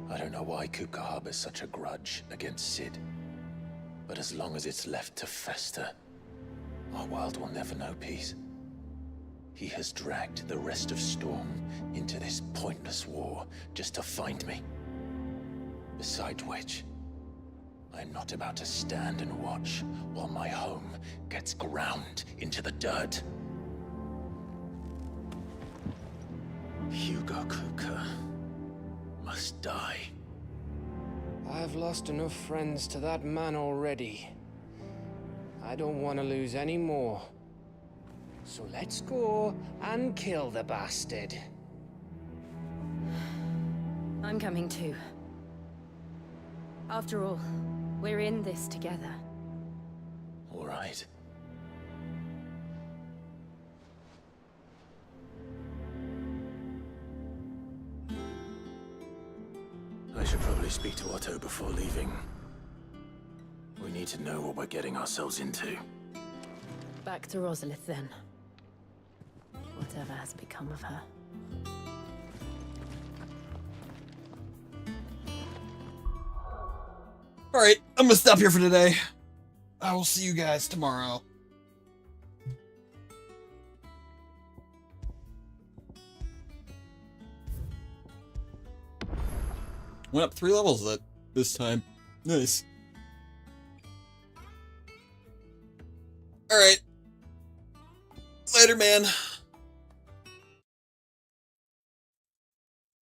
I don't know why Kupka harbors such a grudge against Sid. But as long as it's left to fester, our world will never know peace. He has dragged the rest of Storm into this pointless war just to find me. Besides which, I'm not about to stand and watch while my home gets ground into the dirt. Hugo Kupka must die. I've lost enough friends to that man already. I don't want to lose any more. So let's go and kill the bastard. I'm coming too. After all, we're in this together. All right. I should probably speak to Otto before leaving. We need to know what we're getting ourselves into. Back to Rosalith then. Whatever has become of her. Alright, I'm gonna stop here for today. I will see you guys tomorrow. Went up 3 levels this time. Nice. Alright. Later, man.